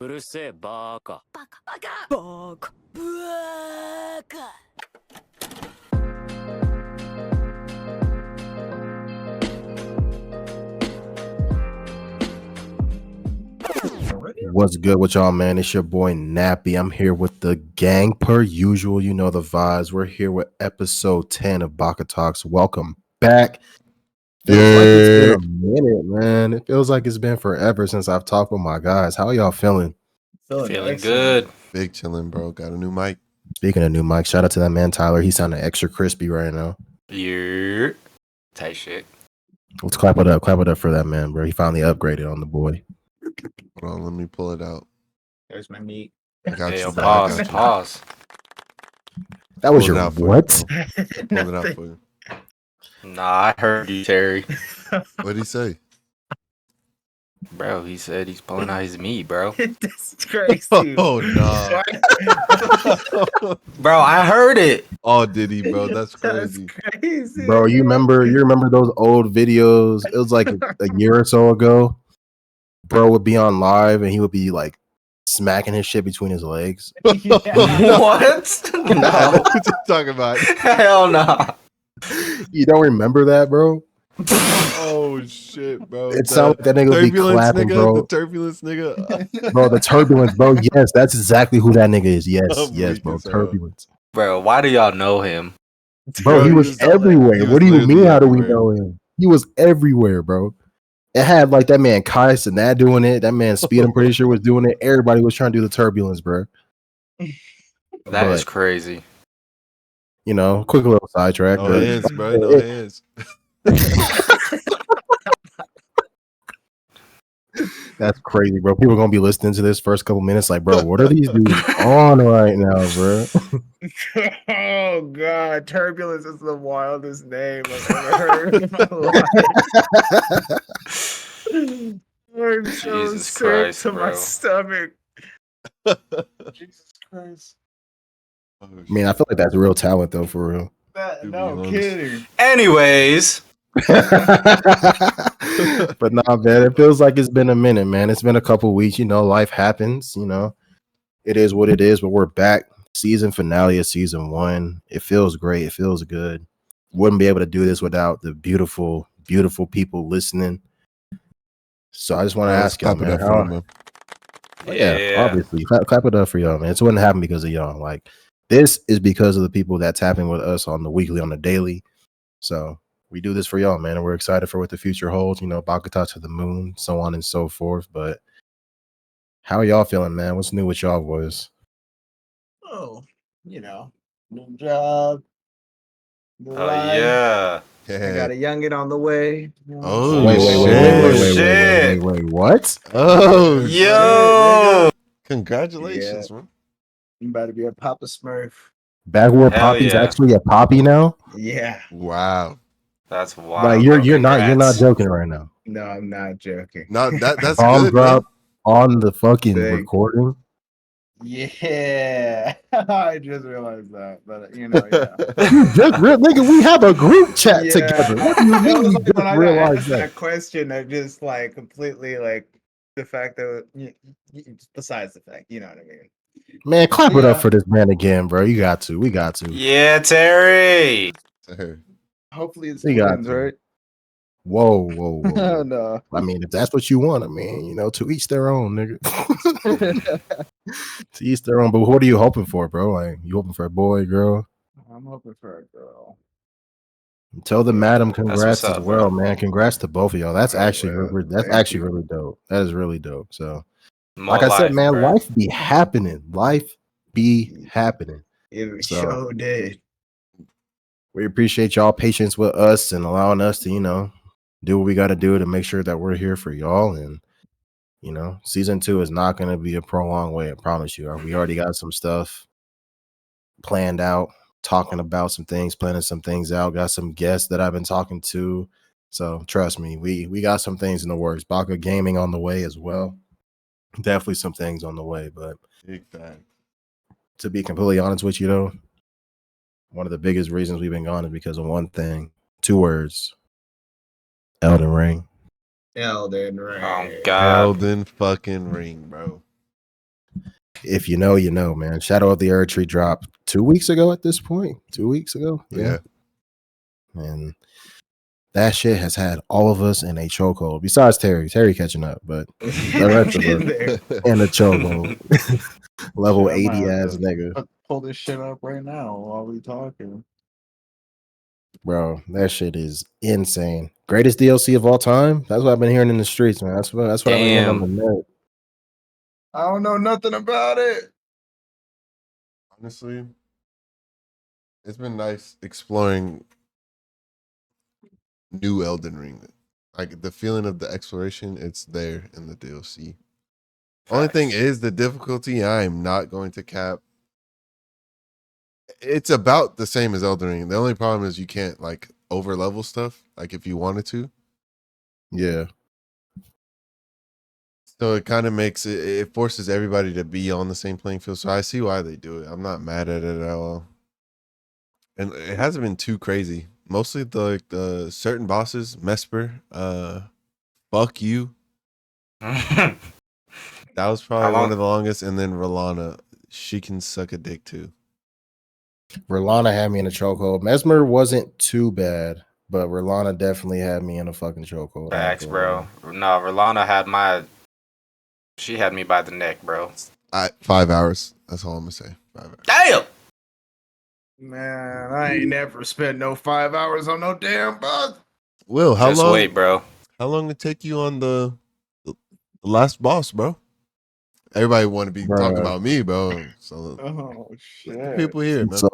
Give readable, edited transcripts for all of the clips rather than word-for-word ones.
うるせえバカ。バカバカバカバカ。What's good with y'all, man? It's your boy Nappy. I'm here with the gang per usual. You know the vibes. We're here with episode 10 of Baka Talks. Welcome back. Feels like it's been a minute, man. It feels like it's been forever since I've talked with my guys. How y'all feeling? Feeling good. Big chilling, bro. Got a new mic. Speaking of new mic, shout out to that man Tyler. He sounding extra crispy right now. Yeah. Tight shit. Let's clap it up. Clap it up for that man, bro. He finally upgraded on the boy. Hold on, let me pull it out. There's my meat. I got Hey, you, yo, bro. I pause, got you. pause. That was Pull it your out for you, what? bro. Pull it out for you. Nah, I heard you, Terry. What'd he say? Bro, he said he's pulling out his meat, bro. That's crazy. Oh, no. Bro, I heard it. Oh, did he, bro? That's That's crazy. crazy. Bro, you remember those old videos? It was like a year or so ago. Bro would be on live and he would be like smacking his shit between his legs. What? No. What you talking about? Hell no. You don't remember that, bro? Oh, shit, bro. It sounded like that nigga would be clapping, nigga, bro. The turbulence nigga. Bro, the turbulence, bro. Yes, that's exactly who that nigga is. Yes, I'm yes, weak bro. as hell. Turbulence. Bro, why do y'all know him? Bro, he Bro, was everywhere. he was What do you literally mean? How do we everywhere. know him? He was everywhere, bro. It had like that man Kai Sinat doing it. That man Speed, I'm pretty sure, was doing it. Everybody was trying to do the turbulence, bro. That is But, crazy. you know, quick little sidetrack. No but- hands, bro. No hands. That's crazy, bro. People are gonna be listening to this first couple minutes, like, bro, what are these dudes on right now, bro? Oh god, turbulence is the wildest name I've ever heard in my life. I'm so Jesus sick Christ, to my bro. stomach. Jesus Christ. Oh, I mean, I feel like that's real talent, though, for real. To be No honest. kidding. Anyways, But nah, man, it feels like it's been a minute, man. It's been a couple weeks. You know, life happens. You know, it is what it is. But we're back. Season finale of season 1. It feels great. It feels good. Wouldn't be able to do this without the beautiful, beautiful people listening. So I just want to Let's ask y'all, clap it man. up for him, man. Yeah, obviously. Clap it up for y'all, man. It wouldn't happen because of y'all. Like, this is because of the people that tap in with us on the weekly, on the daily. So we do this for y'all, man. And we're excited for what the future holds. You know, Bakata to the moon, so on and so forth. But how are y'all feeling, man? What's new with y'all boys? Oh, you know, new job, new oh life. yeah. I got a youngin on the way. You know what I'm Oh, saying? Wait. What? Oh, Yo. shit, nigga. Congratulations, man. I'm about to be a Papa Smurf. Backward Hell Poppy's yeah. actually a Poppy now? Yeah. Wow. That's wild. Like bro. you're not Congrats. joking right now. No, I'm not joking. No, that's Bomb good, drop on the fucking Big. recording. Yeah. I just realized that. But you know, yeah. You just nigga, we have a group chat Yeah, together. What do you it mean was you like just when I got realized asked that? that question, I just like completely like the fact that besides the fact, you know what I mean. Man, clap it up Yeah. for this man again, bro. You got to. We got to. Yeah, Terry. man. Hopefully it's We got twins, to. right? Whoa. No. I mean, if that's what you want, I mean, you know, to each their own, nigga. To each their own. But what are you hoping for, bro? Like, you hoping for a boy, girl? I'm hoping for a girl. Tell the madam what's congrats as up, well, bro. man. Congrats to both of y'all. That's Oh, actually well, that's thank actually you. really dope. That is really dope. So, More like I said, life, man, bro. life be happening. Life be happening. It So- sure did. We appreciate y'all patience with us and allowing us to, you know, do what we got to do to make sure that we're here for y'all. And, you know, season 2 is not going to be a prolonged way. I promise you. We already got some stuff planned out, talking about some things, planning some things out. Got some guests that I've been talking to. So trust me, we got some things in the works. Baka Gaming on the way as well. Definitely some things on the way. But Big time. to be completely honest with you, though, one of the biggest reasons we've been gone is because of one thing. 2 words. Elden Ring. Elden Ring. Oh God. Elden fucking Ring, bro. If you know, you know, man. Shadow of the Earth Tree dropped 2 weeks ago at this point. 2 weeks ago. Yeah. And that shit has had all of us in a chokehold. Besides Terry. Terry catching up, but the rest of us Getting there. in a chokehold. Level Shit, I might 80 have ass to nigga. pull this shit up right now while we talking. Bro, that shit is insane. Greatest DLC of all time. That's what I've been hearing in the streets, man. That's what I've been hearing on the Damn. net. I don't know nothing about it. Honestly, it's been nice exploring new Elden Ring. Like the feeling of the exploration, it's there in the DLC. Only thing Facts. is the difficulty. I am not going to cap. It's about the same as Elden Ring. The only problem is you can't like over level stuff. Like if you wanted to, Yeah. so it kind of makes it forces everybody to be on the same playing field. So I see why they do it. I'm not mad at it at all. And it hasn't been too crazy. Mostly the certain bosses, Mesper, fuck you. How That was probably one long? of the longest. And then Rolana, she can suck a dick too. Verlana had me in a chokehold. Mesmer wasn't too bad, but Verlana definitely had me in a fucking chokehold. I ain't Facts, gonna bro. lie. No, Rolana had my. She had me by the neck, bro. 5 hours. That's all I'm gonna say. 5 hours. Damn. Man, I ain't never spent no 5 hours on no damn boss. Will, how Just long? wait, bro. How long did it take you on the last boss, bro? Everybody want to be talking Bruh. about me, bro. So Oh let the shit! people hear, man. So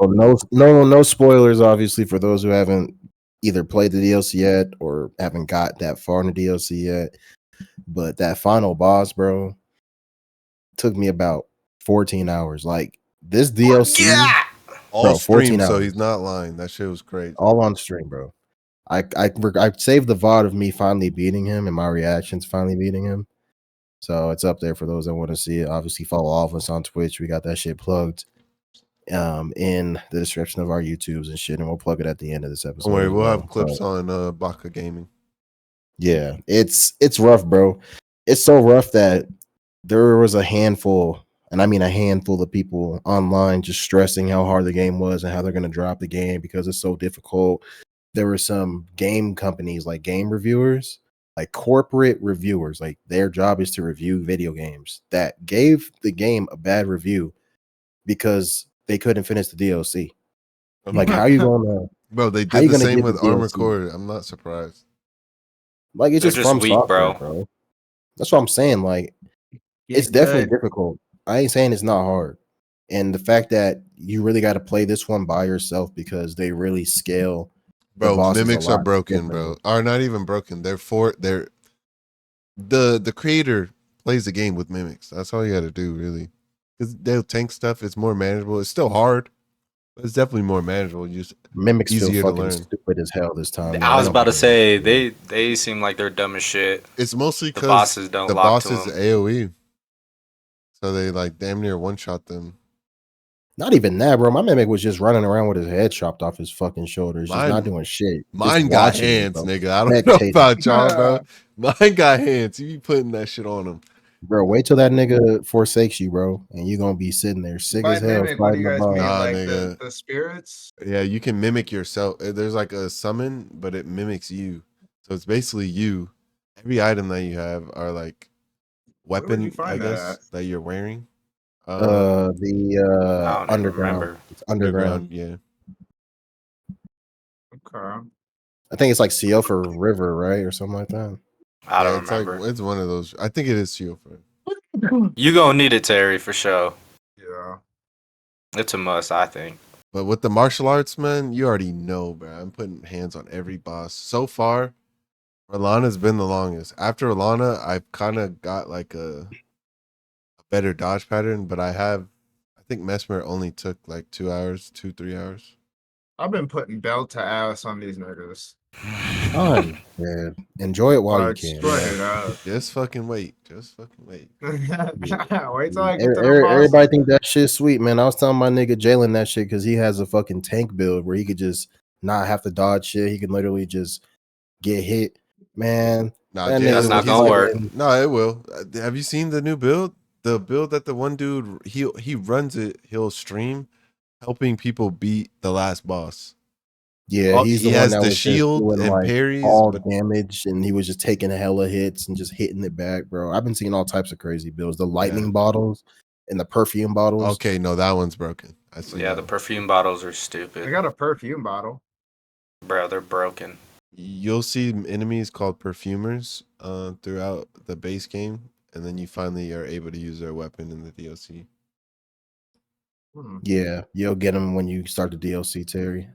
no spoilers, obviously, for those who haven't either played the DLC yet or haven't got that far in the DLC yet. But that final boss, bro, took me about 14 hours. Like this DLC, Yeah. All bro, 14 stream, so hours. he's not lying. That shit was crazy. All on stream, bro. I saved the VOD of me finally beating him and my reactions finally beating him. So it's up there for those that want to see it. Obviously, follow all of us on Twitch. We got that shit plugged in the description of our YouTubes and shit, and we'll plug it at the end of this episode. Don't worry, as we'll well. have clips So, on Baka Gaming. yeah, it's rough, bro. It's so rough that there was a handful, and I mean a handful of people online just stressing how hard the game was and how they're gonna drop the game because it's so difficult. There were some game companies like game reviewers, like corporate reviewers, like their job is to review video games that gave the game a bad review because they couldn't finish the DLC. Like, how you gonna Bro, they how did you the gonna same give the with Armor DLC? Core. I'm not surprised. Like, it's They're just just from weak, software, bro. bro. That's what I'm saying. Like, it's Get definitely good. difficult. I ain't saying it's not hard. And the fact that you really got to play this one by yourself because they really scale the Bro, bosses a mimics are lot broken, bro. differently. Are not even broken. They're the creator plays the game with mimics. That's all you got to do, really. Because they'll tank stuff. It's more manageable. It's still hard, but it's definitely more manageable. Just Mimics feel easier to fucking learn. stupid as hell this time. I They was don't about to put their say shit. they seem like they're dumb as shit. It's mostly The because bosses don't the lock to boss is them. AoE, so they like damn near one shot them. Not even that, bro. My mimic was just running around with his head chopped off his fucking shoulders, just not Mine, doing shit. Just mine got watching me, hands, bro. nigga. I don't know Spectating. about y'all, bro. Mine got hands. You be putting that shit on them. Bro, wait till that nigga forsakes you, bro. And you're gonna be sitting there sick By as hell mimic, what do fighting you the guys boss. mean? Nah, Like nigga. the spirits? Yeah, you can mimic yourself. There's like a summon, but it mimics you. So it's basically you. Every item that you have are like Where would you weapon, I find guess, that? that you're wearing. I don't even Underground. remember. It's underground. Yeah. Okay. I think it's like Seal for River, right? Or something like that. I Yeah, don't it's like remember. it's one of those. I think it is Shield for. You gonna need it, Terry, for sure. Yeah. It's a must, I think. But with the martial arts, man, you already know, bro. I'm putting hands on every boss. So far, Rolana's been the longest. After Rolana, I've kind of got like a better dodge pattern, but I think Mesmer only took like 2 hours, 3 hours. I've been putting belt to ass on these niggas. Fun, man. Enjoy it while you Like can. straight up. Just fucking wait. Just fucking wait. Wait till I get to the Everybody bosses. think that shit's sweet, man. I was telling my nigga Jalen that shit because he has a fucking tank build where he could just not have to dodge shit. He can literally just get hit, man. Nah, That Jalen, That's nigga not was he's gonna good. work. fighting. No, it will. Have you seen the new build? the build that the one dude he runs it, he'll stream helping people beat the last boss. Yeah, he's He the one has that the was just shield doing and like parries, all but damage, and he was just taking hella hits and just hitting it back, bro. I've been seeing all types of crazy builds. The lightning bottles and the perfume bottles. okay, no, that one's broken. I see. Yeah, that the one. perfume bottles are I stupid. got a perfume bottle. Bro, they're broken. You'll see enemies called perfumers throughout the base game, and then you finally are able to use their weapon in the DLC. Yeah, you'll get them when you start the DLC, Terry.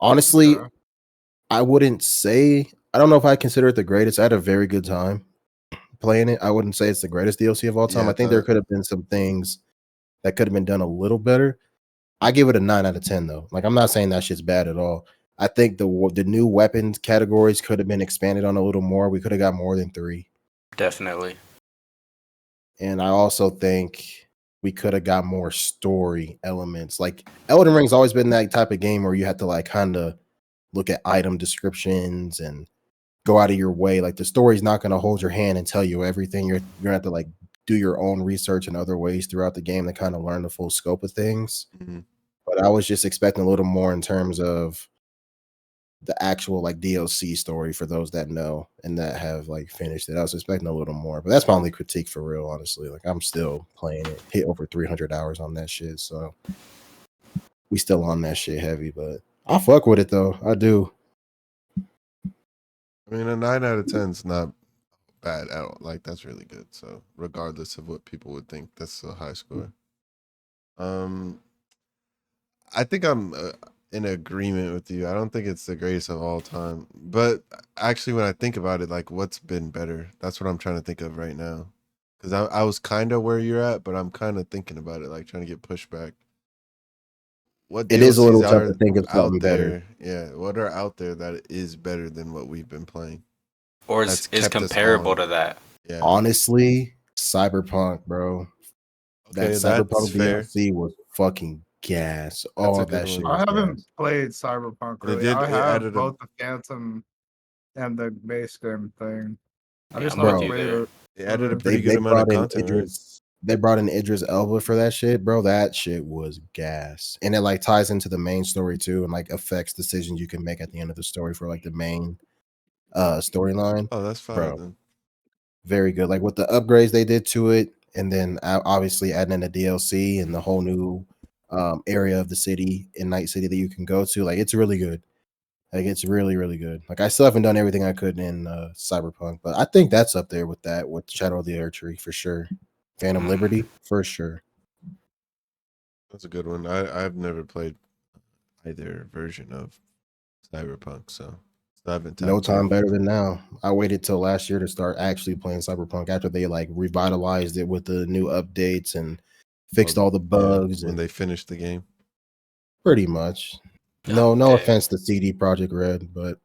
Honestly, Okay. I wouldn't say, I don't know if I consider it the greatest. I had a very good time playing it. I wouldn't say it's the greatest DLC of all time. Yeah, I think there could have been some things that could have been done a little better. I give it a 9 out of 10 though. Like, I'm not saying that shit's bad at all. I think the new weapons categories could have been expanded on a little more. We could have got more than 3. Definitely. And I also think we could have got more story elements. Like, Elden Ring's always been that type of game where you have to like kind of look at item descriptions and go out of your way. Like, the story's not going to hold your hand and tell you everything. You're gonna have to like do your own research in other ways throughout the game to kind of learn the full scope of things. But I was just expecting a little more in terms of the actual like DLC story for those that know and that have like finished it. I was expecting a little more, but that's my only critique for real, honestly. Like, I'm still playing it, hit over 300 hours on that shit, so we still on that shit heavy. But I fuck with it though, I do. I mean, a 9 out of 10 is not bad at all. Like, that's really good. So, regardless of what people would think, that's a high score. I think I'm in agreement with you. I don't think it's the greatest of all time. But actually, when I think about it, like, what's been better? That's what I'm trying to think of right now. Because I was kind of where you're at, but I'm kind of thinking about it, like, trying to get pushback. What It is a DLCs little tough to are think of something out better. there? Yeah, what are out there that is better than what we've been playing? Or That's is kept us comparable on. to that. Yeah. Honestly, Cyberpunk, bro. That Okay, that's Cyberpunk fair. DLC was fucking gas. That's Oh, a good that shit one. I was haven't gas. played Cyberpunk And really. I it have added a both the Phantom and the base game thing. I Yeah, just I'm with never Bro, you played there. it. it added a Okay. pretty good they amount of brought in content, right? Idris. They brought in Idris Elba for that shit, bro. That shit was gas, and it like ties into the main story too, and like affects decisions you can make at the end of the story for like the main storyline. Oh, that's fire Bro, then. very good. Like with the upgrades they did to it, and then obviously adding in the DLC and the whole new area of the city in Night City that you can go to. Like, it's really good. Like, it's really, really good. Like, I still haven't done everything I could in Cyberpunk, but I think that's up there with that, with Shadow of the Air Tree for sure. Phantom Liberty for sure. That's a good one. I've never played either version of Cyberpunk, so I haven't No tapped time in. better than now. I waited till last year to start actually playing Cyberpunk after they like revitalized it with the new updates and fixed all the Yeah, bugs when and they finished the game. pretty much. No offense to CD Project Red, but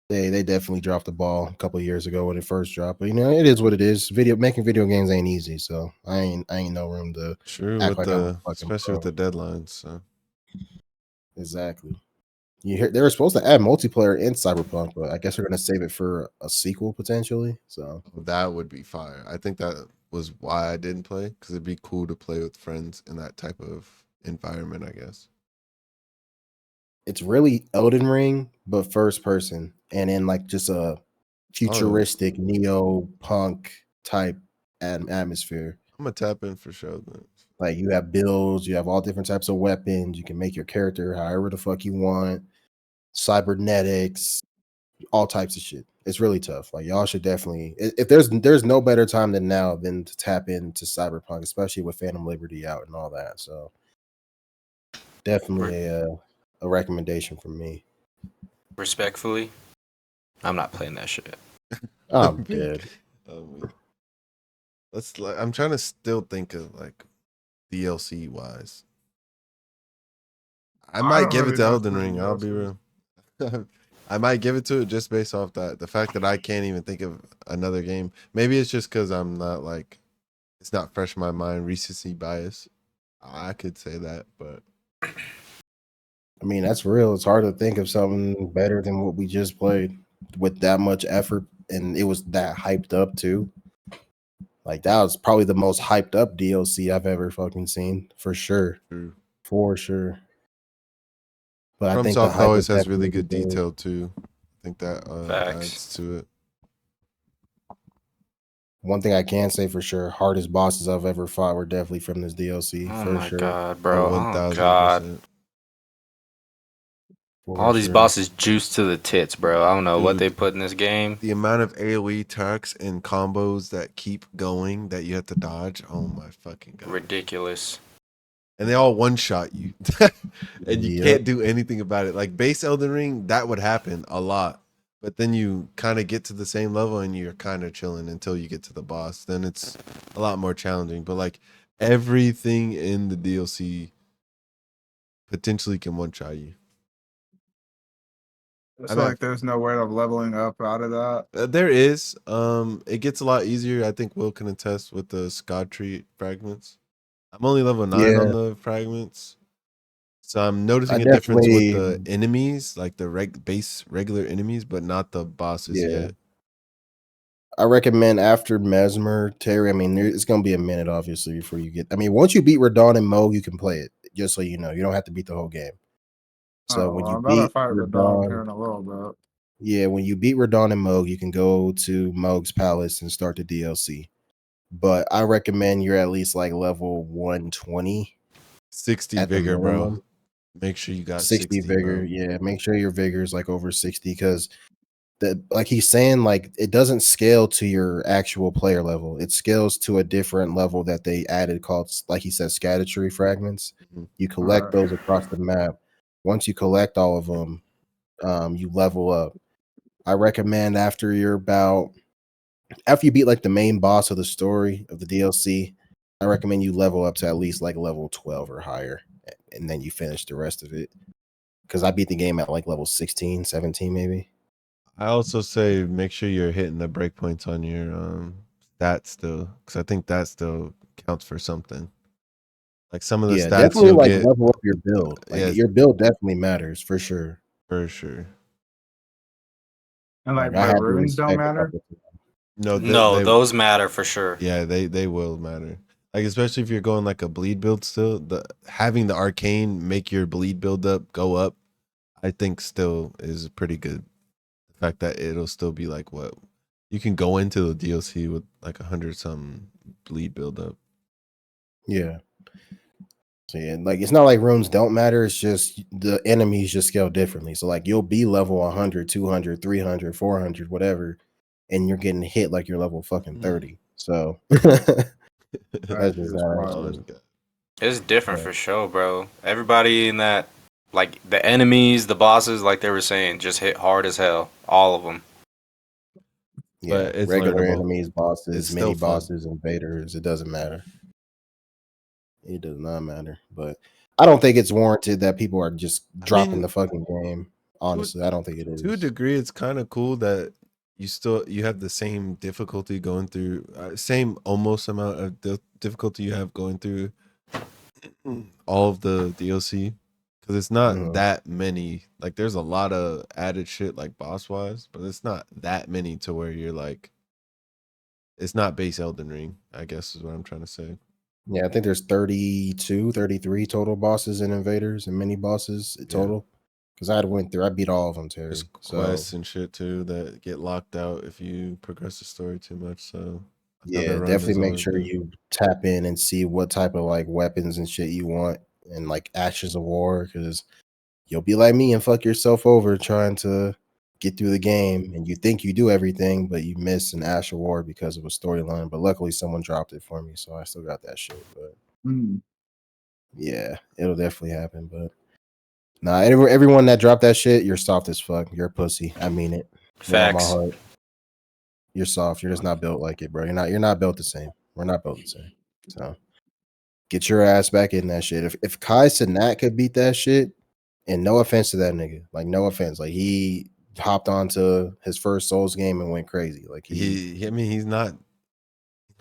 they definitely dropped the ball a couple of years ago when it first dropped. But you know, it is what it is. Making video games ain't easy, so I ain't no room to True, act with like I'm a the fucking especially with pro. the deadlines. So Exactly. You hear they were supposed to add multiplayer in Cyberpunk, but I guess they're gonna save it for a sequel potentially. So that would be fire. I think that was why I didn't play, because it'd be cool to play with friends in that type of environment, I guess. it's really Elden Ring, but first person, and in like just a Oh, futuristic neo punk type atmosphere. I'm gonna tap in for sure then. Like, you have builds, you have all different types of weapons. You can make your character however the fuck you want. Cybernetics, all types of shit. It's really tough. Like, y'all should definitely. If there's no better time than now than to tap into Cyberpunk, especially with Phantom Liberty out and all that. So definitely a recommendation from me. Respectfully, I'm not playing that shit. I'm dead. I'm trying to still think of like DLC wise. I I might haven't give it really to done Elden too many Ring. I'll be DLCs. real. I might give it to it just based off the fact that I can't even think of another game. Maybe it's just because I'm not like, it's not fresh in my mind. Recency bias. I could say that, but I mean, that's real. It's hard to think of something better than what we just played with that much effort, and it was that hyped up too. Like that was probably the most hyped up DLC I've ever fucking seen, for sure. True. For sure. But I think the FromSoft hype always was has really definitely good there. detail too. I think that Facts. adds to it. One thing I can say for sure, hardest bosses I've ever fought were definitely from this DLC, Oh for my sure. god, bro. Oh 1000%. god. For All these sure. bosses juiced to the tits, bro. I don't know what Dude. they put in this game. The amount of AoE attacks and combos that keep going that you have to dodge. Oh my fucking god. Ridiculous. And they all one shot you. And you Yep. can't do anything about it. Like base Elden Ring, that would happen a lot. But then you kind of get to the same level and you're kind of chilling until you get to the boss. Then it's a lot more challenging. But like everything in the DLC potentially can one shot you. It's I'm like there's no way of leveling up out of that. There is. It gets a lot easier. I think Will can attest with the Scod tree fragments. I'm only level 9 Yeah. on the fragments. So I'm I noticing a difference with definitely, the enemies, like the base regular enemies, but not the bosses yeah. yet. I recommend after Mesmer, Terry. I mean, it's gonna be a minute, obviously, before you get. I mean, once you beat Radon and Mo, you can play it. Just so you know, you don't have to beat the whole game. So Oh, when well, you I'm about to beat fight Radon here Radon, in a little bit. yeah, when you beat Radon and Moog, you can go to Moog's Palace and start the DLC. But I recommend you're at least like level 120 60 at the vigor, bro. minimum. Make sure you got 60 60, vigor, bro. yeah. Make sure your vigor is like over 60 because that, like he's saying, like it doesn't scale to your actual player level. It scales to a different level that they added called, like he said, scattertree fragments. Mhm. You collect those across the map. Once you collect all of them, you level up. I recommend after you beat like the main boss of the story of the DLC, I recommend you level up to at least like level 12 or higher, and then you finish the rest of it. Because I beat the game at like level 16, 17 maybe. I also say make sure you're hitting the breakpoints on your stats still, because I think that still counts for something. Like some of the Yeah, stats definitely you'll like get, level up your build. Like yeah, your build definitely matters for sure. for sure. And Like like I my had to runes don't respect a matter. couple times. No, No, those matter for sure. yeah, they will matter. Like especially if you're going like a bleed build still, the having the arcane make your bleed build up go up, I think still is pretty good. The fact that it'll still be like what you can go into the DLC with like 100 something bleed build up. Yeah. So yeah, like it's not like runes don't matter. It's just the enemies just scale differently. So like you'll be level 100, 200, 300, 400, whatever, and you're getting hit like you're level fucking 30. So that's just Just how that wild. shit is. It's different Yeah. for sure, bro. Everybody in that, like the enemies, the bosses, like they were saying, just hit hard as hell. All of them. Yeah, But it's regular learnable. enemies, bosses, It's mini still fun. bosses, invaders. It doesn't matter. It does not matter. But I don't think it's warranted that people are just dropping mean, the fucking game. Honestly, I don't think it To a is. degree, it's kind of cool that you have the same difficulty going through same almost amount of difficulty you have going through all of the DLC, because it's not Mhm. that many. Like there's a lot of added shit like boss wise, but it's not that many to where you're like it's not base Elden Ring, I guess is what I'm trying to say. Yeah, I think there's 32, 33 total bosses and invaders and mini bosses total. Because I beat all of them, Terry. There's So quests and shit too that get locked out if you progress the story too much. So another yeah, run is definitely make always sure good. you tap in and see what type of like weapons and shit you want and like Ashes of War, because you'll be like me and fuck yourself over trying to get through the game and you think you do everything, but you miss an Ash of War because of a storyline. But luckily someone dropped it for me, so I still got that shit. But yeah, it'll definitely happen. But nah, everyone that dropped that shit, you're soft as fuck. You're a pussy. I mean it with all my Facts. heart. You're soft. You're just not built like it, bro. You're not built the same. We're not built the same. So get your ass back in that shit. If Kai Cenat could beat that shit, and no offense to that nigga, like no offense, like he hopped onto his first Souls game and went crazy. Like I mean, he's not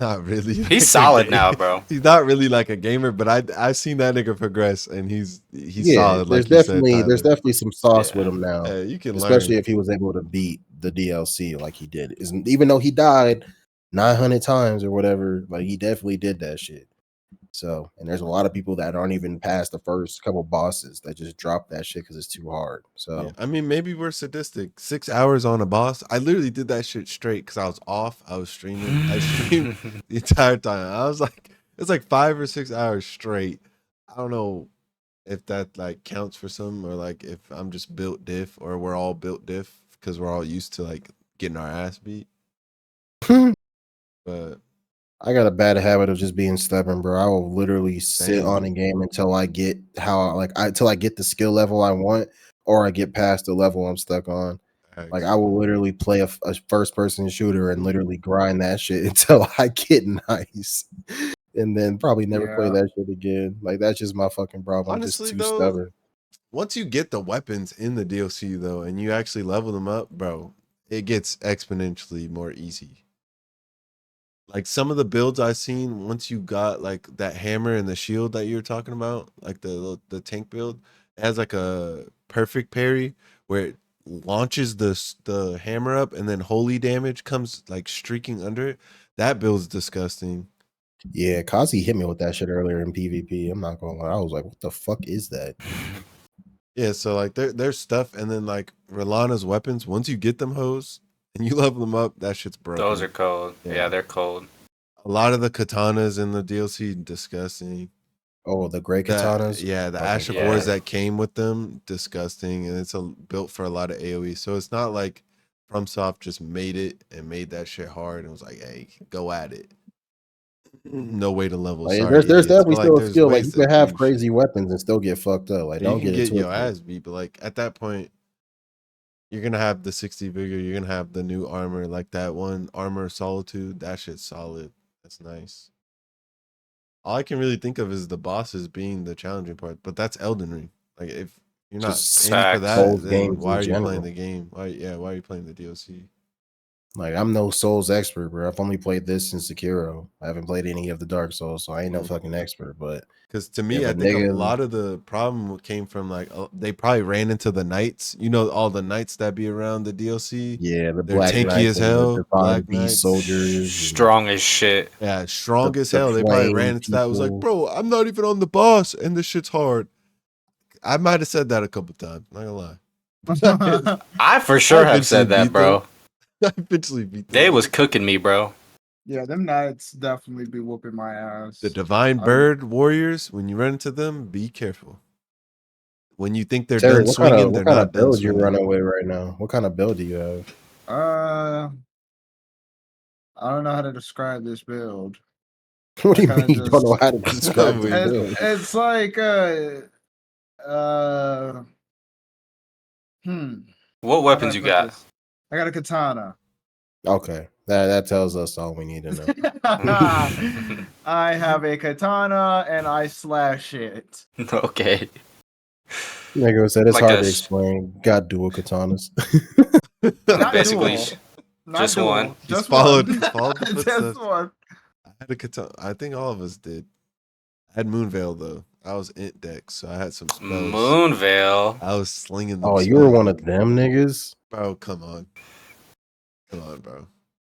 really. He's like solid now, bro. He's not really like a gamer, but I've seen that nigga progress, and he's yeah, solid. Like you said, there's Tyler. definitely some sauce with Yeah. him now. You can Especially learn. if he was able to beat the DLC like he did. Even though he died, 900 times or whatever. Like he definitely did that shit. So, and there's a lot of people that aren't even past the first couple bosses that just drop that shit because it's too hard. So, Yeah, I mean, maybe we're sadistic. 6 hours on a boss. I literally did that shit straight because I was off. I was streaming. I streamed the entire time. I was like, it's like 5 or 6 hours straight. I don't know if that like counts for some or like if I'm just built diff or we're all built diff because we're all used to like getting our ass beat. But I got a bad habit of just being stubborn, bro. I will literally sit Damn. on a game until I get until I get the skill level I want, or I get past the level I'm stuck on. Like I will literally play a first person shooter and literally grind that shit until I get nice, and then probably never play Yeah. that shit again. Like that's just my fucking problem. I'm just Honestly, too though, stubborn. once you get the weapons in the DLC though, and you actually level them up, bro, it gets exponentially more easy. Like some of the builds I've seen, once you got like that hammer and the shield that you're talking about, like the tank build, it has like a perfect parry where it launches the hammer up and then holy damage comes like streaking under it. That build's disgusting. Yeah, Kazi hit me with that shit earlier in PvP. I'm not gonna lie. I was like, what the fuck is that? Yeah, so like there's stuff, and then like Rolana's weapons, once you get them hoes and you level them up, that shit's broken. Those are cold. Yeah, they're cold. A lot of the katanas in the DLC disgusting. Oh, the gray katanas. The Oh, Ash of yeah. Wars that came with them, disgusting, and it's built for a lot of AoE. So it's not like FromSoft just made it and made that shit hard and was like, "Hey, go at it." No way to level. Like, Sorry, there's idiots. definitely But like, still a there's skill. Like ways you to can have do crazy shit. weapons and still get fucked up. Like Yeah, you don't can get it get your twisted. ass beat, but like at that point, you're gonna have the 60 vigor. You're gonna have the new armor, like that one armor solitude. That shit's solid. That's nice. All I can really think of is the bosses being the challenging part, but that's Elden Ring. Like if you're not Just in for facts. that, Souls then games why in are you playing general. the game? Why are you playing the DLC? Like I'm no Souls expert, bro. I've only played this in Sekiro. I haven't played any of the Dark Souls, so I ain't no fucking expert. But Because to me, if I a think a nigga, lot of the problem came from like they probably ran into the knights. You know, all the knights that be around the DLC. yeah, the They're Black tanky Knights as and the hell. Divine Black Beast knights. soldiers, and Strong as shit. Yeah, strong as the hell. They probably flame ran into that. It was like, people. bro, I'm not even on the boss, and this shit's hard. I might have said that a couple times. Not gonna lie. I for sure have eventually said that, beat bro. I eventually beat them. They was cooking me, bro. Yeah, them knights definitely be whooping my ass. The divine bird warriors. When you run into them, be careful. When you think they're Terry, done swinging, they're what kind not of done build you swinging. running with right now? What kind of build do you have? I don't know how to describe this build. What do you kinda mean you don't know just- how to describe the Wait, build? It's like What how do weapons I you put got? this? I got a katana. Okay, that tells us all we need to know. I have a katana and I slash it. Okay. Nigga said it's Like hard a to sh- explain. Got dual katanas. Not Basically, dual. Not just dual. one. Just followed one. the Just footsteps. one. I had a katana. I think all of us did. I had Moonveil though. I was int deck, so I had some spells. Moonveil. I was slinging them. Oh, you were spells. one of them niggas? Bro, come on, bro.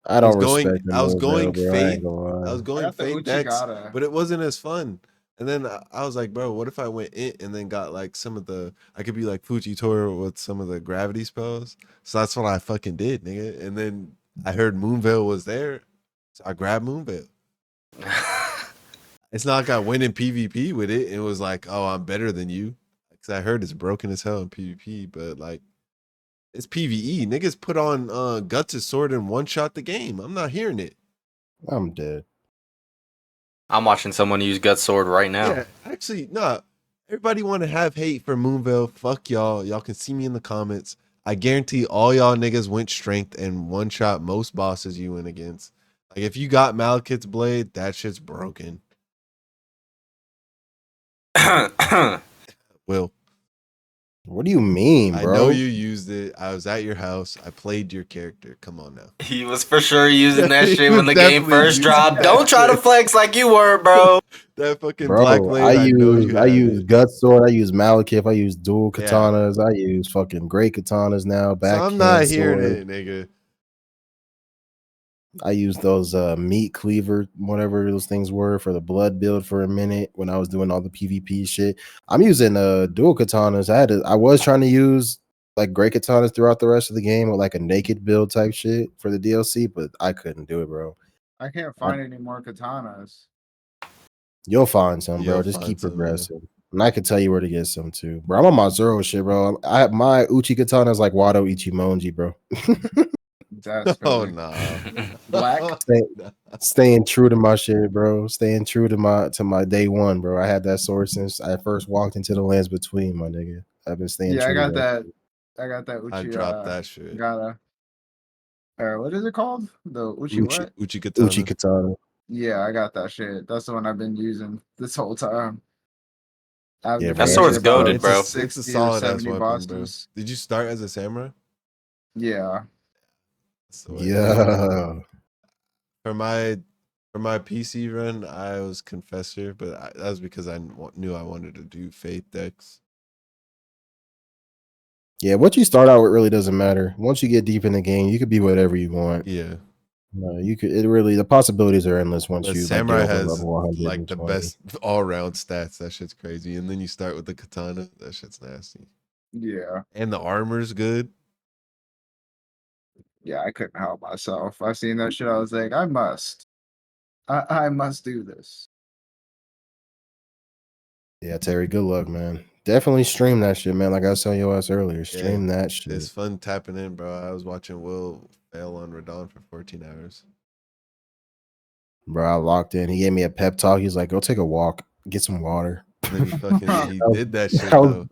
I don't respect the I was going bro. I ain't faith. gonna I lie. was I going got the faith decks, Uchigata. but it wasn't as fun. And then I was like, bro, what if I went int and then got like some of the I could be like Fujitora with some of the gravity spells. So that's what I fucking did, nigga. And then I heard Moonveil was there, so I grabbed Moonveil. It's not like I went in PvP with it. It was like, oh, I'm better than you. Because I heard it's broken as hell in PvP, but like it's PvE. Niggas put on Guts' sword and one shot the game. I'm not hearing it. I'm dead. I'm watching someone use Gut Sword right now. Yeah, actually, no. Everybody want to have hate for Moonveil. Fuck y'all. Y'all can see me in the comments. I guarantee all y'all niggas went strength and one shot most bosses you went against. Like if you got Malekith's blade, that shit's broken. Will, What do you mean, I bro? know you used it. I was at your house. I played your character. Come on now. He was for sure using that He shit was when the game definitely first using dropped. that Don't try to shit. flex like you were, bro. That fucking Bro, black blade. I know you I had use it. gut sword. I use Malekith. I use dual Yeah. katanas. I use fucking great katanas now. So Backhand I'm not hearing sword. it, nigga. I used those meat cleaver, whatever those things were, for the blood build for a minute when I was doing all the PvP shit. I'm using dual katanas. I was trying to use like great katanas throughout the rest of the game with like a naked build type shit for the DLC, but I couldn't do it, bro. I can't find any more katanas. You'll find some, bro. You'll Just find keep some, yeah. progressing. And I can tell you where to get some too. Bro, I'm on my Zoro shit, bro. I have my Uchi katana is like Wado Ichimonji, bro. That's Oh funny. nah. Black? Staying true to my shit, bro. Staying true to my day one, bro. I had that sword since I first walked into the lands between, my nigga. I've been staying Yeah, true. I got to that. I got that I Uchi. dropped that shit. Got what is it called? The Uchi what? Uchi Uchi katana. katana. Yeah, I got that shit. That's the one I've been using this whole time. I've Yeah, been bro, That that sword's shit's goated, It's bro. a 60 or solid ass 70 weapon, bro. bosses. Did you start as a samurai? Yeah. That's the way to do it. Yeah. For my PC run, I was confessor, but that was because I knew I wanted to do faith decks. Yeah, what you start out with really doesn't matter. Once you get deep in the game, you could be whatever you want. Yeah, You could. It really, the possibilities are endless once but you like get samurai over has level 120. like the best all round stats. That shit's crazy. And then you start with the katana. That shit's nasty. Yeah. And the armor's good. Yeah, I couldn't help myself. I seen that shit. I was like, I must. I must do this. Yeah, Terry, good luck, man. Definitely stream that shit, man. Like I was telling your ass earlier, stream that shit. It's fun tapping in, bro. I was watching Will fail on Radon for 14 hours. Bro, I locked in. He gave me a pep talk. He's like, go take a walk, get some water. And then he did that shit I though.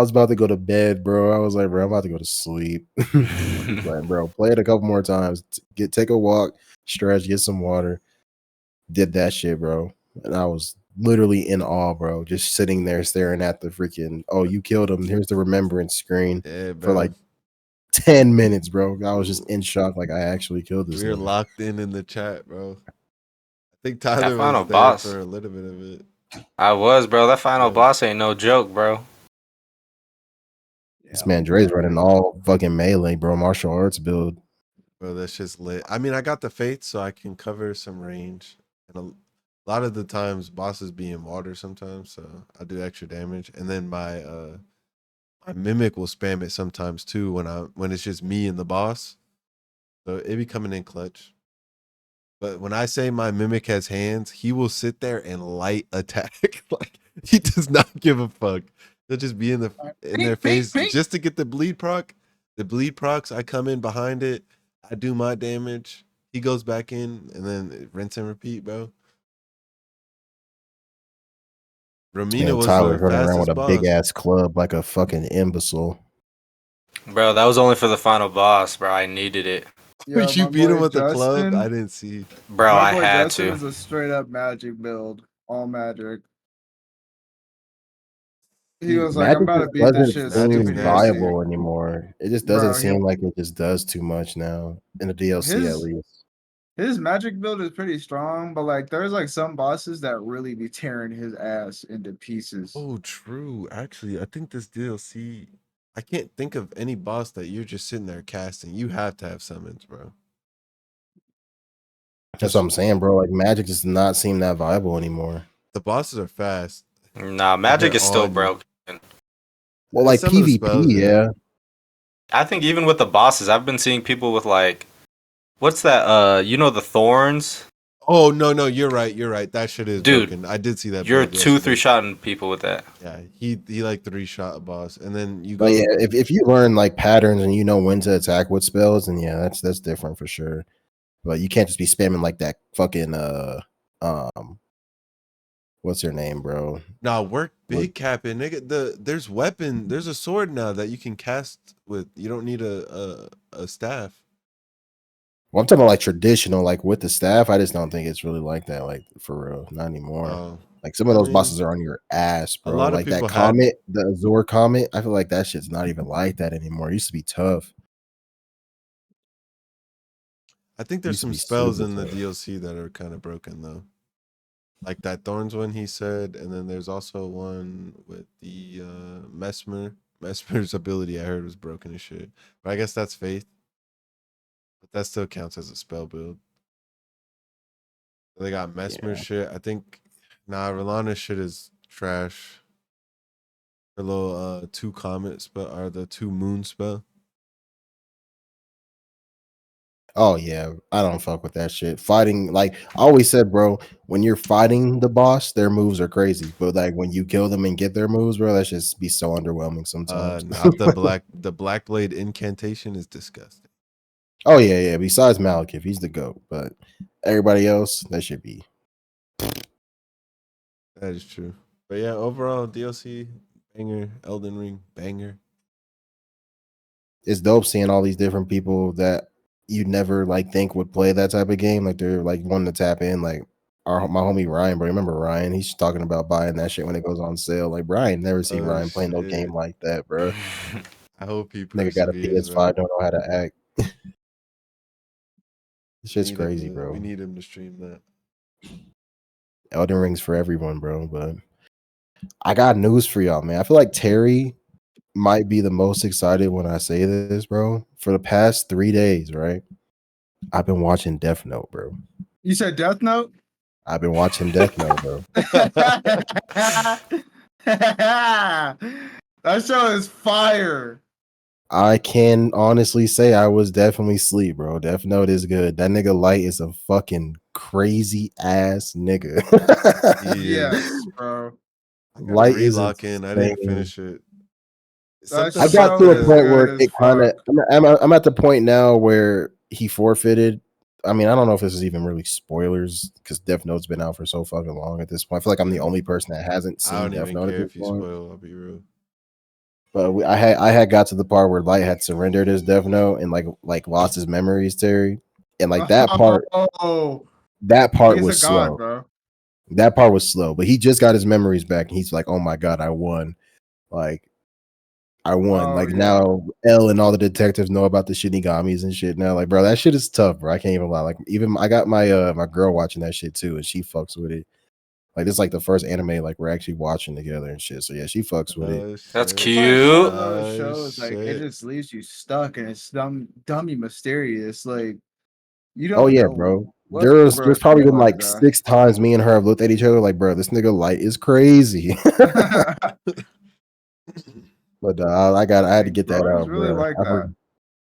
was about to go to bed, bro. I was like, bro, I'm about to go to sleep. He's like, bro, play it a couple more times. Take a walk, stretch, get some water. Did that shit, bro. And I was literally in awe, bro. Just sitting there staring at the freaking, oh, you killed him. Here's the remembrance screen Yeah, bro. for like 10 minutes, bro. I was just in shock, like I actually killed this. We were nigga. locked in the chat, bro. I think That Tyler final was there boss. for a little bit of it. I was, bro. That final Yeah. boss ain't no joke, bro. This man Dre's running all fucking melee, bro. Martial arts build. Bro, that shit's lit. I mean, I got the faith, so I can cover some range. And a lot of the times, bosses be in water sometimes, so I do extra damage. And then my mimic will spam it sometimes too when it's just me and the boss. So it be coming in clutch. But when I say my mimic has hands, he will sit there and light attack. Like he does not give a fuck. He'll just be in their face just to get the bleed proc. The bleed procs, I come in behind it, I do my damage. He goes back in, and then rinse and repeat, bro. Romina was Tyler's the running around with fastest a boss. big ass club like a fucking imbecile. Bro, that was only for the final boss, bro. I needed it. Yeah, you my beat him boy with the club? Justin- I didn't see. Bro, My I boy had Justin to. is a straight up magic build. All magic. He was like, I'm Magic about to just beat this doesn't shit Magic's seem stupid nasty. easy. viable anymore. It just doesn't Bro, seem like it just does too much now in the DLC at least. His magic build is pretty strong, but like there's like some bosses that really be tearing his ass into pieces. Oh, true. Actually, I think this DLC, I can't think of any boss that you're just sitting there casting. You have to have summons, bro. That's what I'm saying, bro. Like Magic does not seem that viable anymore. The bosses are fast. Nah, magic they're is still on you. broken. Well, like Some of the PvP, spells, yeah. I think even with the bosses, I've been seeing people with like, what's that? You know, the thorns. Oh no, you're right. You're right. That shit is Dude, broken. I did see that. You're build 2-3 yesterday. shotting people with that. Yeah, he like 3-shot a boss, and then you go. But yeah, if you learn like patterns and you know when to attack with spells, then yeah, that's different for sure. But you can't just be spamming like that fucking what's her name, bro? Nah, work big capping, nigga. There's a sword now that you can cast with. You don't need a staff. Well, I'm talking about like traditional, like with the staff. I just don't think it's really like that, like for real, not anymore. Like some of those bosses are on your ass, bro. lot of Like that people had- comet, the Azure comet. I feel like that shit's not even like that anymore. It used to be tough. I think there's Used to some be spells super in the tough. DLC that are kind of broken though. Like that Thorns one he said, and then there's also one with the Mesmer. Mesmer's ability I heard was broken as shit. But I guess that's faith. But that still counts as a spell build. They got Mesmer Yeah. shit. I think Rolana shit is trash. Her little 2 comet spell or the 2 moon spell. Oh yeah, I don't fuck with that shit. Fighting, like I always said, bro, when you're fighting the boss, their moves are crazy. But like when you kill them and get their moves, bro, that just be so underwhelming sometimes. Not the black blade incantation is disgusting. Oh yeah. Besides Malekith, he's the GOAT. But everybody else, that should be. That is true. But yeah, overall DLC banger, Elden Ring banger. It's dope seeing all these different people that you never like think would play that type of game. Like they're like wanting to tap in. Like my homie Ryan, bro. Remember Ryan? He's talking about buying that shit when it goes on sale. Like Brian, never seen Oh Ryan playing no game shit. like that, bro. I hope he Nigga got a perseveres, bro. PS5, don't know how to act. This shit's crazy, We bro. need him to stream that. Elden Ring's for everyone, bro. But I got news for y'all, man. I feel like Terry might be the most excited when I say this, bro. For the past 3 days, right? I've been watching Death Note, bro. You said Death Note? I've been watching Death Note, bro. That show is fire. I can honestly say I was definitely asleep, bro. Death Note is good. That nigga Light is a fucking crazy ass nigga. He Yes, is. bro. I gotta Light is relock in. I didn't insane. finish it. That Something I got about show to a is point good where as it kind of. fuck. I'm at the point now where he forfeited. I mean, I don't know if this is even really spoilers because Death Note's been out for so fucking long at this point. I feel like I'm the only person that hasn't I seen don't Death even Note at care this if you point. spoil. I'll be real. But I had got to the part where Light had surrendered his Death Note and like lost his memories, Terry, and like Oh, that part he's a was god, slow. bro. That part was slow, but he just got his memories back, and he's like, "Oh my god, I won!" Like I won. Oh Like yeah. now, L and all the detectives know about the Shinigamis and shit. Now, like, bro, that shit is tough, bro. I can't even lie. Like, even I got my girl watching that shit too, and she fucks with it. Like, this is like the first anime like we're actually watching together and shit. So yeah, she fucks with it. Oh That's shit. It's like one cute. of those Oh shows, like it shit. just leaves you stuck and it's dummy mysterious. Like you Oh don't yeah, know bro. what the There's bro probably been takeaway is like 6 times me and her have looked at each other like, bro, this nigga Light is crazy. at. But I had to Like get that bros out, really bro. like that.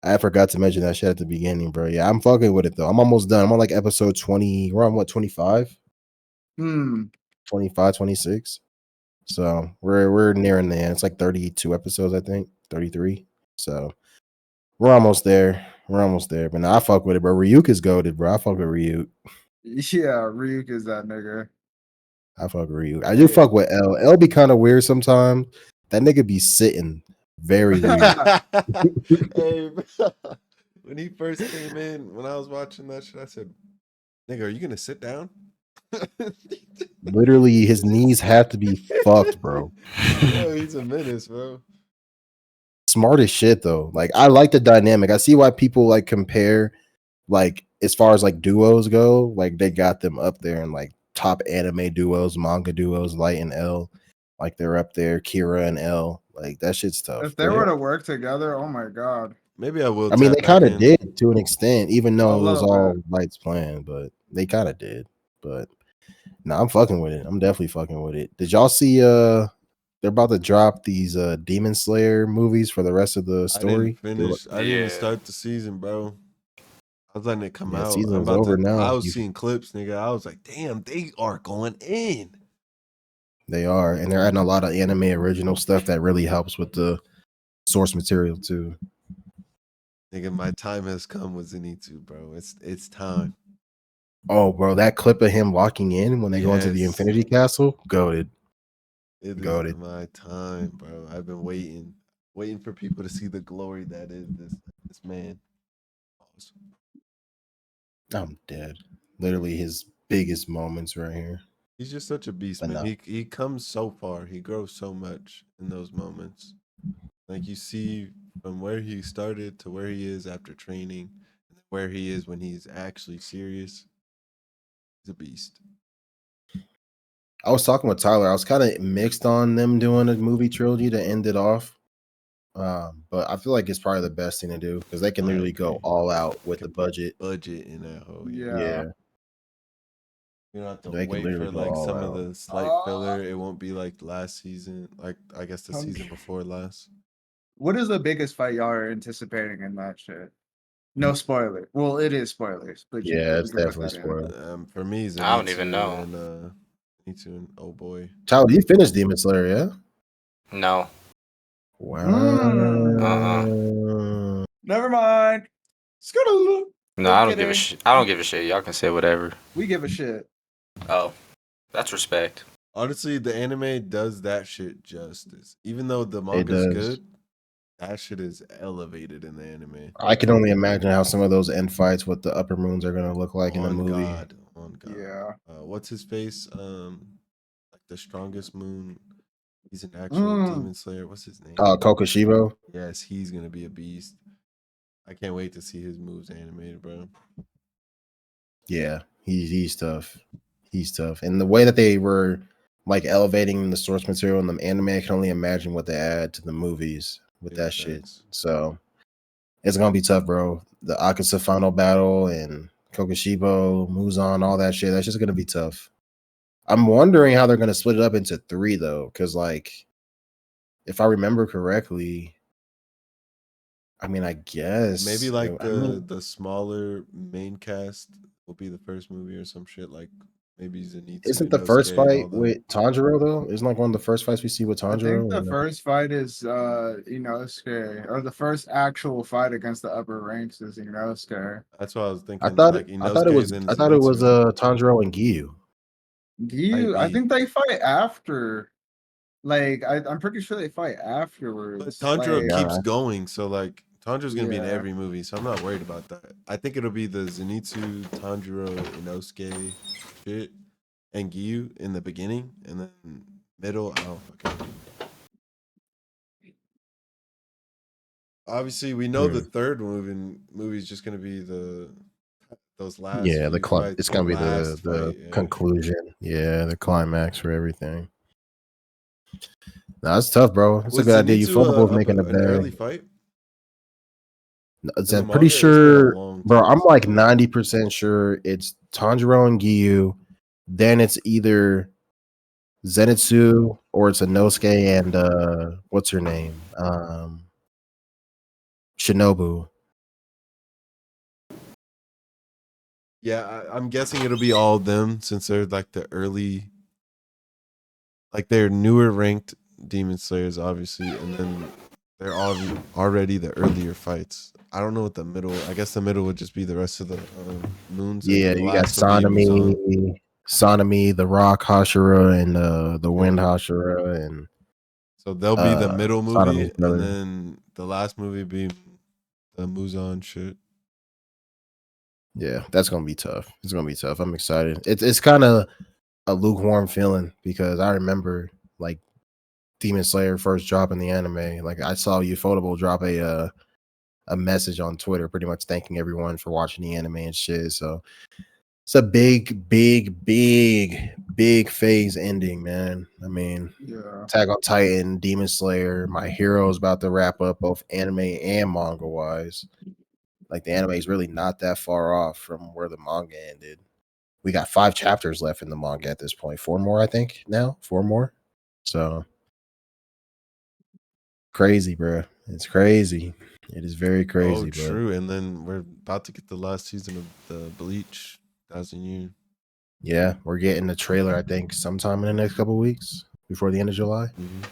I forgot to mention that shit at the beginning, bro. Yeah, I'm fucking with it though. I'm almost done. I'm on like episode 20. We're on what, 25? Hmm. 25, 26. So we're nearing the end. It's like 32 episodes, I think. 33. So we're almost there. We're almost there. But now I fuck with it, bro. Ryuk is goaded, bro. I fuck with Ryuk. Yeah, Ryuk is that nigga. I fuck with Ryuk. I do fuck with L. L be kind of weird sometimes. That nigga be sitting very weird. Hey, bro. When he first came in, when I was watching that shit, I said, "Nigga, are you gonna sit down?" Literally, his knees have to be fucked, bro. Yo, he's a menace, bro. Smart as shit though. Like I like the dynamic. I see why people like compare like as far as like duos go, like they got them up there in like top anime duos, manga duos, Light and L. Like they're up there, Kira and L. Like that shit's tough. If they But were to work together, oh my god. Maybe I will I mean they tap back kind of in. did to an extent, even A though it was little bit. all Light's plan, but they kind of did. But no, I'm fucking with it. I'm definitely fucking with it. Did y'all see they're about to drop these Demon Slayer movies for the rest of the I didn't story? finish. I didn't even Yeah. start the season, bro. I was letting it come Yeah, out. I'm season's about over to. I now. was seeing clips, nigga. I was like, damn, they are going in. They are, and they're adding a lot of anime original stuff that really helps with the source material too. Nigga, my time has come with Zenitsu, bro. It's time. Oh, bro, that clip of him walking in when they go into the Yes, Infinity Castle, goated, it is goated. my time, bro. I've been waiting for people to see the glory that is this man. I'm dead. Literally his biggest moments right here. He's just such a beast, But man. no, He comes so far. He grows so much in those moments. Like you see from where he started to where he is after training, and where he is when he's actually serious. He's a beast. I was talking with Tyler. I was kind of mixed on them doing a movie trilogy to end it off. But I feel like it's probably the best thing to do because they can I literally go agree. all out with the Could put budget. budget in that whole yeah. Yeah. Yeah, You don't have to they can wait literally for go like all some of out. the slight filler. It won't be like last season, like I guess the Um, season before last. What is the biggest fight y'all are anticipating in that shit? No spoiler. Well, it is spoilers, but Yeah, we it's can put definitely that in. spoiled. For me, I don't even know. Zenitsu and oh boy. Tyler, you finished Demon Slayer, yeah? No. Mm. Wow. Never mind. Skittle. No, I don't give a kidding. shit. I don't give a shit. Y'all can say whatever. We give a shit. Oh, that's respect. Honestly, the anime does that shit justice. Even though the It manga's does. good, that shit is elevated in the anime. I can only imagine how some of those end fights with the upper moons are gonna look like in the movie. On God. Yeah. What's his face? Like the strongest moon. He's an actual demon slayer. What's his name? Kokoshibo. Yes, he's gonna be a beast. I can't wait to see his moves animated, bro. Yeah, he's tough. He's tough. And the way that they were like elevating the source material in the anime, I can only imagine what they add to the movies with Big that shit. facts. So it's gonna be tough, bro. The Akasa final battle and Kokoshibo, Muzan, all that shit. That's just gonna be tough. I'm wondering how they're gonna split it up into 3 though, because like if I remember correctly, I mean, I guess Maybe like I mean, the smaller main cast will be the first movie or some shit. Like maybe Zenitsu, isn't the first Inosuke, and all fight them. with Tanjiro though? Isn't like one of the first fights we see with I Tanjiro? think the first fight is Inosuke, or the first actual fight against the upper ranks is Inosuke. That's what I was I thinking. thought Like I thought it Inosuke, was then I thought it was Zenitsu Tanjiro and Gyu. might Gyu, I be. think they fight after. Like I'm pretty sure they fight But afterwards. Tanjiro Like keeps Yeah. going, so like Tanjiro's gonna be in yeah. every movie, so I'm not worried about that. I think it'll be the Zenitsu, Tanjiro, Inosuke shit, and Gyu in the beginning, and then middle. I don't fucking know. Obviously, we know the third movie is just gonna be those last Yeah, few fights. it's The gonna be last the fight, yeah. conclusion. Yeah, the climax for everything. No, that's tough, bro. It's a Was good idea. Zenitsu Ufotable's up making a an early bag. fight? In the I'm pretty manga, it's been a sure, long bro. time I'm since like I read. 90% sure it's Tanjiro and Gyu. Then it's either Zenitsu or it's Inosuke and what's her name? Shinobu. Yeah, I'm guessing it'll be all of them since they're like the early, like they're newer ranked demon slayers, obviously, and then they're all already the earlier fights. I don't know what the middle. I guess the middle would just be the rest of the moons, and Yeah, then the you got last will be Muzan. Sanemi, the Rock Hashira, and the Wind Yeah. Hashira, and So they'll be the middle movie, Sanemi's and brother. then the last movie be the Muzan shit. Yeah, that's gonna be tough. It's gonna be tough. I'm excited. It's kind of a lukewarm feeling because I remember like Demon Slayer first dropping the anime. Like I saw Ufotable drop a message on Twitter, pretty much thanking everyone for watching the anime and shit. So it's a big phase ending, man. I mean, Yeah. Attack on Titan, Demon Slayer, My Hero is about to wrap up both anime and manga wise. Like the anime is really not that far off from where the manga ended. We got 5 chapters left in the manga at this point. 4 more, I think, now. 4 more. So crazy, bro. It's crazy. It is very Oh, crazy, bro. true. And then we're about to get the last season of the Bleach. 1,000 year. Yeah, we're getting the trailer, I think, sometime in the next couple weeks before the end of July. Mm-hmm.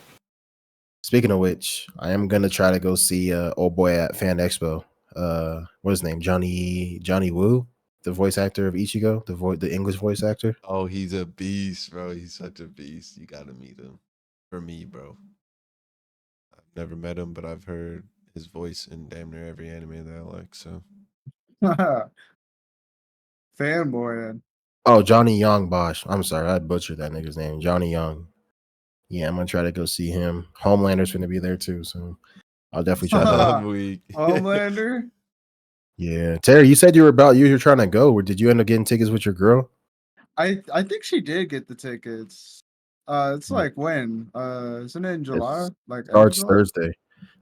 Speaking of which, I am gonna try to go see old boy at Fan Expo. What's his name? Johnny Woo, the voice actor of Ichigo, the English voice actor. Oh, he's a beast, bro. He's such a beast. You gotta meet him. For me, bro. I've never met him, but I've heard his voice in damn near every anime that I like. So Fanboy. Oh, Johnny Young Bosch. I'm sorry, I butchered that nigga's name. Johnny Young. Yeah, I'm gonna try to go see him. Homelander's gonna be there too, so I'll definitely try to. I'm weak. Homelander. Yeah, Terry, you said you were trying to go. Or did you end up getting tickets with your girl? I think she did get the tickets. It's like when? Isn't it in It July? Like end of starts July? Thursday.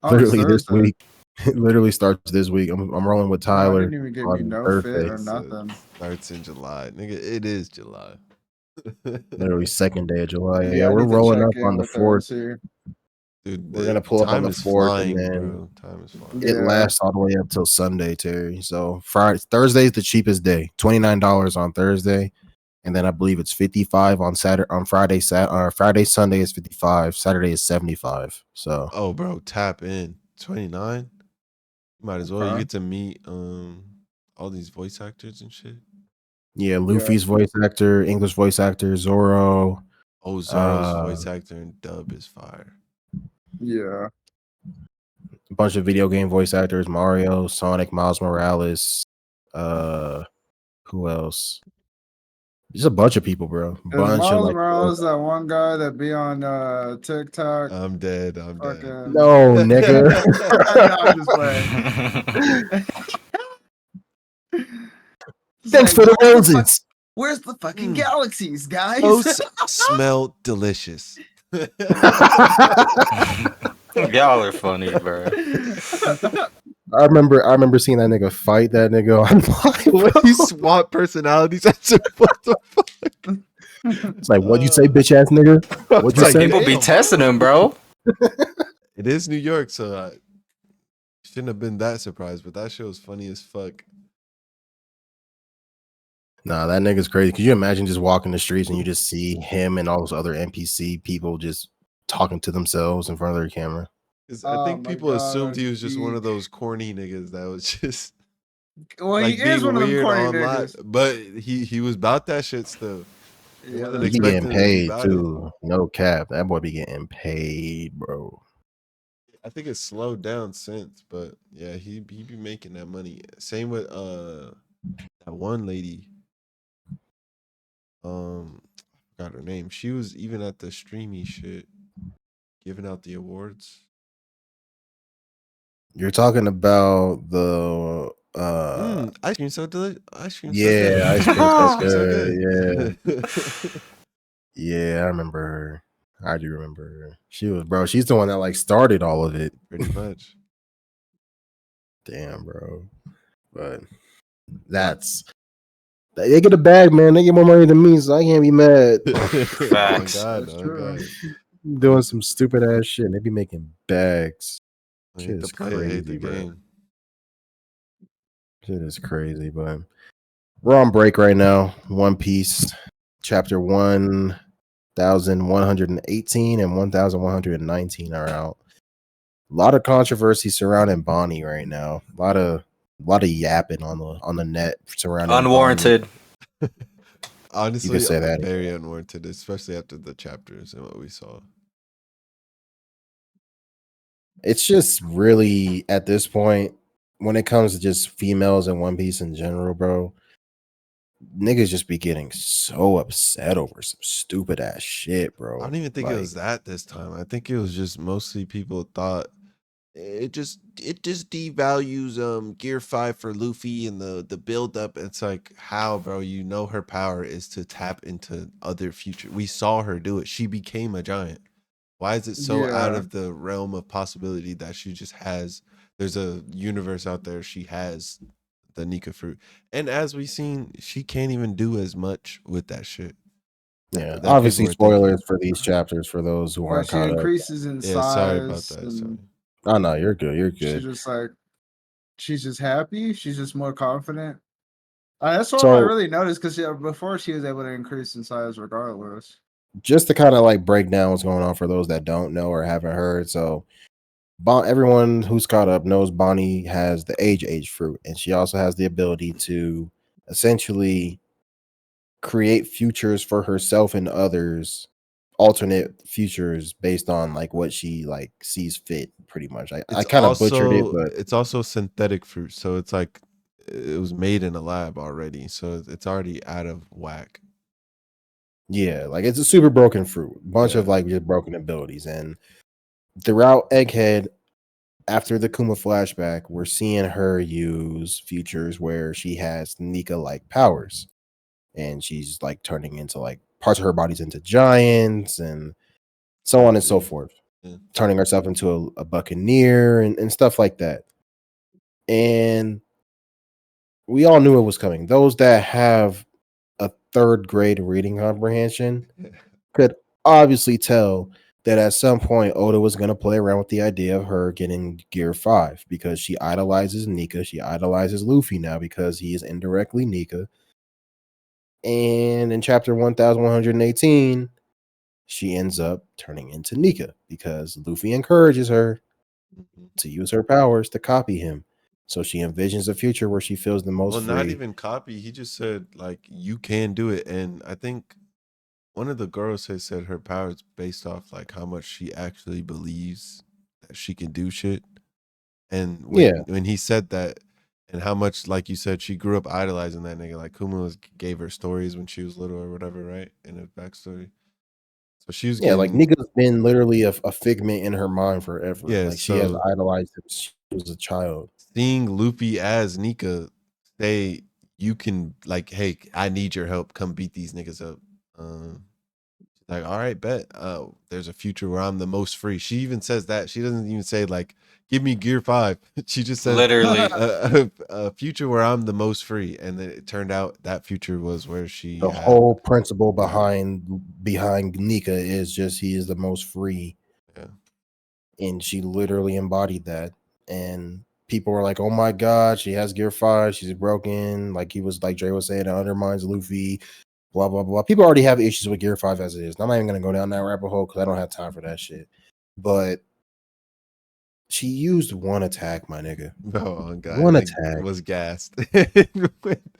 Oh, it's literally this Thursday. week. It literally starts this week. I'm rolling with Oh, I Tyler didn't even get me on no fit Thursday. or nothing. Starts in July, nigga. It is July. Literally second day of July. Yeah, Yeah, I we're need to rolling check up in on the with her and 4th. see. Dude, We're gonna pull up on time the is 4th, and flying, then bro. Time is flying. it Yeah. lasts all the way up till Sunday, Terry. So Thursday's the cheapest day, $29 on Thursday, and then I believe it's 55 on Saturday. On Friday, Friday, Sunday is 55. Saturday is 75. So Oh, bro, tap in 29. Might as well. You Okay. get to meet all these voice actors and shit. yeah, Luffy's voice actor, English voice actor, Zoro. Oh, Zoro's Uh, voice actor and dub is fire. Yeah. a bunch of video game voice actors: Mario, Sonic, Miles Morales. Who else? Just a bunch of people, bro. Is Bunch of Miles like. Morales that one guy that be on TikTok? I'm dead. I'm dead. Fucking. No, nigga. No, I'm just playing. It's Thanks for the where's the roses. where's the fucking Mm. galaxies, guys? Those smell delicious. Y'all are funny, bro. I remember seeing that nigga fight that nigga online. What he swap personalities? I said, what the fuck? It's like, what'd you say, bitch ass nigga? What'd It's you like, say? People be damn, testing bro. him, bro. It is New York, so I shouldn't have been that surprised, but that shit was funny as fuck. Nah, that nigga's crazy. Could you imagine just walking the streets and you just see him and all those other NPC people just talking to themselves in front of their camera? 'Cause Oh I think my people God, assumed he was just one geek. of those corny niggas that was just Well, like he is being one of them weird corny online, niggas. but he was about that shit still. I Yeah, wasn't He that's be getting expecting him to be paid about it. too. No cap. That boy be getting paid, bro. I think it's slowed down since, but yeah, he be making that money. Same with that one lady. I forgot her name. She was even at the streamy shit, giving out the awards. You're talking about the Ice cream so delicious. Ice cream so yeah, good. ice cream so Ice cream so good. Yeah. good. Yeah, I remember her. I do remember her. She was, bro. She's the one that like started all of it. Pretty much. Damn, bro. But that's they get a bag, man. They get more money than me, so I can't be mad. Facts. On That's God, on true. God. Doing some stupid ass shit. They be making bags. I Shit hate the is play, I hate the crazy, bro. game. Shit is crazy, but we're on break right now. One Piece, chapter 1118 and 1119 are out. A lot of controversy surrounding Bonnie right now. A lot of yapping on the net surrounding Unwarranted. Honestly, say that. very unwarranted, especially after the chapters and what we saw. It's just really at this point when it comes to just females in One Piece in general, bro. Niggas just be getting so upset over some stupid ass shit, bro. I don't even think it was that this time. I think it was just mostly people thought it just devalues Gear 5 for Luffy and the build up. It's like, how, bro? You know her power is to tap into other future. We saw her do it. She became a giant. Why is it so out Yeah. of the realm of possibility that she just has there's a universe out there she has the Nika fruit. And as we've seen, she can't even do as much with that shit. Yeah, that obviously people were thinking. spoilers for these chapters for those who Well, aren't she caught up. increases in Yeah, sorry about size, that. Sorry. and Oh no, you're good. You're she good. just like she's just happy. She's just more confident. That's all I So really noticed because before she was able to increase in size regardless. just to kind of like break down what's going on for those that don't know or haven't heard. So everyone who's caught up knows Bonnie has the age fruit, and she also has the ability to essentially create futures for herself and others, alternate futures based on like what she like sees fit. Pretty much, I It's kind of butchered it, also but it's also synthetic fruit, so it's like it was made in a lab already, so it's already out of whack. yeah, like it's a super broken fruit, bunch of Yeah. like just broken abilities, and throughout Egghead. After the Kuma flashback, we're seeing her use futures where she has Nika like powers, and she's like turning into like parts of her body's into giants and so on and so forth. turning herself into a buccaneer and stuff like that. And we all knew it was coming. Those that have a third grade reading comprehension could obviously tell that at some point Oda was going to play around with the idea of her getting Gear 5 because she idolizes Nika. She idolizes Luffy now because he is indirectly Nika. And in chapter 1118, she ends up turning into Nika because Luffy encourages her to use her powers to copy him. So she envisions a future where she feels the most Well, free. not even copy. He just said like you can do it, and I think one of the girls has said her power is based off like how much she actually believes that she can do shit. And Yeah. when he said that, and how much, like you said, she grew up idolizing that nigga. Like gave her stories when she was little or whatever, right? In her backstory. So she was Yeah, like getting Nika's been literally a figment in her mind forever. yeah. Like she has So idolized him since she was a child. seeing Luffy as Nika say, "You can like, hey, I need your help. Come beat these niggas up." Like, all right, bet. There's a future where I'm the most free. She even says that. She doesn't even say like, "Give me Gear 5." She just says, Literally. a future where I'm the most free." And then it turned out that future was where she The had. whole principle behind Nika is just he is the most free. Yeah. And she literally embodied that. And people were like, "Oh my god, she has Gear 5, she's broken." Like he was like Dre was saying, it undermines Luffy. Blah blah blah. People already have issues with Gear 5 as it is. I'm not even gonna go down that rabbit hole because I don't have time for that shit. But she used one attack, my nigga. Oh god, One like, attack. was gassed.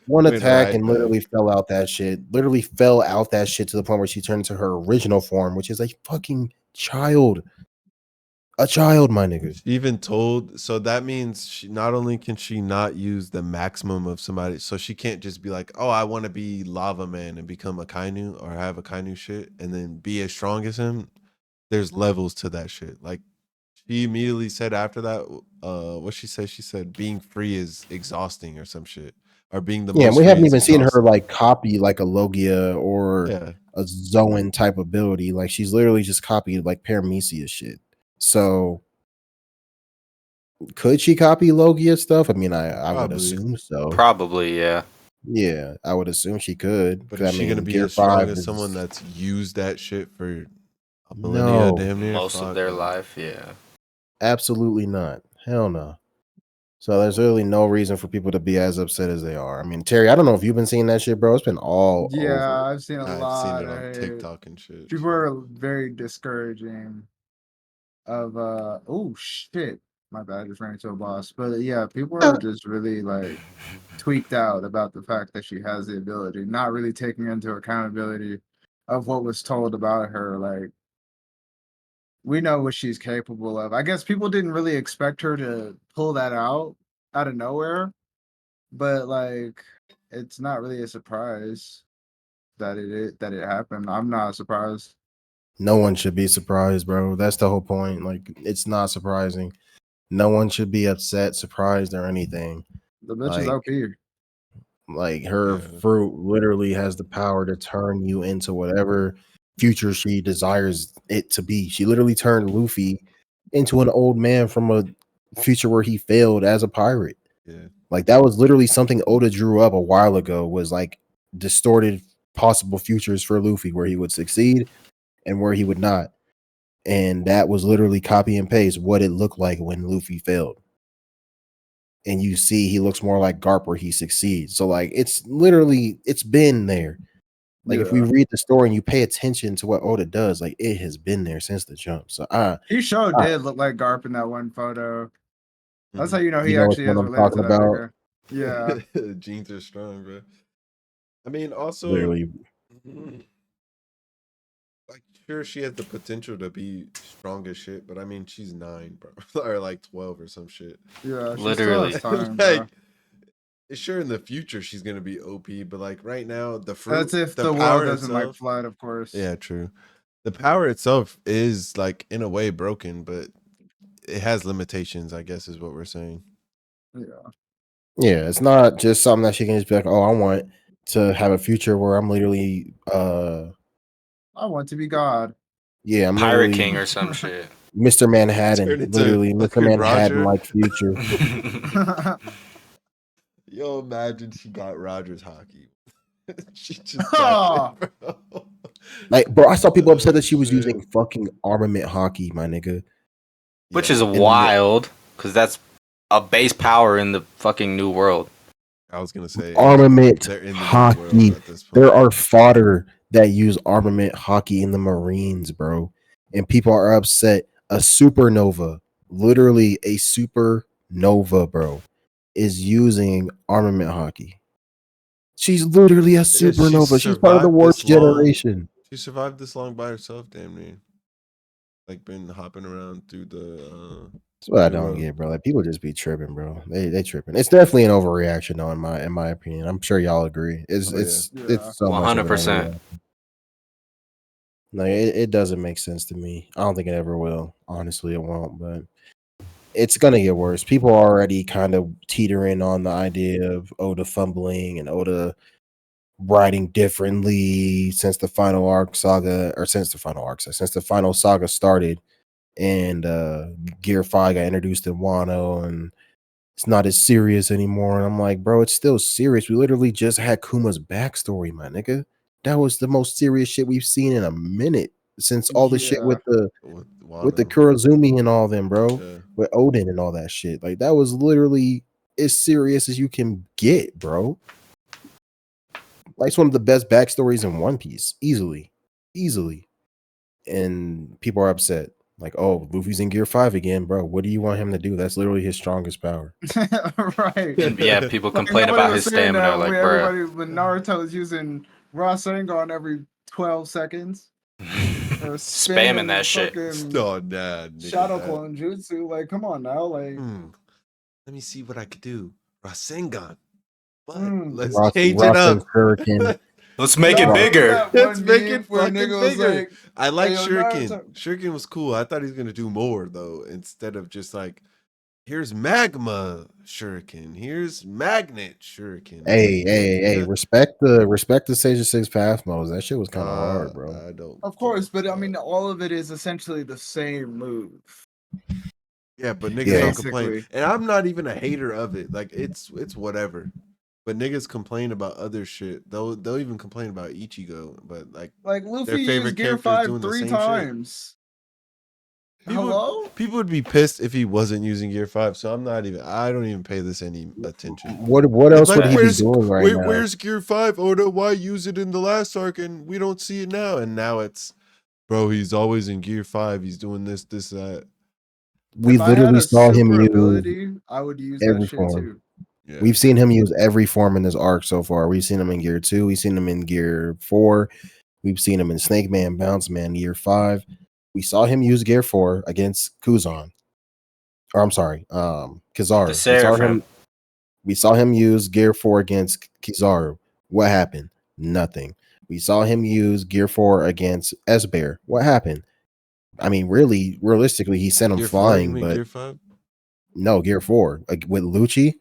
One Went attack right and back. literally fell out that shit. Literally fell out that shit to the point where she turned into her original form, which is a fucking child. A child, my nigga. She even told, so that means she not only can she not use the maximum of somebody, so she can't just be like, "Oh, I want to be Lava Man and become a Kainu or have a Kainu shit and then be as strong as him." There's levels to that shit. Like she immediately said after that, what she said, she said being free is exhausting or some shit, or being the Yeah, and most we free haven't is even seen her exhausting. like copy like a Logia or Yeah, a Zoan type ability. Like she's literally just copied like Paramecia shit. So could she copy Logia stuff? I mean, I would probably. assume so. Probably, yeah. Yeah, I would assume she could. But 'Cause, is I she gonna mean, be Gear as strong 5 as someone is that's used that shit for a millennia, no, damn near? Most of Fuck their no. life, yeah. absolutely not. Hell no. So there's really no reason for people to be as upset as they are. I mean, Terry, I don't know if you've been seeing that shit, bro. It's been all Yeah, over. I've seen a I've seen lot it of on hate. TikTok and shit. People So. are very discouraging of oh shit. My bad, I just ran into a boss. But yeah, people are just really like tweaked out about the fact that she has the ability, not really taking into accountability of what was told about her. Like we know what she's capable of. I guess people didn't really expect her to pull that out of nowhere, but like it's not really a surprise that it happened. I'm not surprised. No one should be surprised, bro. That's the whole point. Like, it's not surprising. No one should be upset, surprised, or anything. The bitch is Like, OP. her Yeah. fruit literally has the power to turn you into whatever future she desires it to be. She literally turned Luffy into an old man from a future where he failed as a pirate. Yeah. Like that was literally something Oda drew up a while ago, was like distorted possible futures for Luffy where he would succeed and where he would not. And that was literally copy and paste what it looked like when Luffy failed. And you see he looks more like Garp where he succeeds. So like it's been there. Like if we Yeah. read the story and you pay attention to what Oda does, like it has been there since the jump. So He sure I did look like Garp in that one photo. That's how Mhm. you know you he know which actually one is I'm related to talking that about. nigga. Yeah. Genes are strong, bro. I mean, also, Literally. like, sure, she has the potential to be strong as shit, but I mean, she's 9, bro, or like 12 or some shit. Yeah. She still has Literally. time, bro. Like, sure, in the future she's gonna be OP, but like right now, the That's fruit, if the the world power doesn't like itself. flood, of course. Yeah, true. The power itself is like in a way broken, but it has limitations, I guess, is what we're saying. Yeah. Yeah, it's not just something that she can just be like, oh, I want to have a future where I'm literally I want to be God. yeah, I'm Pirate literally King or some shit. Mr. Manhattan, Turn into literally Mr. fucking Manhattan Roger. like future. Yo, imagine she got Rogers hockey. She just got it, bro. Like, bro, I saw people upset that she was Shit. using fucking armament hockey, my nigga. Which Yeah. is wild, because that's a base power in the fucking new world. I was gonna say Armament they're in the new hockey. world at this point. There are fodder that use armament hockey in the Marines, bro. And people are upset. A supernova, literally a supernova, bro, is using armament hockey. She's literally a Yeah, she supernova. She's part of the survived worst this long. generation. She survived this long by herself, damn near. Like been hopping around through the That's what I new don't world. get, bro. Like people just be tripping, bro. They tripping. It's definitely an overreaction, though, in my opinion. I'm sure y'all agree. It's Oh, yeah. it's Yeah. it's so much of an 100%. overreaction. Like it doesn't make sense to me. I don't think it ever will. Honestly, it won't. But it's gonna get worse. People are already kind of teetering on the idea of Oda fumbling and Oda writing differently since the final arc saga, or since the final arc, since the final saga started, and Gear 5 got introduced in Wano, and it's not as serious anymore. And I'm like, bro, it's still serious. We literally just had Kuma's backstory, my nigga. That was the most serious shit we've seen in a minute since all the shit Yeah. with the Wano. Kurozumi and all them, bro. Yeah. With Odin and all that shit. Like that was literally as serious as you can get, bro. Like it's one of the best backstories in One Piece, easily. And people are upset. Like, oh, Luffy's in Gear 5 again, bro. What do you want him to do? That's literally his strongest power. Right. Yeah, people Like, complain nobody about was his saying stamina. that Like, when bruh. everybody when Naruto is using Rasengan every 12 seconds. Or Spamming that shit. fucking Oh, nah, nigga, shadow that. clone jutsu. Like, come on now. Like, Let me see what I could do. Rasengan. What? Mm. Let's Ross- change it Rasen up. Shuriken. Let's make it y'all remember bigger. that Let's one make meme it where a fucking nigga was bigger. like, I like "Hey, yo, Shuriken. Naruto." Shuriken was cool. I thought he was gonna do more though, instead of just like, here's magma Shuriken, here's magnet Shuriken. It's Hey, like, hey, nigga, respect the Sage of Six Path modes. That shit was kind of hard, bro. I don't. Of course, but I mean, all of it is essentially the same move. Yeah, but niggas Yeah. don't complain, Basically. and I'm not even a hater of it. Like it's whatever. But niggas complain about other shit. They'll even complain about Ichigo, but like Like, their Luffy favorite used Gear character is 5 doing the 3 same shit. times. Hello? People would be pissed if he wasn't using Gear 5, so I don't even pay this any attention. What It's else like, would he be doing right now? where's Gear 5, Oda? Why use it in the last arc and we don't see it now? And now it's, bro, he's always in Gear 5. He's doing this, that. We If I had literally a saw him super use ability, I would use that every shit form. too. Yeah. We've seen him use every form in this arc so far. We've seen him in Gear 2. We've seen him in Gear 4. We've seen him in Snake Man, Bounce Man, Gear 5. We saw him use Gear 4 against Kuzan. Or I'm sorry, Kizaru. The Seraphim. We saw him use Gear 4 against Kizaru. What happened? Nothing. We saw him use Gear 4 against S-Bear. What happened? I mean, really, realistically, he sent him Gear 4, you flying, mean but Gear 5? no, Gear 4. Like with Lucci,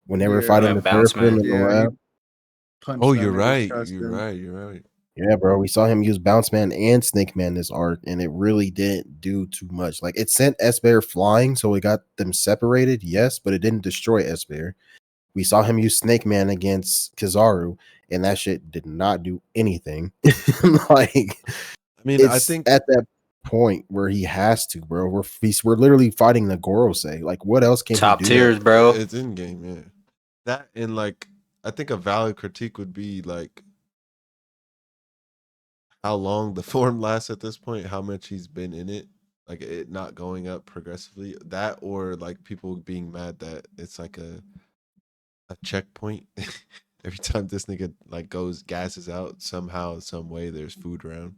when they were Yeah. fighting Yeah, the Bounce Seraphim Man. in the Yeah, lab. punched Oh, that you're nigga's right. chest You're in. right. You're right. Yeah, bro. We saw him use Bounce Man and Snake Man this arc, and it really didn't do too much. Like it sent S-Bear flying, so it got them separated, yes, but it didn't destroy S-Bear. We saw him use Snake Man against Kizaru, and that shit did not do anything. Like I mean, I it's think at that point where he has to, bro. We're literally fighting the Gorosei. Like, what else can Top he do? tiers, bro. it's in game, yeah. That and like, I think a valid critique would be like how long the form lasts at this point, how much he's been in it, like it not going up progressively. That or like people being mad that it's like a checkpoint. Every time this nigga like goes gasses out, somehow, some way, there's food around.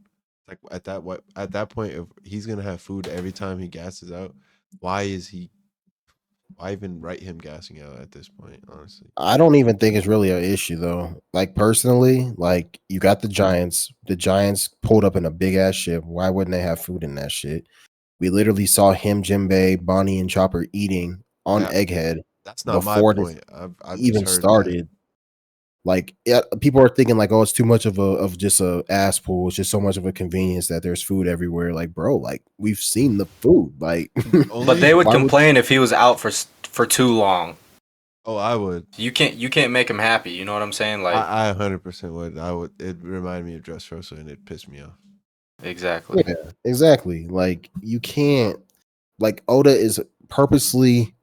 Like at that point, if he's gonna have food every time he gasses out, why even write him gassing out at this point? Honestly, I don't even think it's really an issue though. Like personally, like you got the Giants. The Giants pulled up in a big ass ship. Why wouldn't they have food in that shit? We literally saw him, Jinbei, Bonnie, and Chopper eating on That- Egghead that's not my before this point. I've just even heard that. started. Like people are thinking like, oh, it's too much of just a ass pool. It's just so much of a convenience that there's food everywhere. Like, bro, like we've seen the food. Like, But they would why would complain if he was out for too long. Oh, I would. You can't make him happy. You know what I'm saying? Like I 100% would. I would. It reminded me of Dressrosa, and it pissed me off. exactly. Yeah, exactly. Like you can't. Like Oda is purposely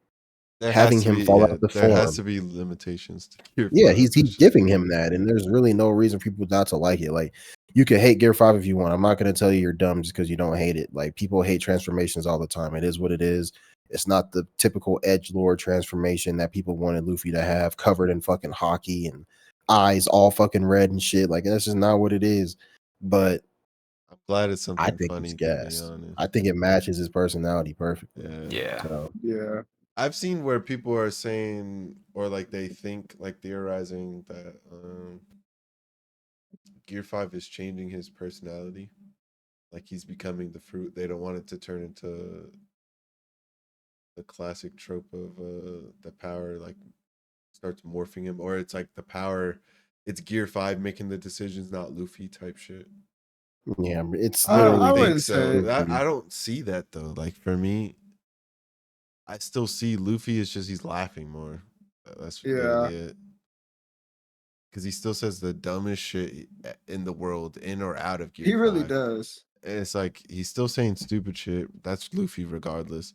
There has having to him be, fall yeah. out the There has form. to be limitations to Gear Yeah, 5. he's giving him that, and there's really no reason for people not to like it. Like you can hate Gear 5 if you want. I'm not gonna tell you you're dumb just because you don't hate it. Like people hate transformations all the time. It is what it is. It's not the typical edge lord transformation that people wanted Luffy to have, covered in fucking hockey and eyes all fucking red and shit. Like that's just not what it is. But I'm glad it's I something think it's funny, to be gas. honest. I think it matches his personality perfectly. Yeah. Yeah. So Yeah. I've seen where people are saying, or like they think, like theorizing that Gear 5 is changing his personality. Like he's becoming the fruit. They don't want it to turn into the classic trope of the power like starts morphing him, or it's like the power, it's Gear 5 making the decisions, not Luffy type shit. yeah, it's I don't I literally think wouldn't so. say. That Luffy. I don't see that though. Like for me, I still see Luffy is just he's laughing more. That's Yeah. literally it. Because he still says the dumbest shit in the world, in or out of He Gear really 5. does. And it's like he's still saying stupid shit. That's Luffy regardless.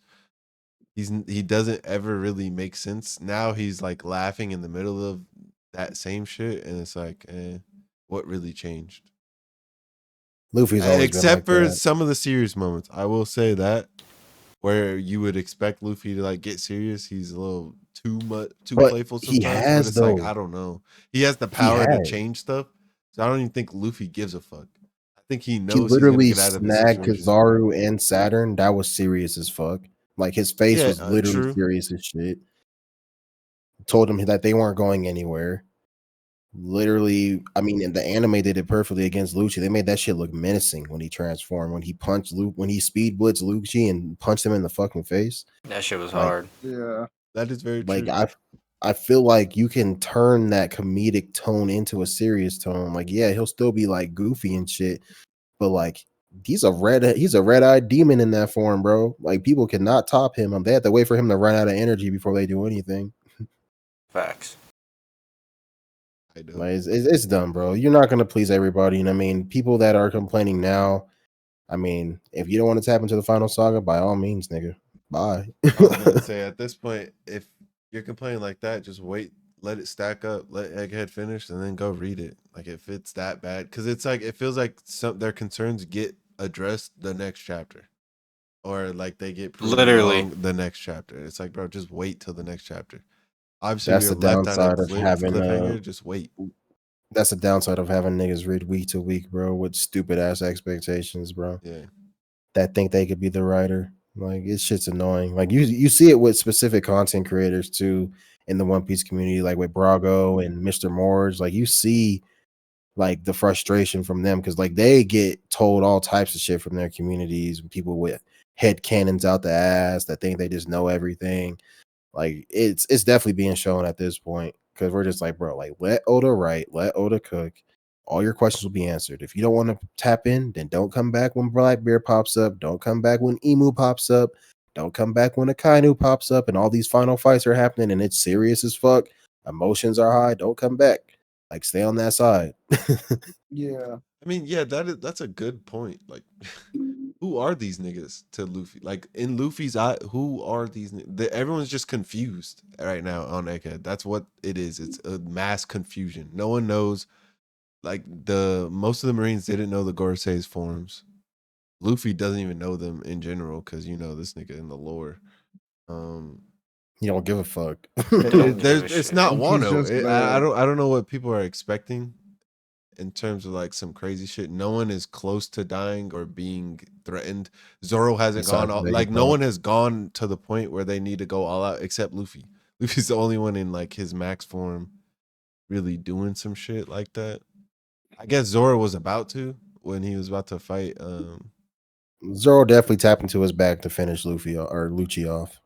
He doesn't ever really make sense. Now he's like laughing in the middle of that same shit, and it's like, what really changed? Luffy's always been Except like for that. some of the serious moments, I will say that where you would expect Luffy to like get serious, he's a little too much, too But playful he sometimes. But has it's like though. I don't know. He has the He power to has. change stuff, so I don't even think Luffy gives a fuck. I think he He knows he's gonna literally get out of the snagged situation. Kizaru and Saturn. That was serious as fuck. Like his face Yeah, was literally true. serious as shit. Told him that they weren't going anywhere. Literally, I mean, and the anime did it perfectly against Lucci. They made that shit look menacing when he transformed, when he punched Luke, when he speed blitzed Lucci and punched him in the fucking face. That shit was Like, hard. Yeah. That is very like true. I feel like you can turn that comedic tone into a serious tone. Like, yeah, he'll still be like goofy and shit, but like he's a red-eyed demon in that form, bro. Like people cannot top him. They have to wait for him to run out of energy before they do anything. Facts. I know. Like it's dumb, bro. You're not gonna please everybody. And I mean, people that are complaining now, I mean, if you don't want to tap into the final saga, by all means, nigga. Bye. I was gonna say at this point, if you're complaining like that, just wait, let it stack up, let Egghead finish, and then go read it. Like if it's that bad, because it's like it feels like some their concerns get addressed the next chapter, or like they get proven Literally. wrong the next chapter. It's like, bro, just wait till the next chapter. Obviously, we That's are the left on a downside of having cliffhanger. Just wait. that's the downside of having niggas read week to week, bro, with stupid ass expectations, bro. Yeah, That think they could be the writer. Like it's shit's annoying. Like you see it with specific content creators too in the One Piece community, like with Brago and Mr. Morge. Like you see like the frustration from them because like they get told all types of shit from their communities, people with head cannons out the ass that think they just know everything. Like it's definitely being shown at this point because we're just like, bro, like let Oda write, let Oda cook. All your questions will be answered. If you don't want to tap in, then don't come back when Blackbeard pops up. Don't come back when Emu pops up. Don't come back when Akainu pops up and all these final fights are happening and it's serious as fuck. Emotions are high. Don't come back. Like stay on that side. Yeah. I mean, yeah, that's a good point. Like, who are these niggas to Luffy? Like in Luffy's eye, who are these? Everyone's just confused right now on Egghead. That's what it is. It's a mass confusion. No one knows. Like the most of the Marines didn't know the Gorosei's forms. Luffy doesn't even know them in general because you know this nigga in the lore. Um, You don't give a fuck. Don't give a it's shit. not He's Wano. just I there. don't know what people are expecting in terms of like some crazy shit. No one is close to dying or being threatened. Zoro hasn't gone Besides all, like no Vegapunk. one has gone to the point where they need to go all out except Luffy. Luffy's the only one in like his max form really doing some shit like that. I guess Zoro was about to when he was about to fight Zoro definitely tapped into his back to finish Luffy or Lucci off.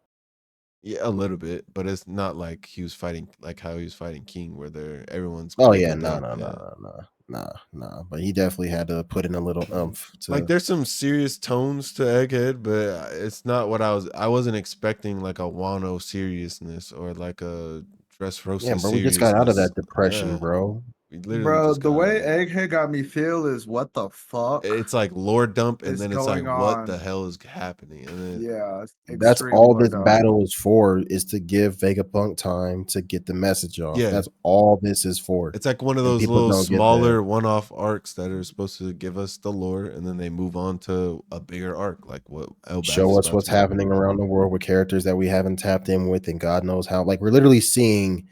Yeah, a little bit, but it's not like he was fighting like how he was fighting King, where everyone's Oh yeah, breaking no, down. no, no, Yeah, no, no, no, no. But he definitely had to put in a little oomph like to. there's some serious tones to Egghead, but it's not what I wasn't expecting like a Wano seriousness or like a Yeah, Dressrosa bro, we just got out of seriousness. that depression, Yeah, bro. we literally Bro, just the got out way of it. Egghead got me feel is what the fuck It's like lore dump, and is then it's like, going what the on? hell is happening? And then Yeah, it's That's extreme all lore this dump. battle is for, is to give Vegapunk time to get the message off. yeah, That's all this is for. it's like one of And those people little don't get that. smaller one-off arcs that are supposed to give us the lore, and then they move on to a bigger arc, like what Elbaf is Show us about what's to do. happening around the world with characters that we haven't tapped in with, and God knows how. Like we're literally seeing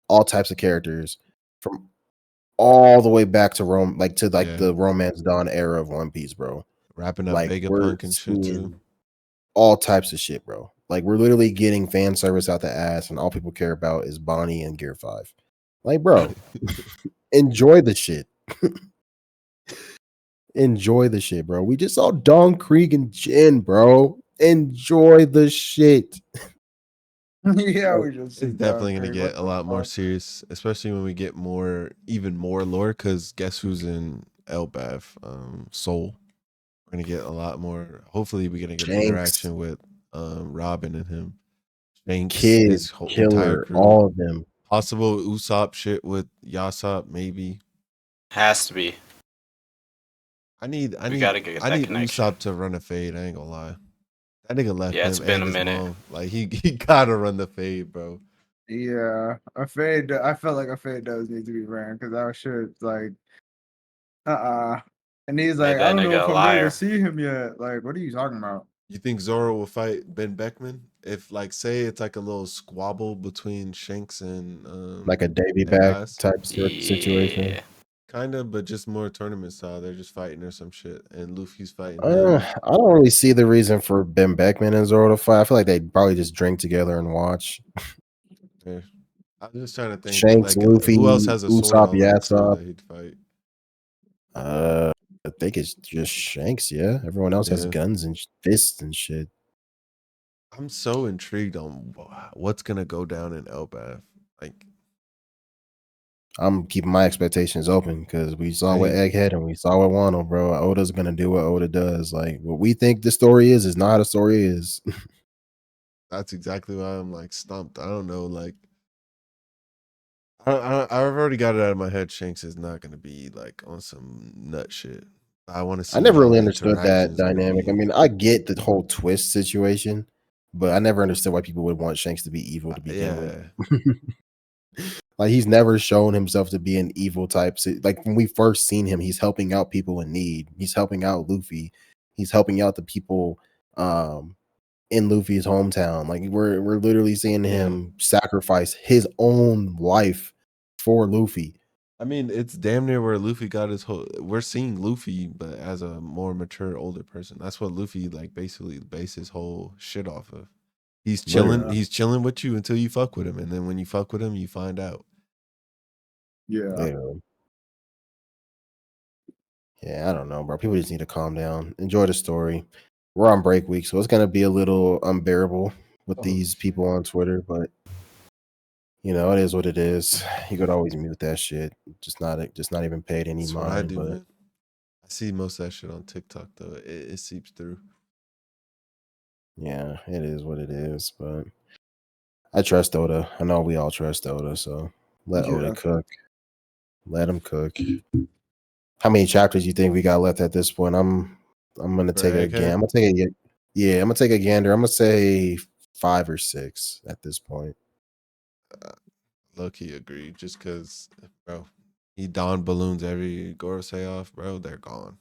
all types of characters from all the way back to Rome, like to like Yeah, the Romance Dawn era of One Piece, bro. wrapping up Like we're Vegapunk and shit too. seeing all types of shit, bro. Like we're literally getting fan service out the ass, and all people care about is Bonnie and Gear 5. Like, bro, enjoy the shit. Enjoy the shit, bro. We just saw Don Krieg and Jin, bro. Enjoy the shit. Yeah, Like, we just It's see Don definitely gonna Krieg. get What a the lot more fuck? serious, especially when we get even more lore. Because guess who's in Elbaf? Soul. We're gonna get a lot more. Hopefully, we're gonna get an Shanks, interaction with Robin and him, Shanks, Kid, his whole entire Killer, crew. all of them. Possible Usopp shit with Yasop, maybe. Has to be. I need I We need gotta get I that need connection. Usopp to run a fade. I ain't gonna lie. That nigga left Yeah, it's him been and a his minute. mom. Like he gotta run the fade, bro. Yeah, a fade. I felt like a fade does need to be ran because that shit like And he's Made like, I that don't know nigga if a I'm ready to liar. see him yet. Like, what are you talking about? You think Zoro will fight Ben Beckman? If like say it's like a little squabble between Shanks and Like a Davy and back Bass? type situation. Yeah. Kinda, but just more tournament style. They're just fighting or some shit. And Luffy's fighting him. I don't really see the reason for Ben Beckman and Zoro to fight. I feel like they'd probably just drink together and watch. Yeah. I'm just trying to think Shanks, like who else Luffy, has a sword Usopp, already too Yasopp. that he'd fight. I think it's just Shanks, yeah. Everyone else has Yeah. guns and fists and shit. I'm so intrigued on what's gonna go down in Elbaf. Like I'm keeping my expectations open because we saw with same. Egghead and we saw with Wano, bro. Oda's gonna do what Oda does. Like what we think the story is not how the story is. That's exactly why I'm like stumped. I don't know. Like I've already got it out of my head. Shanks is not gonna be like on some nut shit. I want to I see never how really the understood interaction that is gonna dynamic. I be. mean, I get the whole twist situation, but I never understood why people would want Shanks to be evil to begin with. Yeah, Like he's never shown himself to be an evil type. Like when we first seen him, he's helping out people in need. He's helping out Luffy. He's helping out the people um in Luffy's hometown. Like we're literally seeing yeah. him sacrifice his own life for Luffy. I mean, it's damn near where Luffy got his whole. We're seeing Luffy, but as a more mature, older person. That's what Luffy like basically base his whole shit off of. He's chilling. Literally. He's chilling with you until you fuck with him, and then when you fuck with him, you find out. Yeah. Literally. Yeah, I don't know, bro. People just need to calm down. Enjoy the story. We're on break week, so it's gonna be a little unbearable with Oh these shit. people on Twitter, but you know, it is what it is. You could always mute that shit. Just not even paid any That's what I mind, do, but man. I see most of that shit on TikTok though. It seeps through. yeah, it is what it is. But I trust Oda. I know we all trust Oda, so let Oda Yeah. cook. Let him cook. How many chapters you think we got left at this point? I'm gonna For take it again. Egghead, I'm gonna take it. Yeah, I'm gonna take a gander. I'm gonna say 5 or 6 at this point. low key agree. Just cause, bro, he donned balloons every Gorosei off, bro. They're gone.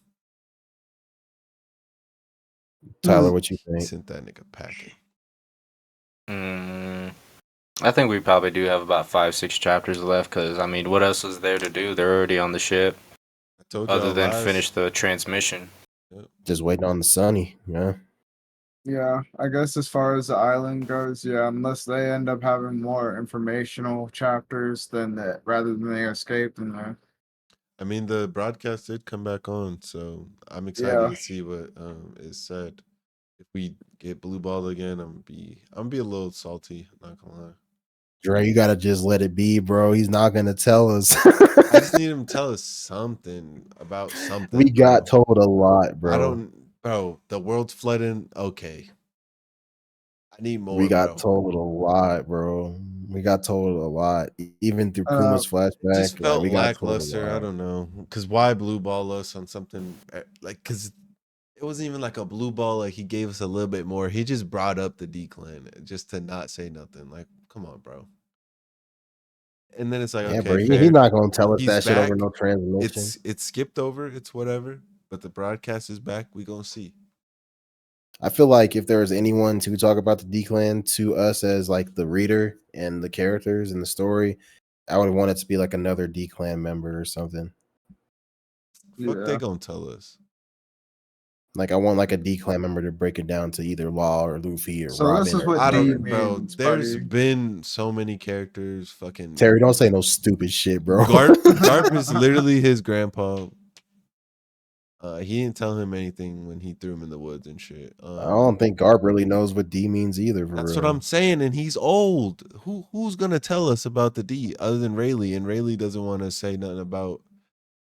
Tyler, what you He think? sent that nigga packing. Mm, I think we probably do have about 5, 6 chapters left. Cause I mean, what else is there to do? They're already on the ship, I told other y'all than finish last. the transmission. Yep. Just waiting on the Sunny. Yeah. Yeah. I guess as far as the island goes, yeah, unless they end up having more informational chapters than that rather than they escape, then I mean, the broadcast did come back on, so I'm excited yeah. to see what is said. if we get blue ball again, I'm gonna be a little salty. Not gonna lie. Dre, you gotta just let it be, bro. He's not gonna tell us. I just need him to tell us something about We something, got bro. told a lot, I bro. don't, bro. The world's flooding. Okay, I need We more, got bro. told a lot, bro. We got told a lot, even through Uh, Kuma's flashback. Just Like felt we got told a lackluster. I lot. don't know, cause why blue ball us on something like? Cause it wasn't even like a blue ball. Like he gave us a little bit more. He just brought up the decline just to not say nothing. Like, come on, bro. And then it's like, Yeah, bro. okay, He's fair. not gonna tell us He's that shit over back. no transmission. It's skipped over. It's whatever. But the broadcast is back. We gonna see. I feel like if there was anyone to talk about the D-Clan to us as like the reader and the characters and the story, I would want it to be like another D-Clan member or something. Fuck, they yeah. gonna tell us. Like I want like a D-Clan member to break it down to either Law or Luffy or So this Robin is or what I D Terry. don't, bro. means, There's buddy. been so many characters. Fucking Terry, don't say no stupid shit, bro. Garp is literally his grandpa. He didn't tell him anything when he threw him in the woods and shit. I don't think Garp really knows what D means either, for That's what I'm real. saying, and he's old. Who's gonna tell us about the D other than Rayleigh? And Rayleigh doesn't want to say nothing about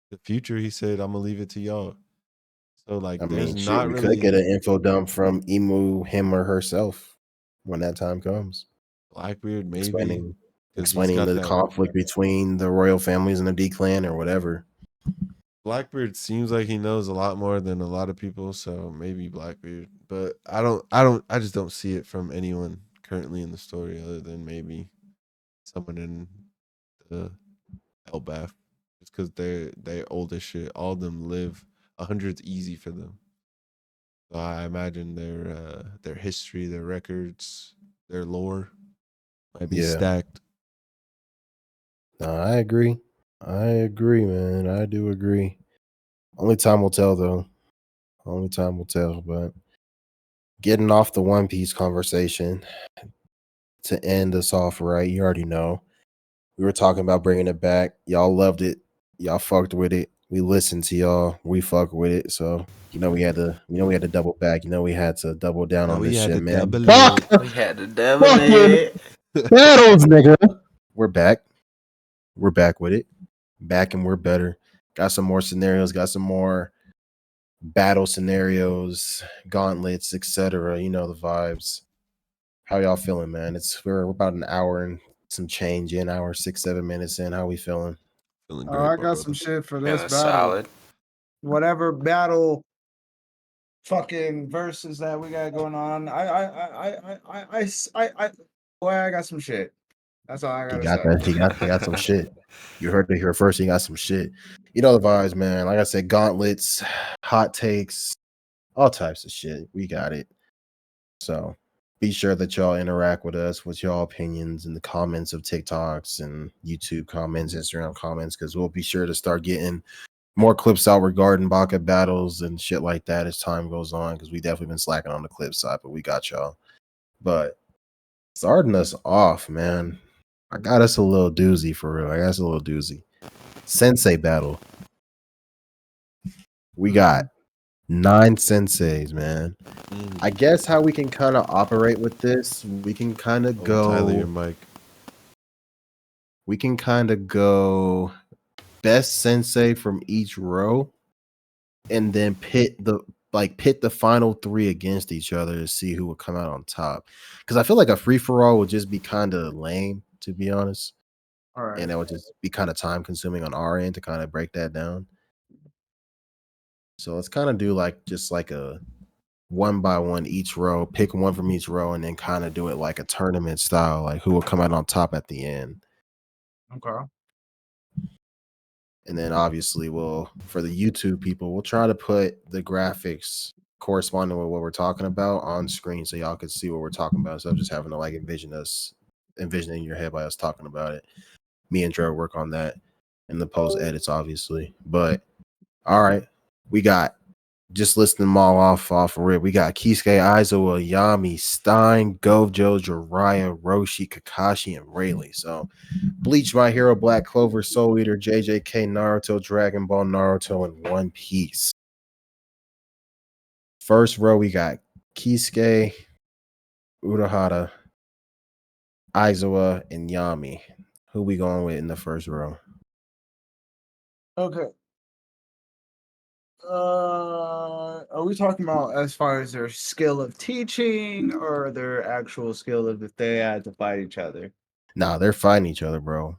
the future. He said, "I'm gonna leave it to y'all." So I like, there's mean, shit, not we could get really an info dump from Emu, him or herself when that time comes. Blackbeard, maybe Explaining because he's explaining got the that. conflict between the royal families and the D clan or whatever. Blackbeard seems like he knows a lot more than a lot of people, so maybe Blackbeard. But I just don't see it from anyone currently in the story other than maybe someone in the Elbath, just because they're old as shit. All of them live 100's easy for them. So I imagine their history, their records, their lore might be Yeah. stacked. No, I agree. I agree, man. I do agree. Only time will tell, though. Only time will tell. But getting off the One Piece conversation to end us off right, you already know. We were talking about bringing it back. Y'all loved it. Y'all fucked with it. We listened to y'all. We fuck with it. So we had to double back. We had to double down Now on we this had shit, to man. double Fuck it. We had to devil fucking it. battles, nigga. We're back. We're back with it. Back and we're better. Got some more scenarios. Got some more battle scenarios, gauntlets, etc. You know the vibes. How y'all feeling, man? We're about an hour and some change in, hour 6-7 minutes in. How we feeling? Feeling Oh, great, I my got some brother. shit for this Feeling battle. solid. Whatever battle fucking verses that we got going on. Boy, I got some shit. That's all I He gotta got say. that. He got some shit. You heard it here first. He got some shit. You know the vibes, man. Like I said, gauntlets, hot takes, all types of shit. We got it. So be sure that y'all interact with us with y'all opinions in the comments of TikToks and YouTube comments, Instagram comments, because we'll be sure to start getting more clips out regarding Baka battles and shit like that as time goes on, because we definitely been slacking on the clip side, but we got y'all. But starting us off, man, I got us a little doozy for real. I got us a little doozy. Sensei battle. We got 9 senseis, man. I guess how we can kind of operate with this, we can kind of Oh, Tyler, your go. mic. We can kind of go best sensei from each row, and then pit the final 3 against each other to see who will come out on top. Because I feel like a free for all would just be kind of lame, to be honest, All right. and that would just be kind of time consuming on our end to kind of break that down. So let's kind of do just like a one by one each row, pick one from each row, and then kind of do it like a tournament style, like who will come out on top at the end. Okay. And then obviously for the YouTube people, we'll try to put the graphics corresponding with what we're talking about on screen so y'all can see what we're talking about. So just having to like envision in your head by us talking about it. Me and Dre work on that in the post edits, obviously. But all right, we got just listing them all off rip. We got Kisuke, Aizawa, Yami, Stein, Gojo, Jiraiya, Roshi, Kakashi, and Rayleigh. So Bleach, My Hero, Black Clover, Soul Eater, JJK, Naruto, Dragon Ball, Naruto, and One Piece. First row, we got Kisuke, Urahara, Aizawa, and Yami. Who we going with in the first row? Okay. Are we talking about as far as their skill of teaching or their actual skill of if they had to fight each other? Nah, they're fighting each other, bro.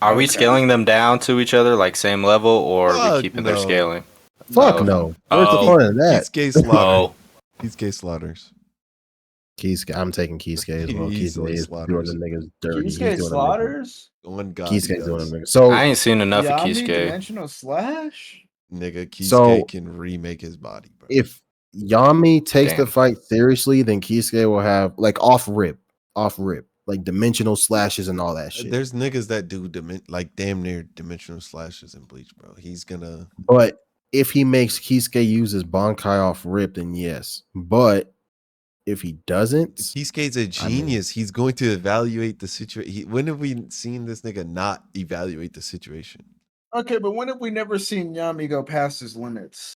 Are we Okay. scaling them down to each other like same level, or are we Fuck keeping their no. scaling? Fuck Oh. no. Where's the Oh. fun in that? Kisuke slaughter. Oh. Kisuke slaughters. Kisuke, I'm taking Kisuke as well. He Kisuke easily is doing slaughters. the niggas dirty. He's Kisuke doing the niggas. slaughters? On God, he Kisuke's doing does. the niggas. So I ain't seen enough of Yami Kisuke. dimensional slash? Nigga, Kisuke So- can remake his body, bro. if Yami takes the Damn. fight seriously, then Kisuke will have like off rip, like dimensional slashes and all that shit. There's niggas that do like damn near dimensional slashes in Bleach, bro. He's gonna. But if he makes Kisuke use his Bankai off rip, then yes. But if he doesn't, Kisuke's a genius. He's going to evaluate the situation. When have we seen this nigga not evaluate the situation? Okay, but when have we never seen Yami go past his limits?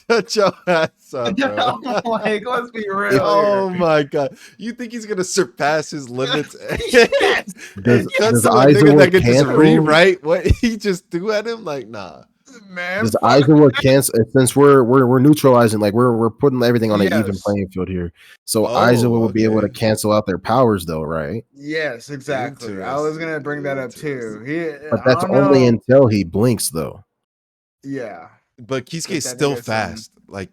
Shut your ass up, bro. Like, let's be real Oh here. my God. You think he's gonna surpass his limits? Yes. does That's a Aizawa nigga that can just cancel? rewrite what he just threw at him? Like, nah. Man, Does fuck Aizawa cancel? Since we're neutralizing, like we're putting everything on an even Yes. playing field here. So Oh, Aizawa will be able to okay. cancel out their powers, though, right? Yes, exactly. I was gonna bring that up too. But I that's don't only know. until he blinks, though. Yeah. But Kisuke's Get that still nigga some- fast. Like,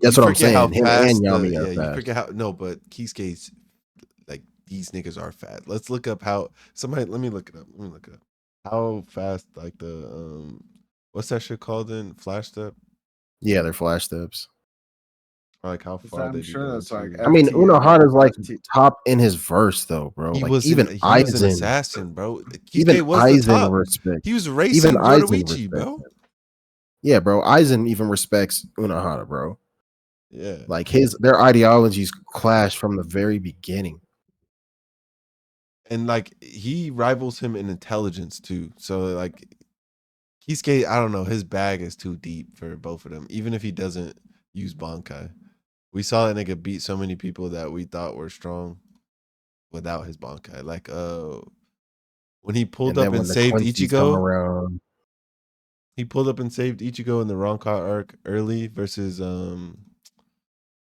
That's you what I'm forget how saying. Him fast and Yami yeah, are you fast. forget how no, but Kisuke's like these niggas are fast. Let's look up how somebody let me look it up. How fast like the what's that shit called in Flash Step? Yeah, they're flash steps. Or like how far I'm they be sure going that's like to. I mean, FT Unohana's like FT. top in his verse, though, bro. He Like was even an Aizen, assassin, bro. even Kisuke was the Aizen top. respects. He was Even racing Aizen Yoruichi, respects bro. him. Yeah, bro. Aizen even respects Unohana, bro. Yeah. Like their ideologies clash from the very beginning. And like he rivals him in intelligence too. So like Kisuke, I don't know, his bag is too deep for both of them, even if he doesn't use Bankai. We saw that nigga beat so many people that we thought were strong without his Bankai. Like when he pulled And up then and when the saved Quincy's come Ichigo, around, he pulled up and saved Ichigo in the Ronkai arc early versus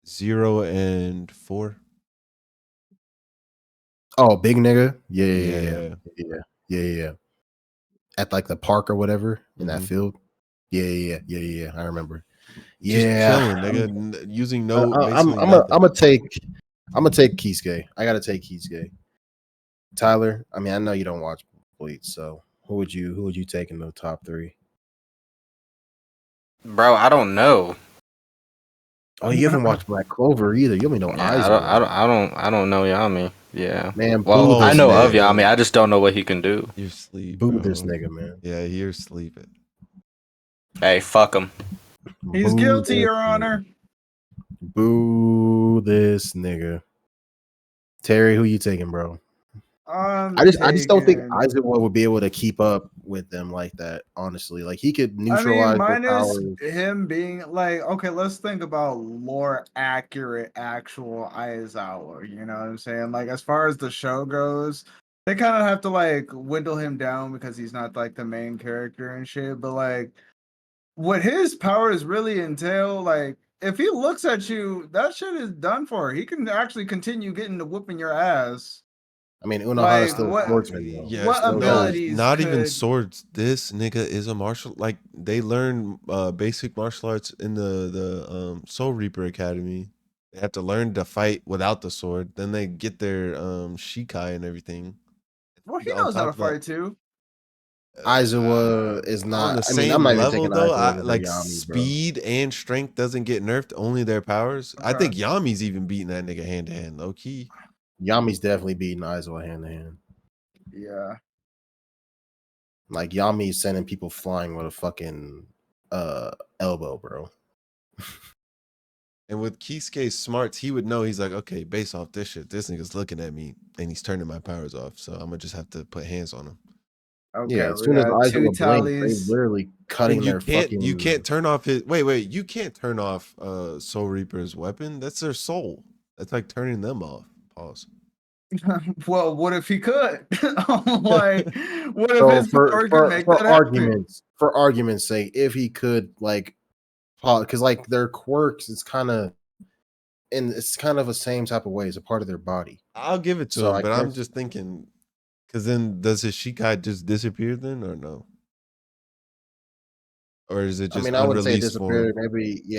0 and 4. oh, big nigga, Yeah. yeah. At like the park or whatever in that Mhm. field. Yeah. I remember. Just Yeah, chilling, nigga, using no I'm basically nothing. gonna take Kisuke. I gotta take Kisuke. Tyler, I mean, I know you don't watch Bleach, so who would you take in the top three? Bro, I don't know. Oh, you haven't watched Black Clover either. You only know Yeah, Aizen. I don't know Yami. Yeah. Man, Well, boo I this know of nigga. Yami. I just don't know what he can do. You're asleep, Boo bro. this nigga, man. Yeah, you're sleeping. Hey, fuck him. He's Boo guilty, this Your nigga. Honor. Boo this nigga. Terry, who you taking, bro? I'm I just don't think taking- Aizawa would be able to keep up with them like that. Honestly, like he could I neutralize mean, their minus powers. him being like, okay, let's think about more accurate actual Aizawa. You know what I'm saying? Like, as far as the show goes, they kind of have to like whittle him down because he's not like the main character and shit. But like, what his powers really entail, like, if he looks at you, that shit is done for. He can actually continue getting to whooping your ass. I mean, Unohana's Like, still a what- swordsman, though. Yes, What Still no, got- abilities not even could- swords. This nigga is a martial. Like they learn basic martial arts in the Soul Reaper Academy. They have to learn to fight without the sword. Then they get their Shikai and everything. Well, he On knows how top to of that, fight too. Aizawa is on not. the I mean, same I'm not even level taking though. Aizawa over Like Yami, bro. speed and strength doesn't get nerfed. Only their powers. I Okay. think Yami's even beating that nigga hand to hand, low key. Yami's definitely beating Aizawa hand to hand. Yeah. Like Yami's sending people flying with a fucking elbow, bro. And with Kisuke's smarts, he would know. He's like, okay, based off this shit, this nigga's looking at me and he's turning my powers off. So I'm gonna just have to put hands on him. Okay, Yeah, as we soon as the got eyes go two a blink, they tallies. literally cutting And their you fucking. can't turn off his wait, you can't turn off Soul Reaper's weapon. That's their soul. That's like turning them off. Pause. Well, what if he could? Like, what if So his power could make that for happen? argument's sake, if he could like, because like their quirks, it's kind of the same type of way. It's a part of their body. I'll give it to So him, I but I'm guess just thinking, because then does his Shikai just disappear then, or no? Or is it I just mean I wouldn't say it unreleased form? disappeared.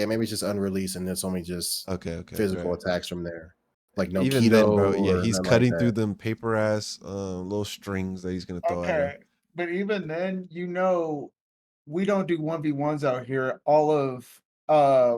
Maybe it's just unreleased and it's only just Okay, physical right. attacks from there, like no Even keto then, bro, yeah, or he's nothing like cutting through that. them paper ass little strings that he's gonna throw at her. Okay, but even then, we don't do 1v1s out here. All of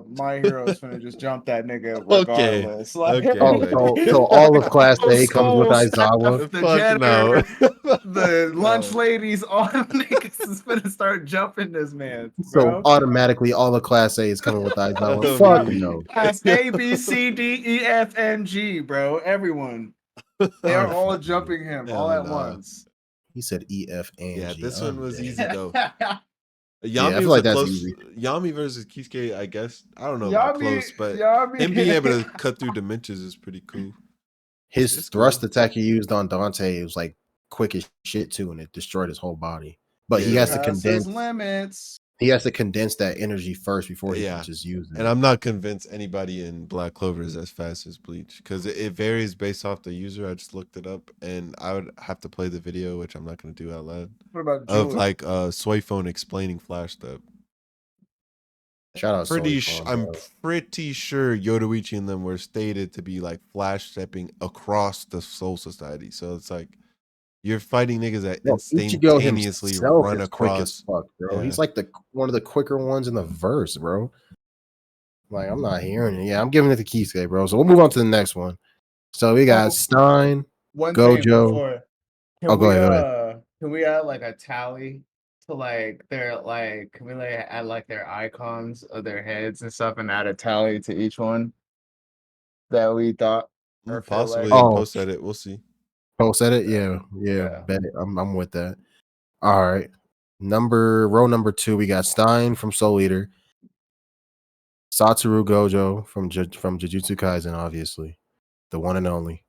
my heroes finna just jump that nigga Okay, regardless. Like okay, Oh, buddy. so all of Class whole A comes with school staff, Aizawa. the Fuck no. janitor, the lunch No. ladies, all them niggas is finna start jumping this man, So bro. automatically, all of Class A is coming with Aizawa. Oh, Fuck me. no. Class A, B, C, D, E, F, and G, bro. Everyone. They are all jumping him all Hell at nah. once. He said E, F, and Yeah, G. this one I'm was dead. easy though. Yeah, I Yami feel was a like that's close easy. Yami versus Kisuke, I guess. I don't know about Yami, close, but him being able to Yami. cut through dimensions is pretty cool. His It's thrust cool. attack he used on Dante was like quick as shit too, and it destroyed his whole body. But he Yeah. has to Passes condense. limits. He has to condense that energy first before he can Yeah. just use And it. I'm not convinced anybody in Black Clover is as fast as Bleach because it varies based off the user. I just looked it up and I would have to play the video, which I'm not going to do out loud, What about of Jewett? like Soy Phone explaining Flash stuff. Shout out Soy Phone, I'm bro. pretty sure Yoruichi and them were stated to be like Flash stepping across the Soul Society. So it's like you're fighting niggas that No, Ichigo instantaneously himself run is quick as across. fuck, bro. Yeah. He's like one of the quicker ones in the verse, bro. Like I'm not hearing it. Yeah, I'm giving it to Kisuke, bro. So we'll move on to the next one. So we got Oh, Stein, one thing Gojo. before, Oh, go ahead. can we add like a tally to like can we like add like their icons of their heads and stuff and add a tally to each one that we thought or feel Possibly like? in Oh, post edit. We'll see. post edit. Yeah, Yeah. bet it. I'm with that. All right. Row number 2, we got Stein from Soul Eater, Satoru Gojo from Jujutsu Kaisen, obviously, the one and only.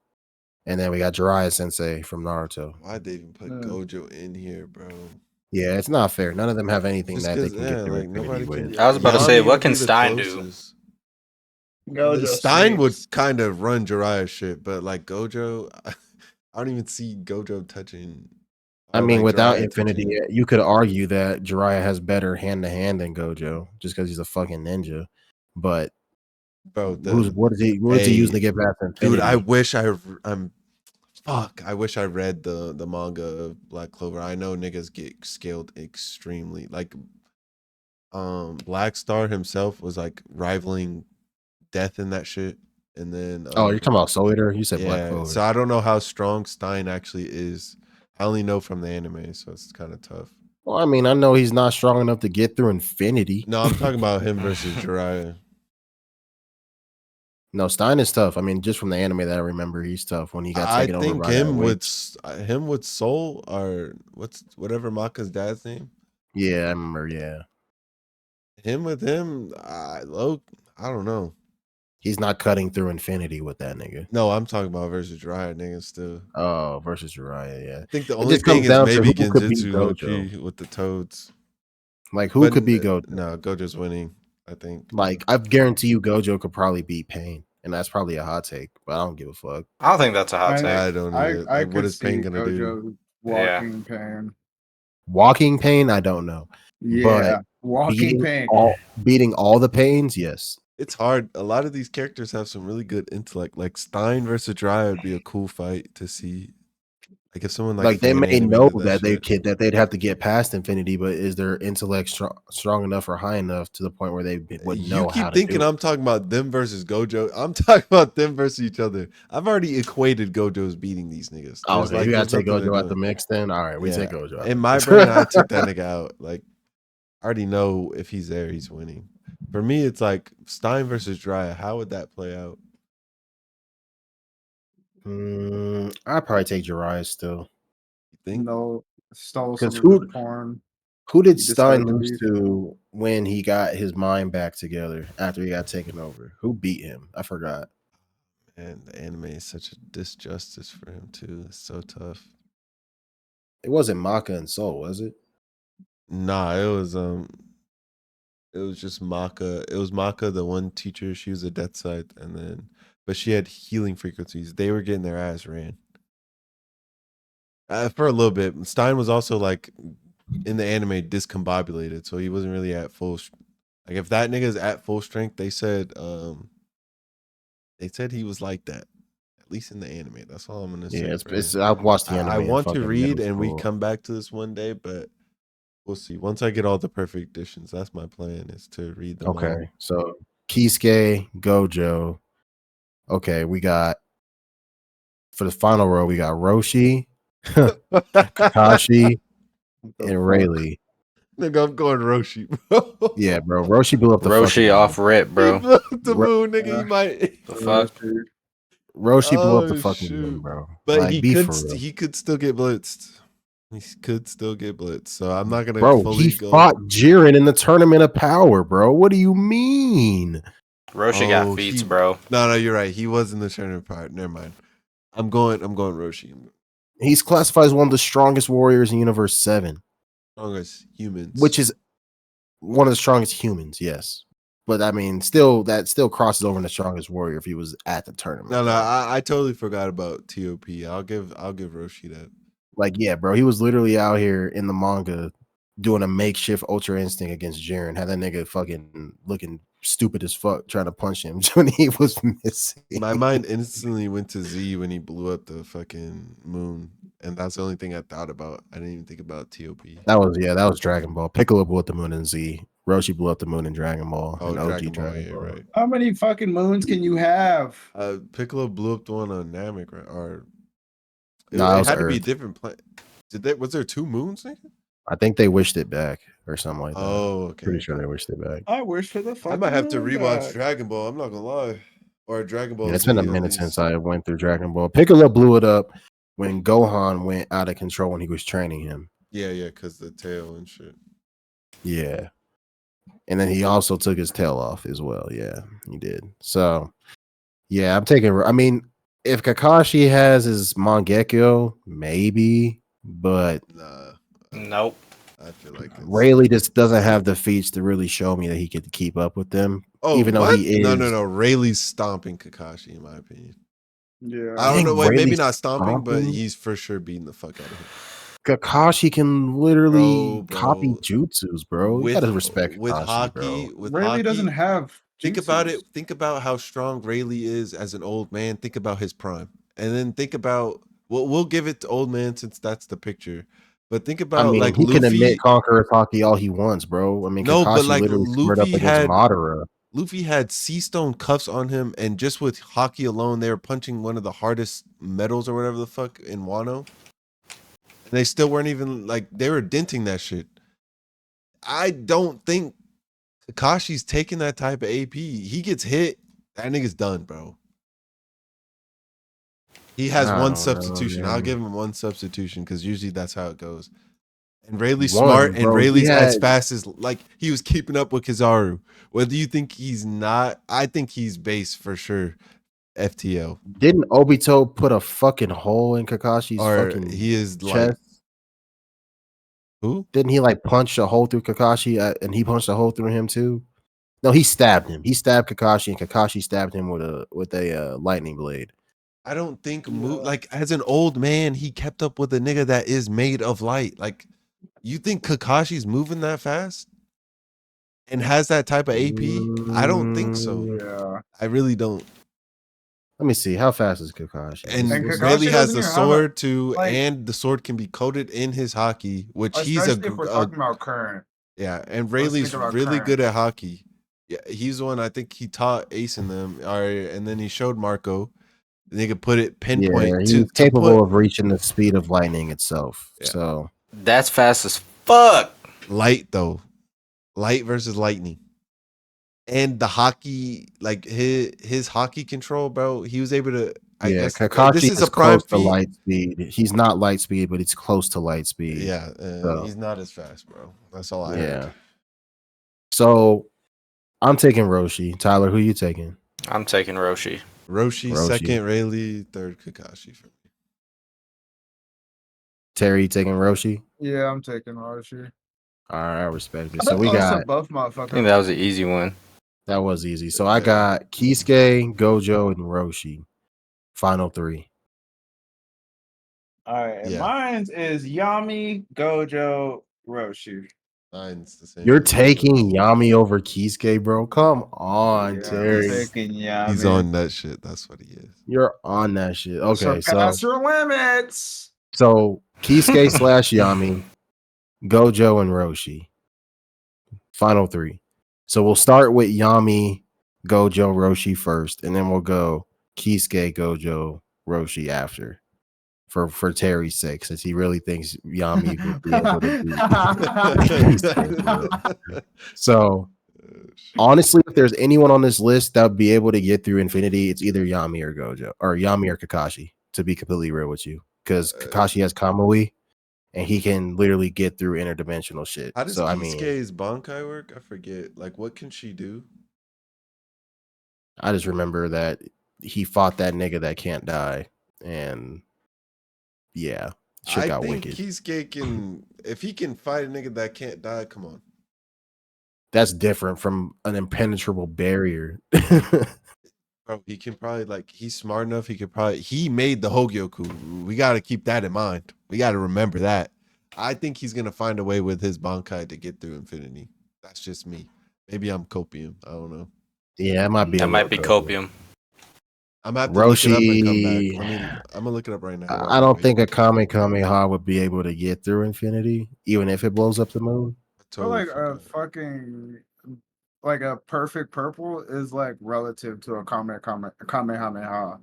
And then we got Jiraiya Sensei from Naruto. Why'd they even put Mm. Gojo in here, bro? Yeah, it's not fair. None of them have anything Just that they because, can get through like Infinity nobody with. can. I was about to say, Yami what would can be the Stein do? closest. Gojo Stein would sleeps. kind of run Jiraiya shit, but like Gojo, I don't even see Gojo touching. I Or mean, like without Jiraiya touching Infinity, him. you could argue that Jiraiya has better hand to hand than Gojo, just because he's a fucking ninja. But Bro, what is he using to get past dude, I Infinity? wish I wish I read the manga of Black Clover. I know niggas get scaled extremely. Like Black Star himself was like rivaling Death in that shit. And then Oh, you're talking about Soul Eater? You said Black yeah, Clover. so I don't know how strong Stein actually is. I only know from the anime, so it's kind of tough. Well, I mean, I know he's not strong enough to get through Infinity. No, I'm talking about him versus Jiraiya. No, Stein is tough. I mean, just from the anime that I remember, he's tough when he got I taken over think by that him witch. with Soul or whatever Maka's dad's name. Yeah, I remember. Yeah, Him with him, I don't know. he's not cutting through Infinity with that nigga. No, I'm talking about versus Jiraiya niggas still. Oh, versus Jiraiya. Yeah, I think the it only just thing comes is down to maybe who could beat Genjutsu low Gojo. key with the toads. Like, who But could beat Gojo? no, Gojo's winning, I think. Like, I guarantee you, Gojo could probably beat Pain, and that's probably a hot take, but I don't give a fuck. I don't think that's a hot take. I don't either. I Like, what could is Pain see gonna do? Gojo Yeah. walking pain. Walking Pain, I don't know, but Yeah, walking pain. beating all the Pains, yes. It's hard. A lot of these characters have some really good intellect. Like Stein versus Jiraiya would be a cool fight to see. Like if someone like They fan may know animated that shit. that they'd have to get past Infinity, but is their intellect strong enough or high enough to the point where they would You know how keep to thinking do it? I'm talking about them versus Gojo. I'm talking about them versus each other. I've already equated Gojo's beating these niggas. Oh, There's okay, you gotta there's take nothing they're Gojo out the doing. mix then. All right, we take Yeah. Gojo out. In the my mix. brain, I took that nigga out. Like I already know if he's there, he's winning. For me, it's like Stein versus Jiraiya. How would that play out? I'd probably take Jiraiya still. You think? No, stole Because some of his porn. who did He Stein discovered the lose beef. to when he got his mind back together after he got taken over? Who beat him? I forgot. And the anime is such a disjustice for him too. It's so tough. It wasn't Maka and Soul, was it? Nah, it was just Maka. It was Maka, the one teacher. She was a death side, and then but she had healing frequencies. They were getting their ass ran for a little bit. Stein was also like in the anime discombobulated, so he wasn't really at full. Like if that nigga's at full strength, they said he was like that. At least in the anime. That's all I'm gonna say. Yeah, For him. I watched the I anime in want to fucking read middle and we school. come back to this one day, but we'll see. Once I get all the perfect editions, that's my plan is to read them all. Okay, so Kisuke, Gojo. Okay, we got for the final row, we got Roshi, Kakashi, What the and fuck? Rayleigh. Nigga, I'm going Roshi, bro. Yeah, bro. Roshi blew up the fucking Roshi off moon. rip, He bro. blew up the Ro- moon, nigga. He might. The fuck? Roshi blew up the Oh fucking moon, shoot! bro. But Like, be for real. he could still get blitzed. He could still get blitzed. So I'm not gonna Bro, fully he go. fought Jiren in the Tournament of Power, bro. What do you mean? Roshi got feats, bro. No, you're right. He was in the tournament part. Never mind. I'm going Roshi. He's classified as one of the strongest warriors in Universe 7, Strongest humans. which is one of the strongest humans, yes. But I mean, that still crosses over in the strongest warrior if he was at the tournament. No, though. I totally forgot about TOP. I'll give Roshi that. Like, yeah, bro, he was literally out here in the manga doing a makeshift Ultra Instinct against Jiren. Had that nigga fucking looking stupid as fuck trying to punch him when he was missing. My mind instantly went to Z when he blew up the fucking moon, and that's the only thing I thought about. I didn't even think about TOP. That was Dragon Ball. Piccolo blew up the moon in Z. Roshi blew up the moon in Dragon Ball. Oh, and OG Dragon Ball, yeah, right. How many fucking moons can you have? Piccolo blew up the one on Namek, right? Or it, Nah, it it was had to be a Earth. different planet. Was there 2 moons, nigga? I think they wished it back or something like that. Oh, okay. Pretty sure they wished it back. I wish for the I fucking might have to moon rewatch god. Dragon Ball. I'm not gonna lie, or Dragon Ball. Yeah, it's Z, been a at minute least. since I went through Dragon Ball. Piccolo blew it up when Gohan went out of control when he was training him. Yeah, because the tail and shit. Yeah. And then he also took his tail off as well. Yeah, he did. So, yeah, I'm taking. I mean, if Kakashi has his Mangekyo, maybe, but Nah, Nope. I feel like it's... Rayleigh just doesn't have the feats to really show me that he could keep up with them. Oh, even though what? he is. No. Rayleigh's stomping Kakashi, in my opinion. Yeah. I don't know. Wait, maybe Rayleigh's not stomping, but stomping? he's for sure beating the fuck out of him. Kakashi can literally Bro. copy jutsus, bro. You gotta respect with Kakashi, hockey. bro. With Rayleigh hockey, doesn't have. think about jutsus. it. Think about how strong Rayleigh is as an old man. Think about his prime, and then think about. Well, we'll give it to old man since that's the picture. But think about I mean, like he can admit Luffy. Conqueror's hockey all he wants, bro. I mean, No, but Kakashi like literally squared up against Madara. Luffy had sea stone cuffs on him, and just with hockey alone, they were punching one of the hardest metals or whatever the fuck in Wano. And they still weren't even like they were denting that shit. I don't think Kakashi's taking that type of AP. He gets hit, that nigga's done, bro. He has I one don't substitution. know, I'll man. give him one substitution because usually that's how it goes. And Rayleigh's One, smart, and bro, he Rayleigh's as had- fast as like he was keeping up with Kizaru. Whether you think he's not, I think he's base for sure. FTL. Didn't Obito put a fucking hole in Kakashi's Or fucking he is chest? like who? Didn't he like punch a hole through Kakashi and he punched a hole through him too? No, he stabbed him. He stabbed Kakashi and Kakashi stabbed him with a lightning blade. I don't think like as an old man, he kept up with a nigga that is made of light. Like, you think Kakashi's moving that fast and has that type of AP? I don't think so. Yeah. I really don't. Let me see. How fast is Kakashi? And Kakashi Rayleigh has doesn't the even have sword too, like- and the sword can be coated in his hockey, which he's Especially if we're talking about current. yeah. And Let's Rayleigh's think about really current. good at hockey. Yeah, he's the one I think he taught Ace in them. All right, and then he showed Marco. The nigga put it pinpoint Yeah, to he's capable put of reaching the speed of lightning itself. Yeah. So That's fast as fuck. light though, light versus lightning, and the hockey like his hockey control, bro. He was able to. I Yeah, guess this Kakashi is is a prime close to feat. light speed. He's not light speed, but it's close to light speed. Yeah, So he's not as fast, bro. That's all I yeah. heard. So I'm taking Roshi. Tyler, who you taking? I'm taking Roshi. Roshi, Roshi. second Rayleigh, third Kakashi for me. Terry, you taking Roshi? Yeah, I'm taking Roshi. All right, I respect it. So we Also, got buff I think motherfucker. that was an easy one. that was easy. So I Yeah. got Kisuke, Gojo, and Roshi. Final three. All right, Yeah. mine is Yami, Gojo, Roshi. Mine's the same. You're as yours. taking Yami over Kisuke, bro. Come on, Yeah, Terry. I'm taking Yami. He's on that shit. That's what he is. You're on that shit. Okay, Surpass your limits. so Kisuke slash Yami, Gojo, and Roshi. Final three. So we'll start with Yami, Gojo, Roshi first, and then we'll go Kisuke, Gojo, Roshi after. For Terry's sake, since he really thinks Yami would be able to beat Kisuke, bro. So honestly, if there's anyone on this list that would be able to get through Infinity, it's either Yami or Gojo, or Yami or Kakashi, to be completely real with you. Because Kakashi has Kamui, and he can literally get through interdimensional shit. How does So I mean, Kisuke's Bankai work? I forget. Like, what can she do? I just remember that he fought that nigga that can't die, and yeah, shit I got think wicked. Kisuke can, if he can fight a nigga that can't die, come on. That's different from an impenetrable barrier. Bro, he can probably, like, he's smart enough. He made the Hogyoku. We got to keep that in mind. We got to remember that. I think he's going to find a way with his Bankai to get through Infinity. That's just me. Maybe I'm copium. I don't know. Yeah, it might be. That a might little be copium. copium. I'm going to have to look it up and come back. Roshi. I'm going to look it up right now. while I we don't wait. think a Kamehameha would be able to get through Infinity, even if it blows up the moon. I I feel totally like a forgot. fucking like a perfect purple is like relative to a Kamehameha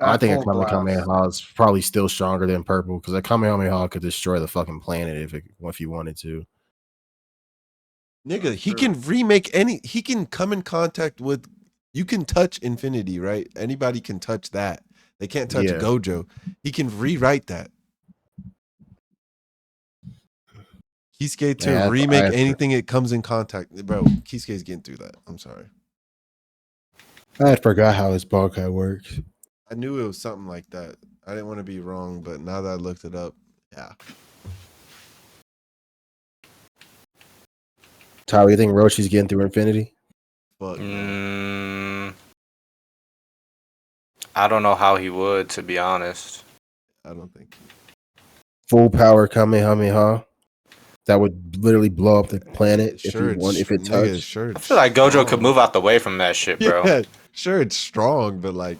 I at think a full blast. Kamehameha is probably still stronger than purple because a Kamehameha could destroy the fucking planet if you wanted to. Nigga, he True. can he can come in contact with, you can touch Infinity, right? Anybody can touch that. They can't touch Yeah. Gojo. He can rewrite that. Kisuke to Yeah, remake anything it comes in contact. Bro, Kisuke's getting through that. I'm sorry. I forgot how his Bankai works. I knew it was something like that. I didn't want to be wrong, but now that I looked it up, yeah. Tyler, you think Roshi's getting through Infinity? Fuck no. I don't know how he would, to be honest. I don't think. Full power Kamehameha that would literally blow up the planet if it nigga, touched. sure. I feel like Gojo strong. could move out the way from that shit, bro. Yeah, sure, it's strong, but like,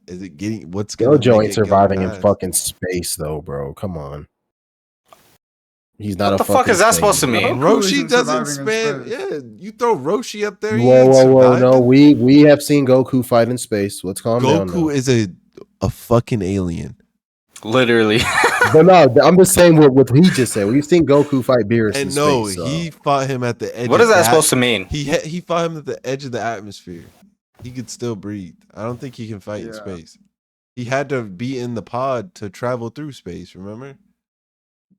is it getting? What's gonna Gojo make ain't it go surviving in past? fucking space though, bro. Come on. He's not What a the fuck fucking is that space supposed to bro. mean? Goku Roshi isn't doesn't surviving in spam. space. Yeah, you throw Roshi up there. He Whoa, ain't whoa, whoa! No, surviving. we have seen Goku fight in space. Let's calm down. Goku Now. is a fucking alien. Literally. But no, I'm just saying what he just said. We've seen Goku fight Beerus in And no, space. So. he fought him at the edge. What of is that supposed to mean? He fought him at the edge of the atmosphere. He could still breathe. I don't think he can fight in Yeah. space. He had to be in the pod to travel through space. Remember,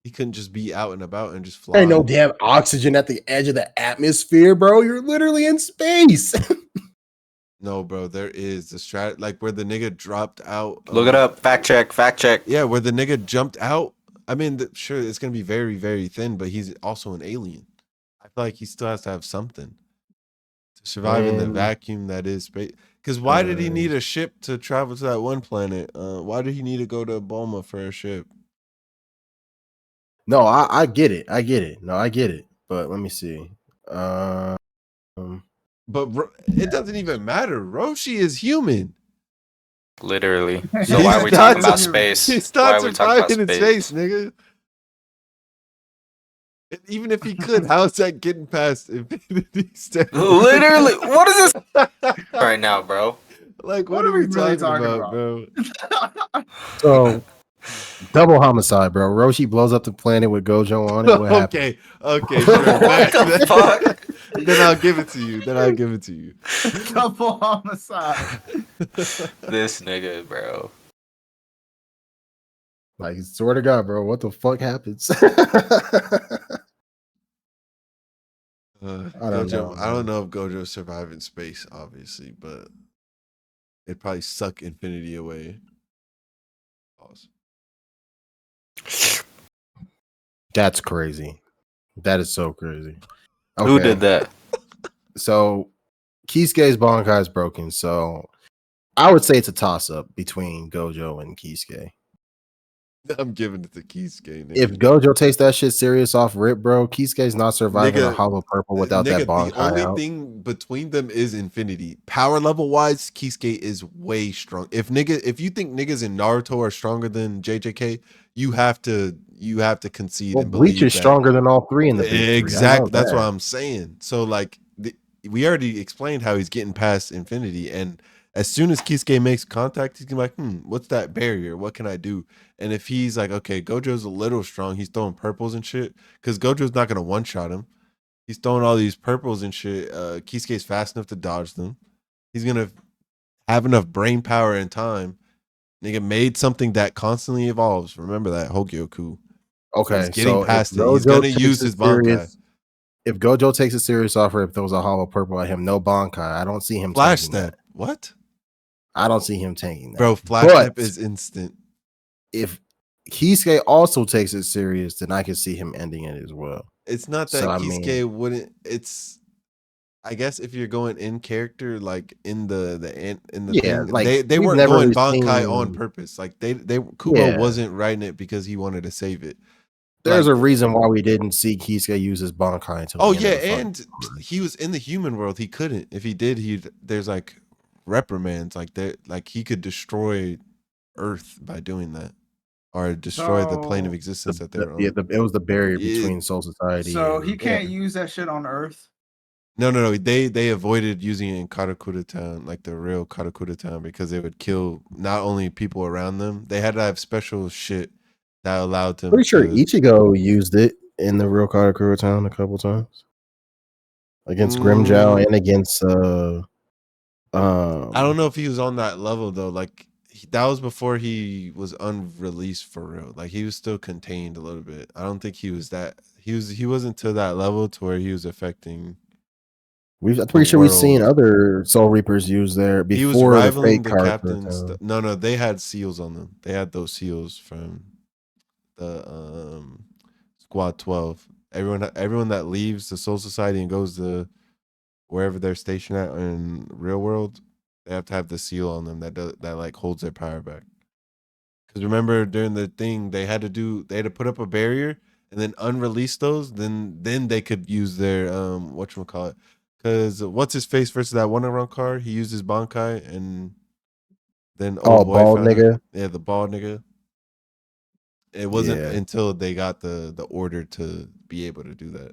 he couldn't just be out and about and just fly. There ain't no damn oxygen at the edge of the atmosphere, bro. You're literally in space. No, bro, there is the strat, like where the nigga dropped out. Look it up. Fact check. Fact check. Yeah, where the nigga jumped out. I mean, sure, it's gonna be very, very thin, but he's also an alien. I feel like he still has to have something to survive in the vacuum that is space. Because why did he need a ship to travel to that one planet? Why did he need to go to Bulma for a ship? No, I get it. I get it. No, I get it. But let me see. But it doesn't even matter. Roshi is human. Literally. So He's why are we not talking about sur- space? He's Why not are we talking about surviving in space, nigga. And even if he could, how's that getting past Infinity Stone? Literally. What is this right now, bro? Like, What what are are we we really talking talking about, bro? So double homicide, bro. Roshi blows up the planet with Gojo on it. What happened? Okay, sure. What the fuck? Then I'll give it to you. Then I'll give it to you. Double homicide. This nigga, bro. Like, swear to God, bro, what the fuck happens? I don't Gojo, know. I don't Man. know if Gojo survived in space, obviously, but it'd probably suck infinity away. Pause. That's crazy. That is so crazy. Who did that? So Kisuke's Bankai is broken. So I would say it's a toss up between Gojo and Kisuke. I'm giving it to Kisuke, nigga. If Gojo takes that shit serious off rip, bro, Kisuke's not surviving a Nigga, hollow purple without that the Bankai only out. thing between them is infinity. Power level wise, Kisuke is way strong. If you think niggas in Naruto are stronger than JJK, you have to concede Well, and Bleach believe is that. stronger than all three in the big three. I know Exactly. That's what that. I'm saying. So like we already explained how he's getting past infinity, and as soon as Kisuke makes contact, he's gonna be like, what's that barrier? What can I do? And if he's like, okay, Gojo's a little strong, he's throwing purples and shit, because Gojo's not gonna one shot him. He's throwing all these purples and shit. Kisuke's fast enough to dodge them. He's gonna have enough brain power and time. Nigga made something that constantly evolves. Remember that Hogyoku. So he's Okay, getting so if past it. He's Gojo gonna takes use it his Bankai. serious, if Gojo takes it serious off rip, there was a hollow purple at him, no Bankai. I don't see him Flash taking snap. that. What? I don't see him taking that. Bro, flash But snap is instant. if Kisuke also takes it serious, then I can see him ending it as well. It's not So that I Kisuke mean, wouldn't. It's I guess if you're going in character, like in the yeah, thing, like they we've weren't never going really Bankai on seen. purpose. Like they Kubo Yeah, wasn't writing it because he wanted to save it. there's a Like, reason why we didn't see Kisuke use his Bankai until oh the end yeah, of the fight. and he was in the human world. He couldn't. If he did, there's like reprimands. Like like he could destroy Earth by doing that, or destroy the plane of So, existence that they The, were yeah, on. it was the barrier It, between Soul Society so he and yeah. can't use that shit on Earth. no. They avoided using it in Karakura Town, like the real Karakura Town, because it would kill not only people around them. They had to have special shit that allowed them Pretty sure to. Ichigo used it in the real Karakura Town a couple times against Grimjow Mm, and against I don't know if he was on that level though. Like that was before he was unreleased for real. Like he was still contained a little bit. I don't think he was that. He wasn't to that level to where he was affecting I'm the pretty sure we've seen world. other Soul Reapers use there He was before the rivaling fake the Karakura captains. Town. No, they had seals on them. They had those seals from the Squad 12. Everyone that leaves the Soul Society and goes to wherever they're stationed at in real world, they have to have the seal on them that like holds their power back. Because remember during the thing they had to put up a barrier and then unrelease those. Then they could use their whatchamacallit. Because what's his face versus that one around car? He used his Bankai and then old Oh, boy bald found out. nigga. Yeah, the bald nigga. It wasn't Yeah. until they got the order to be able to do that.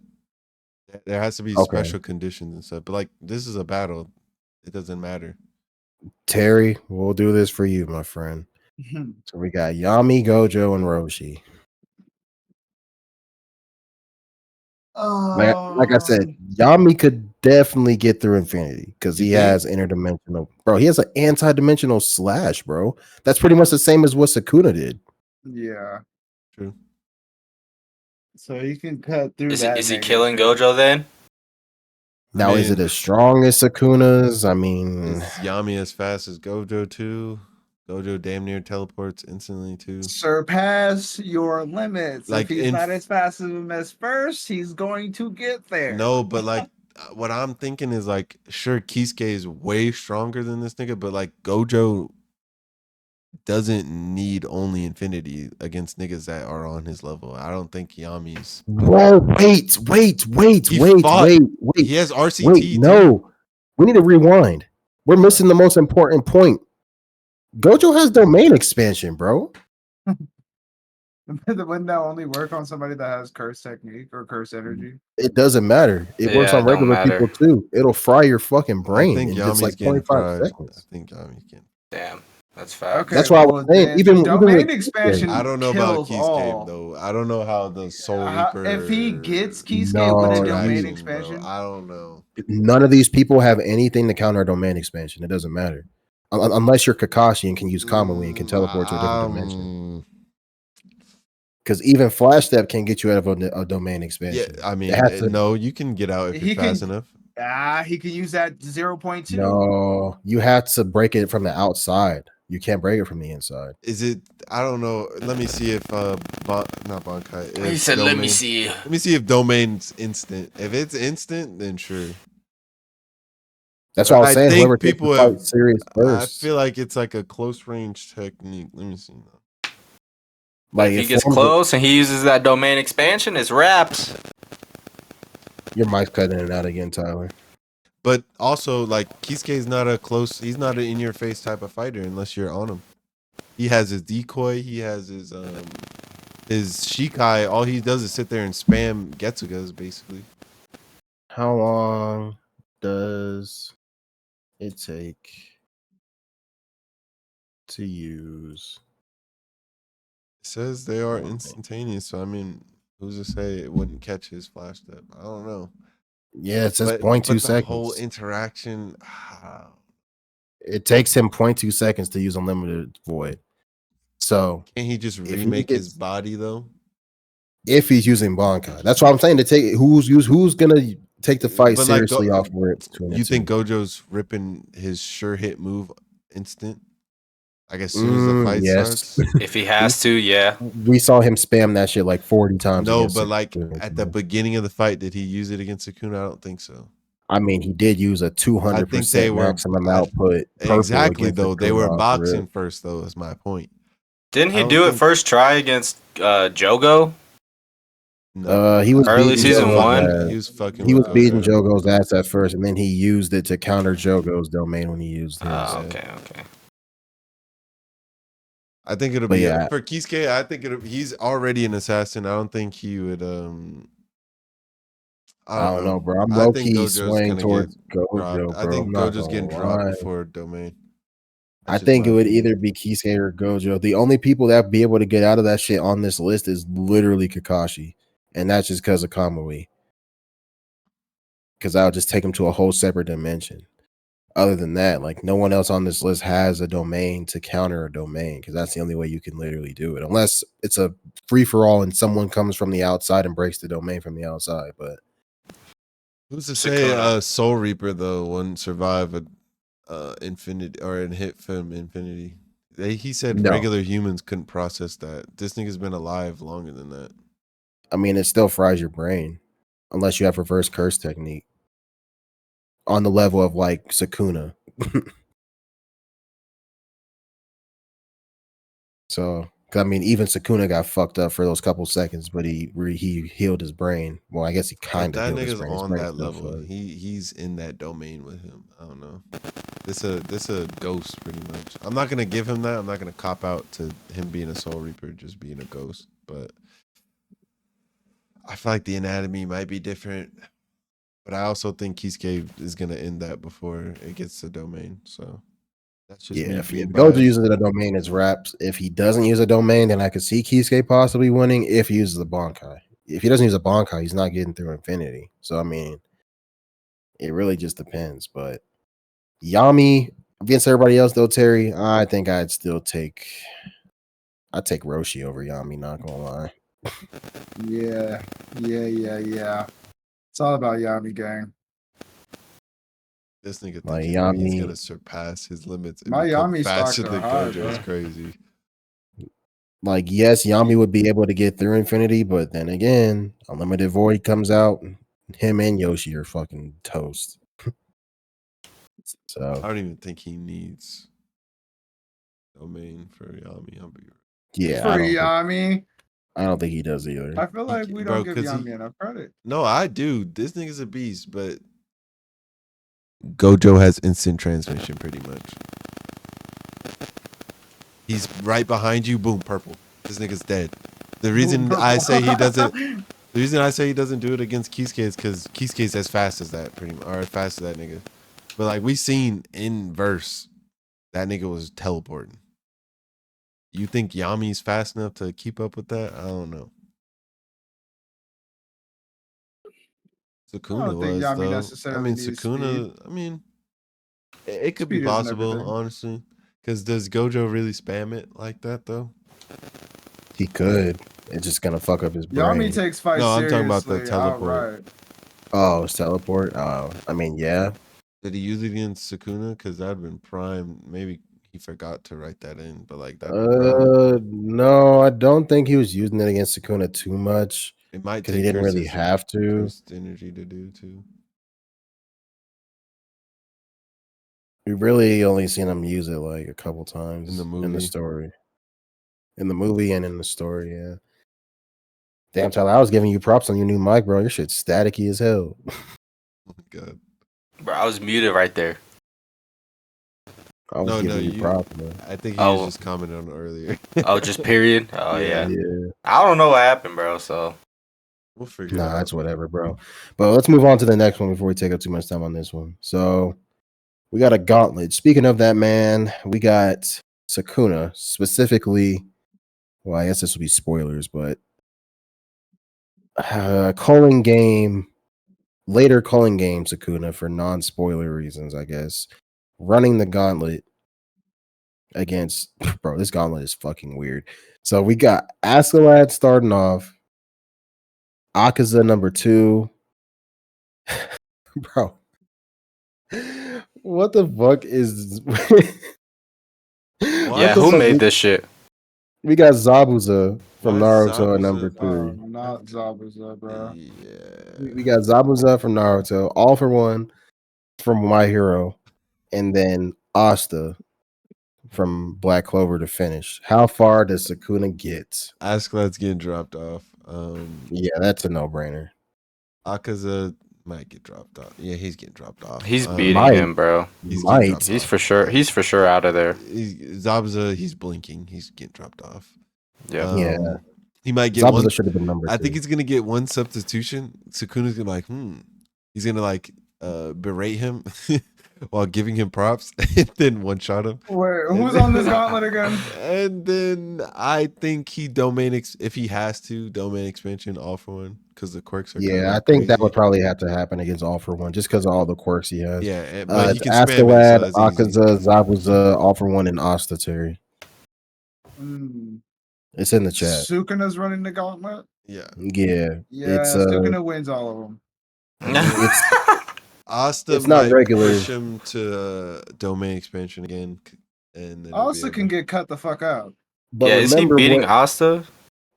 There has to be Okay. special conditions and stuff. But like this is a battle. It doesn't matter. Terry, we'll do this for you, my friend. So we got Yami, Gojo, and Roshi. Like I said, Um, Yami could definitely get through Infinity because You he think? has interdimensional. Bro, he has an anti-dimensional slash, bro. That's pretty much the same as what Sukuna did. yeah. True. So he can cut through Is that he negative killing shit. Gojo then? I Now, is it mean, as strong as Sukuna's? I mean, is Yami as fast as Gojo too? Gojo damn near teleports instantly too. Surpass your limits. If Like he's not as fast as him as first, he's going to get there. no, but like what I'm thinking is like sure Kisuke is way stronger than this nigga, but like Gojo doesn't need only infinity against niggas that are on his level. I don't think Yami's. whoa, wait. He fought. He has RCT too. No, we need to rewind. We're missing the most important point. Gojo has domain expansion, bro. Wouldn't that only work on somebody that has curse technique or curse energy? It doesn't matter. It works Yeah, on it don't regular matter. people too. It'll fry your fucking I brain think in just Yami's like getting 25 fried. I seconds. think Yami's getting. Damn. That's facts. Okay, That's why I was well saying, then even with domain Keyscape, I expansion don't know about kills Keyscape all. though. I don't know how the Soul If he gets Reaper Keyscape with a no, domain you, interaction, bro. expansion, I don't know. none of these people have anything to counter a domain expansion. It doesn't matter. Unless you're Kakashi and can use Kamui and can teleport to a different dimension. Because even Flash Step can get you out of a domain Yeah, expansion. I It mean, has to. no, you can get out if you're he fast can enough. he can use that 0.2. No, you have to break it from the outside. You can't break it from the inside. Is it? I don't know. Let me see if not Bankai. He If said, "Let me domain. see." Let me see if domain's instant. If it's instant, then sure. That's But what I was I saying. Whoever think takes the people have. fight serious I first, feel like it's like a close range technique. Let me see. But like if he it gets forms. close and he uses that domain expansion, it's wraps. Your mic's cutting it out again, Tyler. But also, like Kisuke is not a close. He's not an in your face type of fighter unless you're on him. He has his decoy. He has his Shikai. All he does is sit there and spam Getsugas basically. How long does it take to use? It says they are domain? instantaneous. So I mean, who's to say it wouldn't catch his flash step? I don't know. Yeah, it says But 0.2 the whole seconds. interaction. It takes him 0.2 seconds to use unlimited void. So Can't he just if he remake his gets, body though? if he's using Bankai, that's what I'm saying. To take who's gonna take the fight But like, seriously off where it's between the you think two. Gojo's ripping his sure hit move instant? Like as soon as the fight Yes, starts? If he has to, yeah. we saw him spam that shit like 40 times No, against but like Sukuna. at the beginning of the fight, did he use it against Sukuna? I don't think so. I mean, he did use a I think they 200% were maximum output purple exactly against though. They were Sukuna off the rip. boxing first though, is my point. Didn't I he don't do it think first try against Jogo no. He was early beating season Jogo's one? He ass. was fucking He with was beating Gojo. Jogo's ass at first, and then he used it to counter Jogo's domain when he used his. Oh, Yeah. okay. I think it'll But be yeah, for Kisuke. I think he's already an assassin. I don't think he would. I I don't don't know. know, bro. I'm I low think key Gojo's swaying gonna get towards dropped. Gojo, I bro. I'm think not Gojo's gonna getting dropped lie. before Domain. I That's just think my it would opinion. either be Kisuke or Gojo. The only people that be able to get out of that shit on this list is literally Kakashi, and that's just because of Kamui. Because I'll just take him to a whole separate dimension. Other than that, like no one else on this list has a domain to counter a domain because that's the only way you can literally do it. Unless it's a free for all and someone comes from the outside and breaks the domain from the outside. But Who's to say Sukuna. Soul Reaper though wouldn't survive a infinity or an hit from Infinity? He said no, regular humans couldn't process that. This nigga's been alive longer than that. I mean it still fries your brain unless you have reverse curse technique on the level of like Sukuna. So, 'cause I mean, even Sukuna got fucked up for those couple seconds, but he healed his brain. Well, I guess he But kind of that healed his nigga's brain. His on brain's that still level. fucked. He's in that domain with him. I don't know. This a ghost pretty much. I'm not gonna give him that. I'm not gonna cop out to him being a Soul Reaper, just being a ghost. But I feel like the anatomy might be different. But I also think Kisuke is gonna end that before it gets to domain. So that's just Yeah, me if being Gojo biased. uses a domain as wraps, if he doesn't use a domain, then I could see Kisuke possibly winning if he uses a Bankai. If he doesn't use a Bankai, he's not getting through Infinity. So, I mean, it really just depends. But Yami against everybody else, though, Terry, I think I'd take Roshi over Yami, not gonna lie. Yeah. It's all about Yami gang. This nigga Like thinking he's Yami, gonna surpass his limits and My become Yami stocks faster are than high, Gojo bro. is crazy. like, yes, Yami would be able to get through Infinity, but then again, Unlimited Void comes out, him and Yoshi are fucking toast. So I don't even think he needs domain for Yami. I'll be yeah, For Yami, I don't think he does either. I feel like we don't bro, give cause Yami enough credit. no, I do. This nigga's a beast, but Gojo has instant transmission pretty much. He's right behind you, boom, purple. This nigga's dead. The reason I say he doesn't do it against Kisuke is because Kisuke's as fast as that, pretty much, or as fast as that nigga. But like we seen in verse, that nigga was teleporting. You think Yami's fast enough to keep up with that? I don't know. I Sukuna don't think was Yami though. I necessarily mean, needs speed. Sukuna. I mean, it could be Speed isn't possible, everything. honestly. Because does Gojo really spam it like that though? He could. It's just gonna fuck up his Yami brain. takes fights No, I'm talking about the seriously teleport. outright. Oh, it's teleport. Oh, I mean, yeah. Did he use it against Sukuna? Because that'd been prime. Maybe he forgot to write that in, but like that'd be prime. No, I don't think he was using it against Sukuna too much It might because he take didn't really have to. cursed energy to do too. We really only seen him use it like a couple times In the in movie. the story. In the movie and in the story, yeah. Damn, Tyler, I was giving you props on your new mic, bro. Your shit's staticky as hell. Oh my god. Bro, I was muted right there. I was No, giving you you. props, bro. I think he was Oh, just commenting on earlier. oh, just period. Oh Yeah. yeah. Yeah. I don't know what happened, bro. So We'll figure it Nah, out. that's whatever, bro. But let's move on to the next one before we take up too much time on this one. So we got a gauntlet. Speaking of that, man, we got Sukuna, specifically. Well, I guess this will be spoilers, but calling game, later calling game Sukuna for non-spoiler reasons, I guess. Running the gauntlet against, bro, this gauntlet is fucking weird. So we got Askeladd starting off, Akaza number 2. Bro, what the fuck is yeah, what the who fuck? made this shit? We got Zabuza from Why is Naruto at Zabuza- number Oh, 3. not Zabuza, bro. Yeah. We got Zabuza from Naruto, All for One from My Hero, and then Asta from Black Clover to finish. How far does Sukuna get? Askeladd's getting dropped off. Yeah, that's a no-brainer. Akaza might get dropped off. Yeah, he's getting dropped off. He's beating Might. him, bro. He's getting Might. dropped He's off. for sure. He's for sure out of there. Zabuza, he's blinking. He's getting dropped off. Yeah. Yeah. He might get one. Zabuza should have been number 2. I think he's gonna get one substitution. Sukuna's gonna be like, He's gonna like berate him while giving him props and then one shot him. Wait, who's on this gauntlet again? And then I think he if he has to domain expansion all for one because the quirks are Yeah, kinda I think that crazy. would probably have to happen against All for One just because of all the quirks he has. Yeah, but he It's can spam it, so Askeladd, that's easy. Akaza, Zabuza, All for One, and Asta Terry. Mm. It's in the chat. Sukuna's running the gauntlet. Yeah. Yeah, Yeah, it's Sukuna wins all of them. it's Asta It's not might regular. push him to domain expansion again, and then Also can get cut the fuck out. but Yeah, is he remember beating what Asta?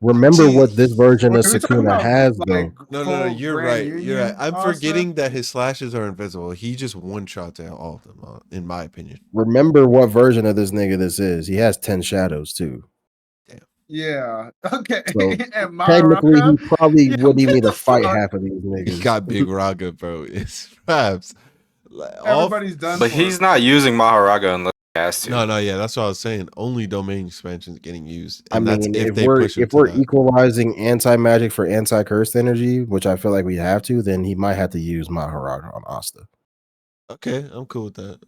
what this version of Are we talking Sukuna about, has like, though. No, full you're Grand right. You're right. Union I'm Asta? forgetting that his slashes are invisible. He just one shots at all of them, in my opinion. Remember what version of this nigga this is. He has 10 shadows too. Yeah. Okay. So And technically he Maharaja? probably Yeah, wouldn't even what need to the fight fuck? half of these He niggas. got big Raga, bro. It's raps. Everybody's done But for. he's not using Maharaga unless he has to. No, yeah, that's what I was saying. Only domain expansions getting used, I and that's mean, if if they we're push him if to we're that. equalizing anti-magic for anti-cursed energy, which I feel like we have to, then he might have to use Maharaja on Asta. Okay, I'm cool with that.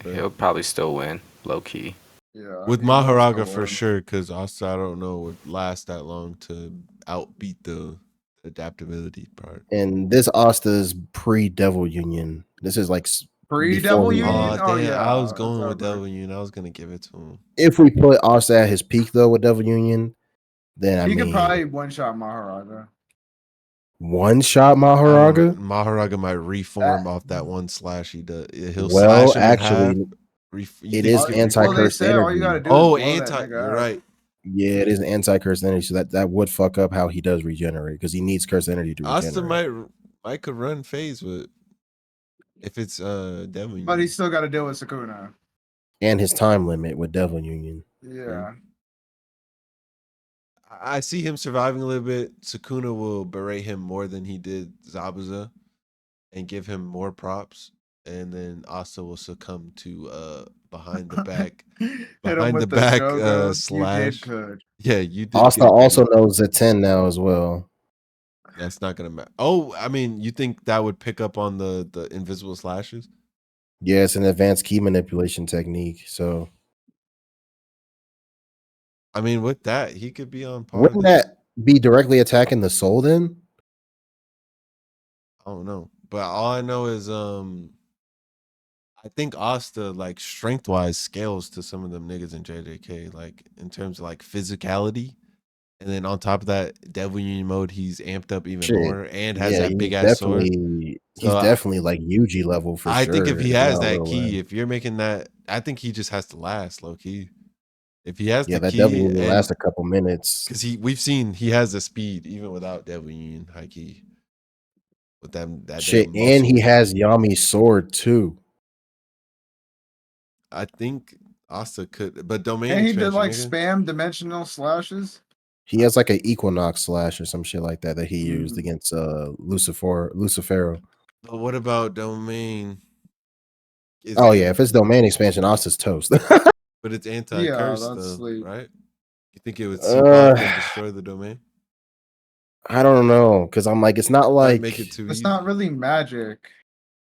Okay. He'll probably still win, low key. Yeah. With he knows Maharaga the for win. sure, because Asta, I don't know, would last that long to outbeat the adaptability part. And this Asta is pre-Devil Union. This is like Pre-Devil before he Union? went. Oh, Oh, damn, yeah. I was It's going with over. Devil Union. I was gonna give it to him. If we put Asta at his peak though with Devil Union, then I He mean could probably one-shot Maharaja. one shot I don't Maharaga. know, Maharaga might reform off that one slash he does. He'll Well, slash him in half. actually, You it think is he could anti-cursed Well, they say all you gotta energy. do is Oh, blow that nigga you're out. right. Yeah, it is anti-cursed energy, so that would fuck up how he does regenerate because he needs cursed energy to Asta regenerate. might could run phase with if it's Devil But Union. he still got to deal with Sukuna. And his time limit with Devil Union. Yeah. I see him surviving a little bit. Sukuna will berate him more than he did Zabuza and give him more props. And then Asta will succumb to behind the back Hit him behind with the back Shogun. slash. You did good. Yeah, you did Asta good, also buddy. knows the 10 now as well. That's not gonna matter. Oh, I mean, you think that would pick up on the invisible slashes? Yeah, it's an advanced key manipulation technique. So I mean, with that, he could be on par Wouldn't then. that be directly attacking the soul then? I don't know. But all I know is I think Asta, like, strength wise, scales to some of them niggas in JJK, like in terms of like physicality. And then on top of that, Devil Union mode, he's amped up even Shit. more and has Yeah, that big ass sword. he's So definitely like UG level for I think if sure, he if has not a that little key, less. if you're making that, I think he just has to last low key. If he has Yeah, the that Devil key, Union and lasts a couple minutes. because we've seen he has the speed even without Devil Union high key with that Shit, damn and he muscle. has Yami's sword too. I think Asta could, but domain And he did expansion, like nigga. spam dimensional slashes. He has like an Equinox slash or some shit like that he used Mm. against Lucifero. But what about domain? Is Oh it? yeah, if it's domain expansion, Asta's toast. But it's Yeah, anti-curse that's though, like right? You think it would seep off and uh, destroy the domain? I don't know, because I'm like, it's not Might make it like. too it's not easy. really magic.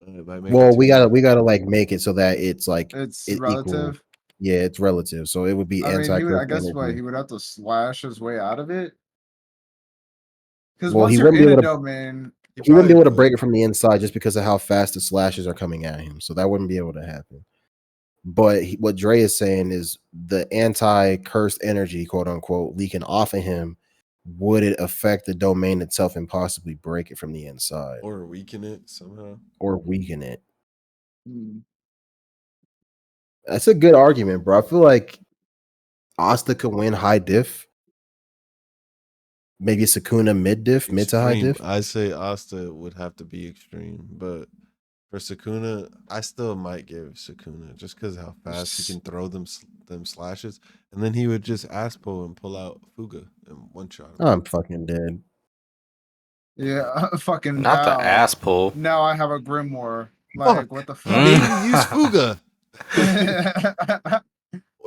It might make it Well, too easy. we gotta like make it so that it's like It's it equal. relative. Yeah, it's relative. So it would be I mean, I anti-curse guess what energy. he would have to slash his way out of it. Because Well, once you're in a domain, He he wouldn't be probably able to break would. it from the inside just because of how fast the slashes are coming at him. So that wouldn't be able to happen. But what Dre is saying is the anti-cursed energy, quote unquote, leaking off of him, would it affect the domain itself and possibly break it from the inside Or weaken it somehow. or weaken it? hmm, That's a good argument, bro. I feel like Asta could win high diff. Maybe Sakuna mid diff, mid to high Extreme. diff. I say Asta would have to be extreme, but for Sakuna, I still might give Sakuna just because how fast he can throw them slashes, and then he would just aspo and pull out Fuga and one shot him. I'm fucking dead. yeah, fucking Not the now. ass pull. Now I have a grimoire. Like, Fuck, what the he fuck? didn't even use Mm. Fuga.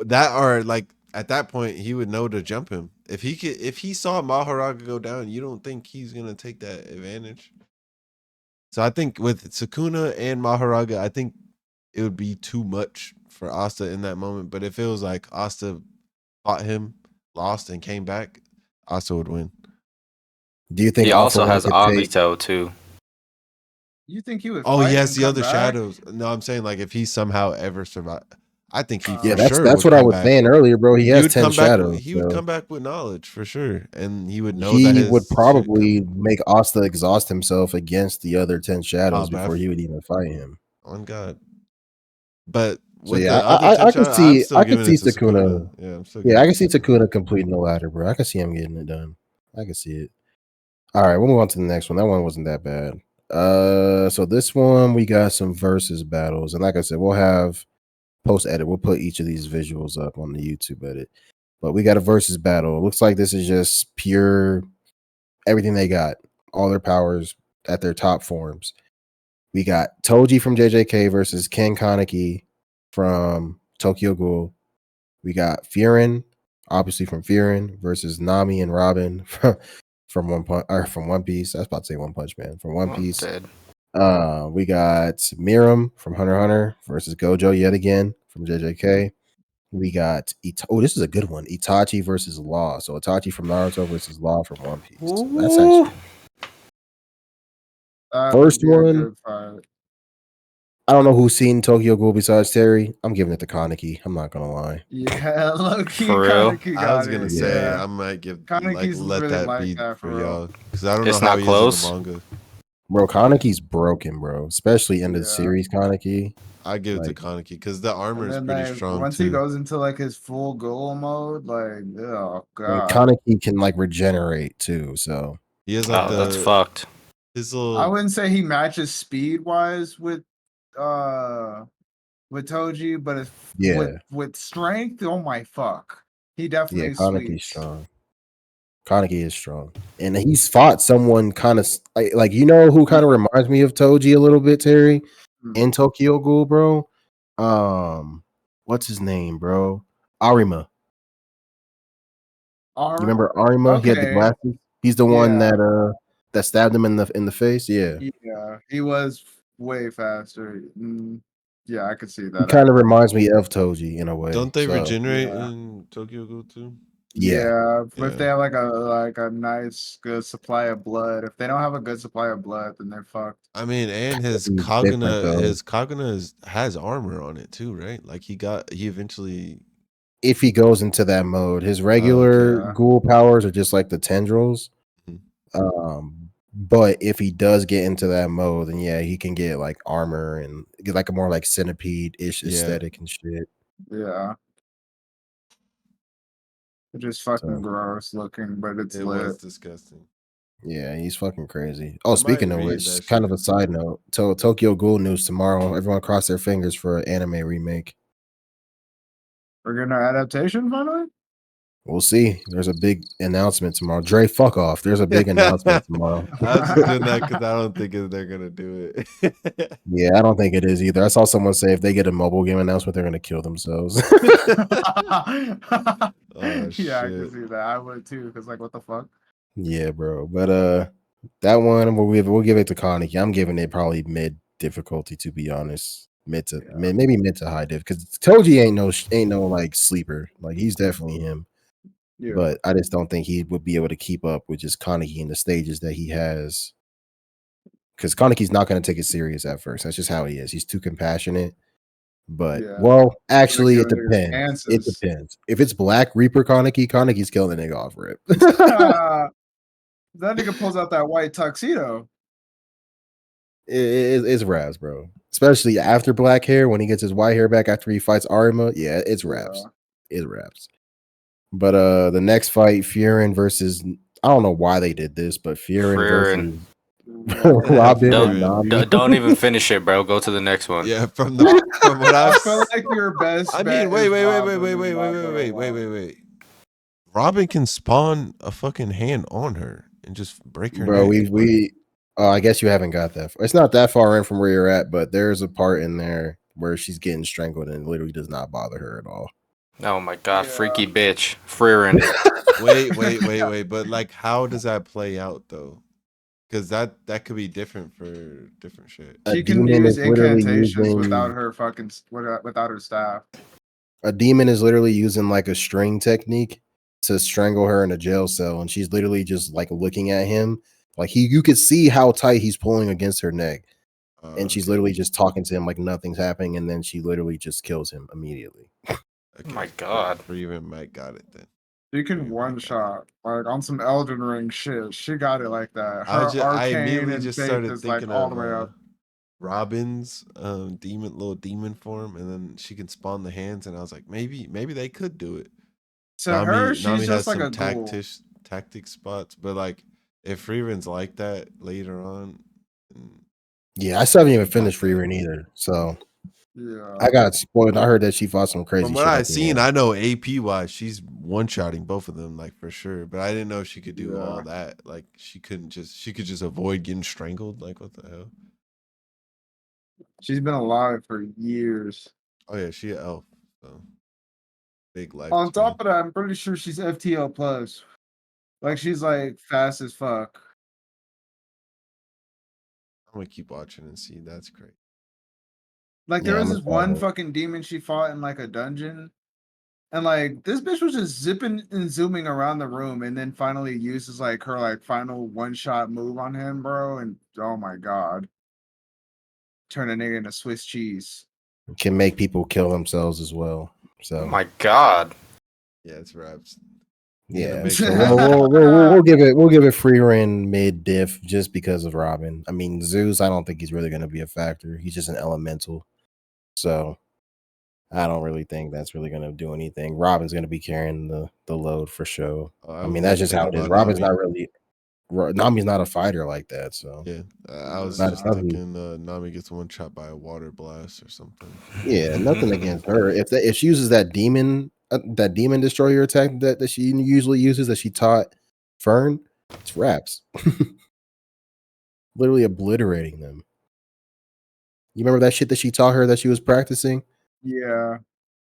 That or like at that point he would know to jump him. If he saw Maharaga go down, you don't think he's gonna take that advantage. So I think with Sakuna and Maharaga, I think it would be too much for Asta in that moment. But if it was like Asta fought him, lost, and came back, Asta would win. Do you think He All For also One has could take? Obito too. You think he would Oh, he fight has and the come other back? shadows. No, I'm saying like if he somehow ever survived, I think he Yeah, for Uh, sure that's would what I come was back. saying earlier, bro. He He has would 10 come back. shadows, He would so come back with knowledge for sure, and he would know that he would his shit probably coming. make Asta exhaust himself against the other 10 Oh, shadows but before he would even fight him. on God. But So with yeah, the other 10 shot, I'm still I could giving see it to Sakuna. Sakuna. Yeah, I'm still Yeah, giving I it can to see Sakuna. Sakuna completing the ladder, bro. I can see him getting it done. I can see it. All right, we'll move on to the next one. That one wasn't that bad. So this one we got some versus battles, and like I said, we'll have post edit. We'll put each of these visuals up on the YouTube edit. But we got a versus battle. It looks like this is just pure everything they got, all their powers at their top forms. We got Toji from JJK versus Ken Kaneki from Tokyo Ghoul. We got Furin, obviously from Furin, versus Nami and Robin from One Piece. I was about to say One Punch Man from One I'm Piece. dead. We got Miram from Hunter x Hunter versus Gojo yet again from JJK. We got this is a good one. Itachi versus Law. So Itachi from Naruto versus Law from One Piece. So that's Ooh. actually that would first be a one. good fight. I don't know who's seen Tokyo Ghoul besides Terry. I'm giving it to Kaneki. I'm not gonna lie. Yeah, low-key, For real? Kaneki I was got gonna it. say Yeah, Yeah, I might give like Kaneki's let really that like be that for for real. y'all because I don't know It's how not he is in the close. manga. bro, Kaneki's broken, bro. Especially in the Yeah. series, Kaneki. I give it to Like, Kaneki because the armor And is then pretty they strong once he too. goes into like his full goal mode, like oh like god. Kaneki can like regenerate too. So He has like Oh, that's fucked. his I little. wouldn't say he matches speed wise with Toji, but if yeah, with strength, oh my fuck. He yeah, definitely Kaneki's sweeps. strong. Kaneki is strong, and he's fought someone kind of like you know who kind of reminds me of Toji a little bit, Terry, Hmm. in Tokyo Ghoul, bro. What's his name, bro? Arima. You Ar- remember Arima? He had the okay. glasses. He's the one Yeah. that stabbed him in the face. Yeah, Yeah. He was way faster. Yeah, I could see he that kind of actually. reminds me of Toji in a way. Don't they So regenerate Yeah. in Tokyo Ghoul too? Yeah, if they Yeah. have like a nice good supply of blood. If they don't have a good supply of blood, then they're fucked. I mean, and his He's different Kaguna, though. has armor on it too, right? Like he eventually. If he goes into that mode, his Oh, okay. regular Yeah. ghoul powers are just like the tendrils. Mhm. But if he does get into that mode, then yeah, he can get like armor and get like a more like centipede-ish Yeah. aesthetic and shit. Yeah. It's just fucking So gross looking, but it's It was lit. disgusting. yeah, he's fucking crazy. Oh, I might speaking of read which, that kind of shit. a side note, Tokyo Ghoul news tomorrow. Everyone cross their fingers for an anime remake. We're getting our adaptation finally? We'll see. There's a big announcement tomorrow. Dre, fuck off. There's a big announcement tomorrow. I was just doing that because I don't think they're gonna do it. Yeah, I don't think it is either. I saw someone say if they get a mobile game announcement, they're gonna kill themselves. Oh Yeah, I can shit! see that. I would too, because like what the fuck? Yeah, bro. But that one we'll give it to Kaneki. I'm giving it probably mid difficulty to be honest. Yeah. Maybe mid to high diff because Toji ain't no like sleeper. Like he's definitely him. Yeah. But I just don't think he would be able to keep up with just Kaneki in the stages that he has. Because Kaneki's not going to take it serious at first. That's just how he is. He's too compassionate. But Yeah. well, Gonna actually, kill it a nigga's depends. It answers. depends. If it's Black Reaper Kaneki, Kaneki's killing the nigga off rip. That nigga pulls out that white tuxedo. It's Ravs, bro. Especially after black hair, when he gets his white hair back after he fights Arima. Yeah, it's Ravs. Yeah. It's Ravs. But the next fight, Furin versus I don't know why they did this, but Furin Frieren. versus Lord, Robin and Furin. Nami. Don't even finish it, bro. Go to the next one. Yeah, from what I I've. feel like your best I bet mean, wait, is wait, wait, wait, Robin. wait, I'm wait, wait, not wait, gonna wait, wait, lie. wait, wait. Robin can spawn a fucking hand on her and just break her Bro, neck. we I guess you haven't got that far. It's not that far in from where you're at, but there's a part in there where she's getting strangled and it literally does not bother her at all. Oh my god, Yeah. freaky bitch. Frieren. Wait. But like, how does that play out though? Because that could be different for different shit. A She can demon use is literally incantations without using her fucking without her staff. a demon is literally using like a string technique to strangle her in a jail cell, and she's literally just like looking at him. Like you could see how tight he's pulling against her neck. And she's Okay. literally just talking to him like nothing's happening, and then she literally just kills him immediately. Okay. My god. Freeman might got it then. She can Freeman one might got it. shot like on some Elden Ring shit. She got it like that. I Her arcane immediately and just faith started is like thinking all the of way up. Robin's little demon form, and then she can spawn the hands, and I was like, maybe they could do it. To her, Nami she's has just like some a ghoul. tactic spots, but like if Freeman's like that later on, mm, Yeah, I still haven't even got finished Free that. Ren either. So Yeah. I got spoiled. I heard that she fought some crazy From what shit I've at the seen, end. I know AP wise, she's one shotting both of them like for sure. But I didn't know she could do all Yeah. that. Like she could just avoid getting strangled. Like what the hell? She's been alive for years. Oh yeah, she an elf. So big On lifespan. top of that, I'm pretty sure she's FTL plus. Like she's like fast as fuck. I'm gonna keep watching and see. That's great. Like there Yeah, I'm was gonna this try one that. fucking demon she fought in like a dungeon. And like this bitch was just zipping and zooming around the room and then finally uses like her like final one shot move on him, bro. And oh my god. Turn a nigga into Swiss cheese. Can make people kill themselves as well. Oh So my god. Yeah, it's raps. yeah, make so her we'll give it free reign mid diff just because of Robin. I mean Zeus, I don't think he's really gonna be a factor. He's just an elemental. So I don't really think that's really gonna do anything. Robin's gonna be carrying the load for sure. I I mean wasn't that's even just how thinking it is. about Robin's Nami. not really Nami's not a fighter like that. So Yeah, I was not just nothing. thinking Nami gets one shot by a water blast or something. Yeah, nothing against her. If she uses that demon destroyer attack that she usually uses that she taught Fern, it's raps. Literally obliterating them. You remember that shit that she taught her that she was practicing? Yeah.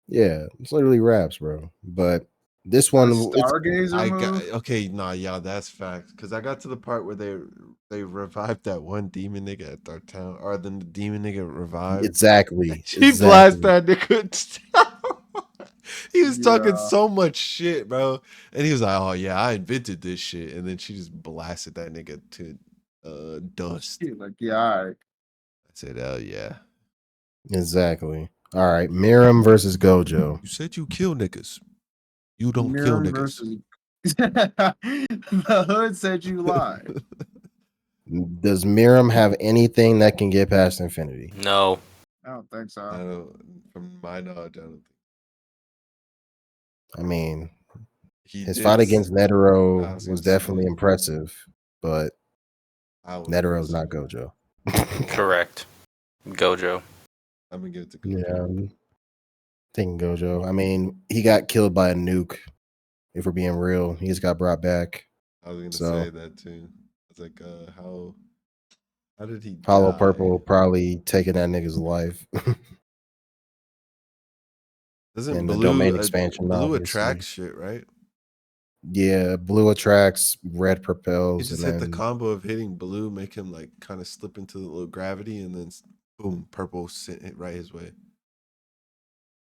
Yeah, it's literally raps, bro. But this The one, it's Stargazer move. Okay, nah, yeah, that's facts. Cause I got to the part where they revived that one demon nigga at our town, or the demon nigga revived. exactly She blasted exactly. that nigga. He was talking Yeah. so much shit, bro. And he was like, "Oh yeah, I invented this shit." And then she just blasted that nigga to dust. He like, yeah, all right. I said, "Oh yeah." Exactly. All right, Miram versus Gojo. You said you kill niggas. You don't kill Miram niggas. versus the hood said you lied. Does Miram have anything that can get past Infinity? No. I don't think I so. don't, from my knowledge, I don't think I mean, he his did. fight against I Netero was was gonna definitely say impressive, but I was Netero's impressed. not Gojo. Correct. Gojo. I'm gonna give it to Gojo. Yeah, I'm taking Gojo. I mean, he got killed by a nuke. If we're being real, he just got brought back. I was gonna So say that too. I was like, how did he Hollow die? Purple probably taking that nigga's life. Doesn't And the domain blue expansion, blue obviously. attracts shit, right? Yeah, blue attracts, red He propels, and just hit the then combo of hitting blue, make him like kind of slip into the little gravity, and then boom, purple sent it right his way.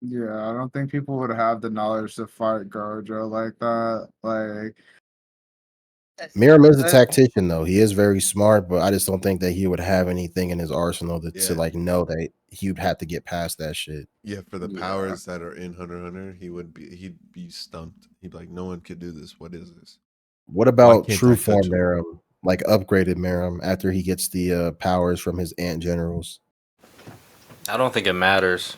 Yeah, I don't think people would have the knowledge to fight Gojo like that. Like, Miram is a that, tactician, though. He is very smart, but I just don't think that he would have anything in his arsenal to Yeah, like know that he'd have to get past that shit. yeah. For the yeah, powers that are in Hunter x Hunter, he'd be stumped. He'd be like, no one could do this. What is this? What Why about can't I true touch form him? Miram, like upgraded Miram after he gets the powers from his ant generals? I don't think it matters.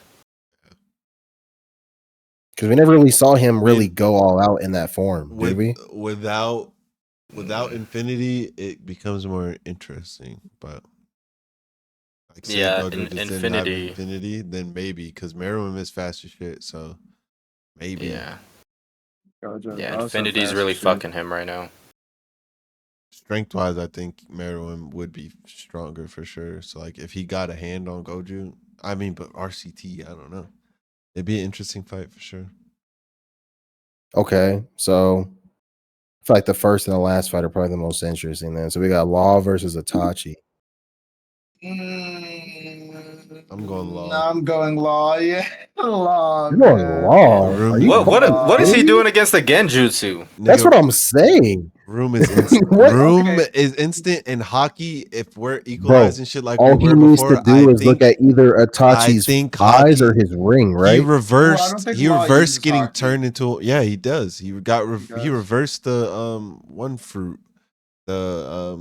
Because we never really saw him really With go all out in that form, did with we? without Infinity, it becomes more interesting. But like, say Yeah, Gojo in just didn't have Infinity. Infinity, then maybe because Meruem is fast as shit. So maybe Yeah. Gojo is Yeah, also Infinity's fast as really shit. fucking him right now. strength wise, I think Meruem would be stronger for sure. So like, if he got a hand on Goju, I mean, but RCT, I don't know. It'd be an interesting fight for sure. Okay, so I feel like the first and the last fight are probably the most interesting then. So we got Law versus Itachi. I'm going No, Law. I'm going Law. Yeah, Law, You're going man. Law? Are Room, you What fucking what is Law. he kidding me? doing against the Genjutsu? That's nigga, what I'm saying. Room is What, room Okay, is instant in hockey. If we're bro? equalizing shit like we All he were needs to before, do is look at either I Itachi's think eyes or hockey his ring, he right? well, I don't think he Law reversed uses getting hockey. turned into he does. He He does. reversed the one fruit. The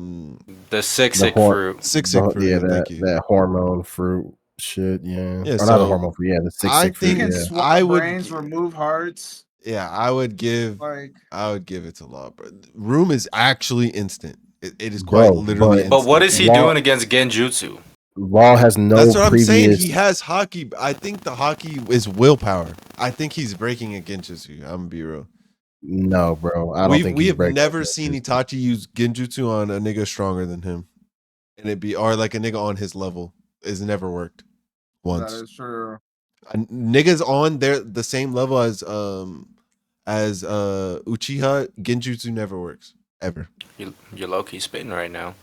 The The Sixic horn, fruit. sick fruit, yeah, yeah, thank you. that hormone fruit shit, yeah, Yeah, or not the so hormone fruit, yeah, the I sick He fruit, think can yeah, swap brains, remove hearts. yeah, Like, I would give it to Law, bro. Room is actually instant. It is quite bro. literally But But what instant. is he doing against Genjutsu? Law has That's no what I'm saying. previous. He has hockey. I think the hockey is willpower. I think he's breaking a Genjutsu. I'm gonna be real. No, bro, I don't think We he's have breaking never that seen system. Itachi use Genjutsu on a nigga stronger than him, and it be or like a nigga on his level. It's never worked that once. is true. Niggas on the same level as Uchiha Genjutsu never works ever. You're low key spitting right now.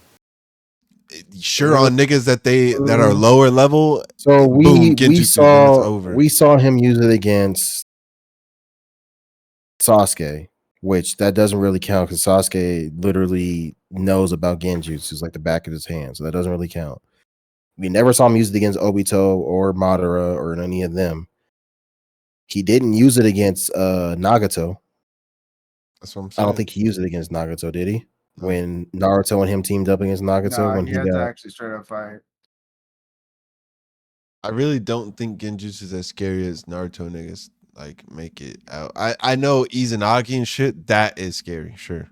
Sure, on niggas that are Uh, lower level, So boom Genjutsu, then it's over. we saw him use it against Sasuke, which that doesn't really count because Sasuke literally knows about Genjutsu. It's like the back of his hand, so that doesn't really count. We never saw him use it against Obito or Madara or any of them. He didn't use it against Nagato. That's what I'm I don't saying. think he used it against Nagato, did he? No. When Naruto and him teamed up against Nagato Nah, when he he had to got actually straight up fight. I really don't think Genjutsu is as scary as Naruto niggas like make it out. I know Izanagi and shit, that is scary, sure.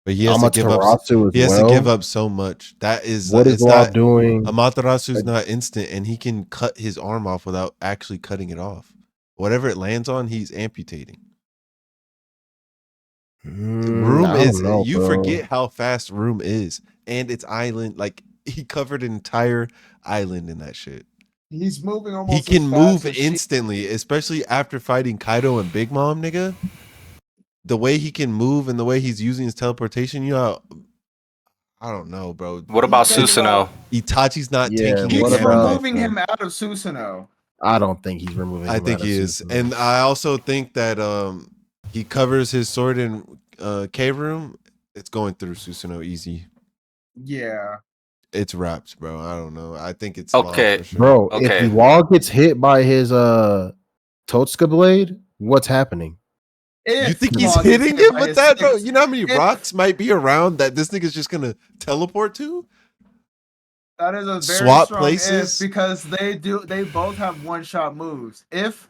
But he has to give up Amaterasu as well. so much. That is What is it's Law not doing? Amaterasu's not instant and he can cut his arm off without actually cutting it off. Whatever it lands on, he's amputating. Room I is don't know, you bro. forget how fast Room is and its island like he covered an entire island in that shit. He's moving He almost can as move fast as she. instantly, especially after fighting Kaido and Big Mom, nigga. The way he can move and the way he's using his teleportation, you know, I don't know, bro. What He about think about Susanoo? Itachi's not Yeah, tanking a he's what gamma about knife, removing bro. him out of Susanoo. I don't think he's removing I him think out of he is, Susanoo. and I also think that he covers his sword in cave room. It's going through Susanoo easy. Yeah. It's wraps, bro. I don't know. I think it's Law Okay. for sure. Bro, if Okay. Law gets hit by his Totska blade, what's happening? You If think he's Law gets hitting hit him by with his that, bro? six- You know how many if- rocks might be around that this nigga's just gonna teleport to? That is a very Swap strong places? if because they both have one-shot moves. If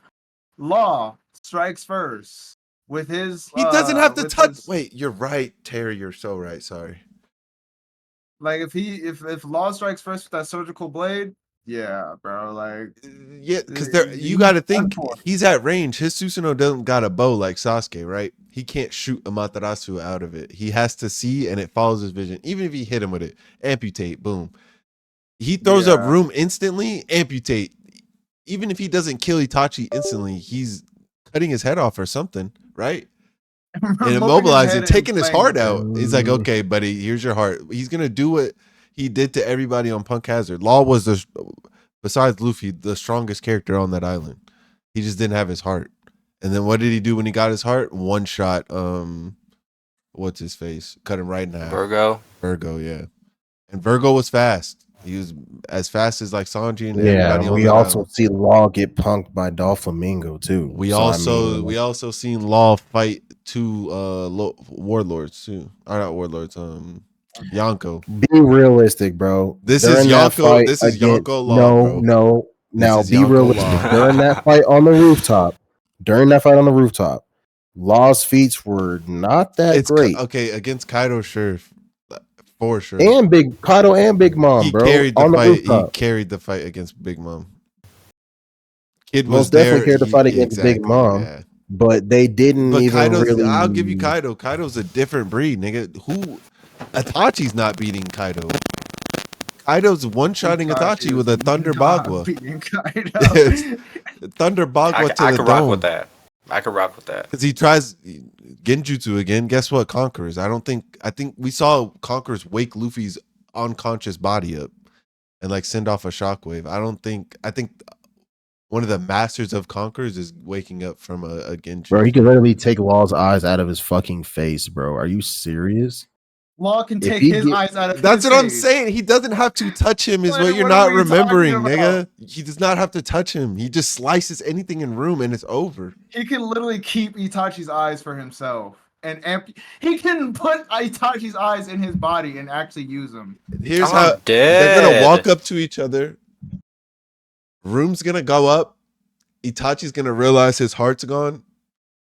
Law strikes first with his He doesn't have to with touch. his, Wait, you're right, Terry. You're so right. Sorry. like if Law strikes first with that surgical blade, yeah, bro, like Yeah, because you he's got to done think for. he's at range. His Susanoo doesn't got a bow like Sasuke, right? He can't shoot Amaterasu out of it. He has to see, and it follows his vision. Even if he hit him with it, amputate, boom. He throws up Yeah. room instantly, amputate. Even if he doesn't kill Itachi instantly, he's cutting his head off or something, right? And Removing his head immobilizing, and taking his playing heart with it. out. He's like, okay, buddy, here's your heart. He's gonna do what he did to everybody on Punk Hazard. Law was besides Luffy, the strongest character on that island. He just didn't have his heart. And then what did he do when he got his heart? One shot. What's his face? Cut him right in half. Virgo, yeah. And Virgo was fast. He was as fast as like Sanji and Yeah, everybody on we that also island. see Law get punked by Doflamingo too. We So, also seen Law fight two warlords too. Or not warlords, Yonko. be realistic, bro. This During is that Yonko. fight This is against Yonko Law, bro. no. This Now is be Yonko realistic. Law. During that fight on the rooftop, Law's feats were not that It's great. okay against Kaido, sure, for sure. And Big Kaido and Big Mom, He bro, carried the on the fight. He rooftop. carried the fight against Big Mom. Kid was Most definitely there. carried the fight against Big Exactly, Mom, yeah. but they didn't But even Kaido's. really. I'll give you Kaido. Kaido's a different breed, nigga. Who? Itachi's not beating Kaido. Kaido's one-shotting Itachi with a Thunder Bagua. Thunder Bagua to I the could dome. rock with that. I could rock with that. Because he tries Genjutsu again. Guess what? Conquerors. I think we saw Conquerors wake Luffy's unconscious body up and like send off a shockwave. I think one of the masters of Conquerors is waking up from a Genjutsu. Bro, he could literally take Law's eyes out of his fucking face, bro. Are you serious? Law can If take he his get- eyes out of That's his what I'm face. saying. He doesn't have to touch him, is what you're What not are we talking remembering, about? nigga. He does not have to touch him. He just slices anything in room and it's over. He can literally keep Itachi's eyes for himself. And he can put Itachi's eyes in his body and actually use them. Here's I'm how they're gonna dead. walk up to each other. Room's gonna go up. Itachi's gonna realize his heart's gone,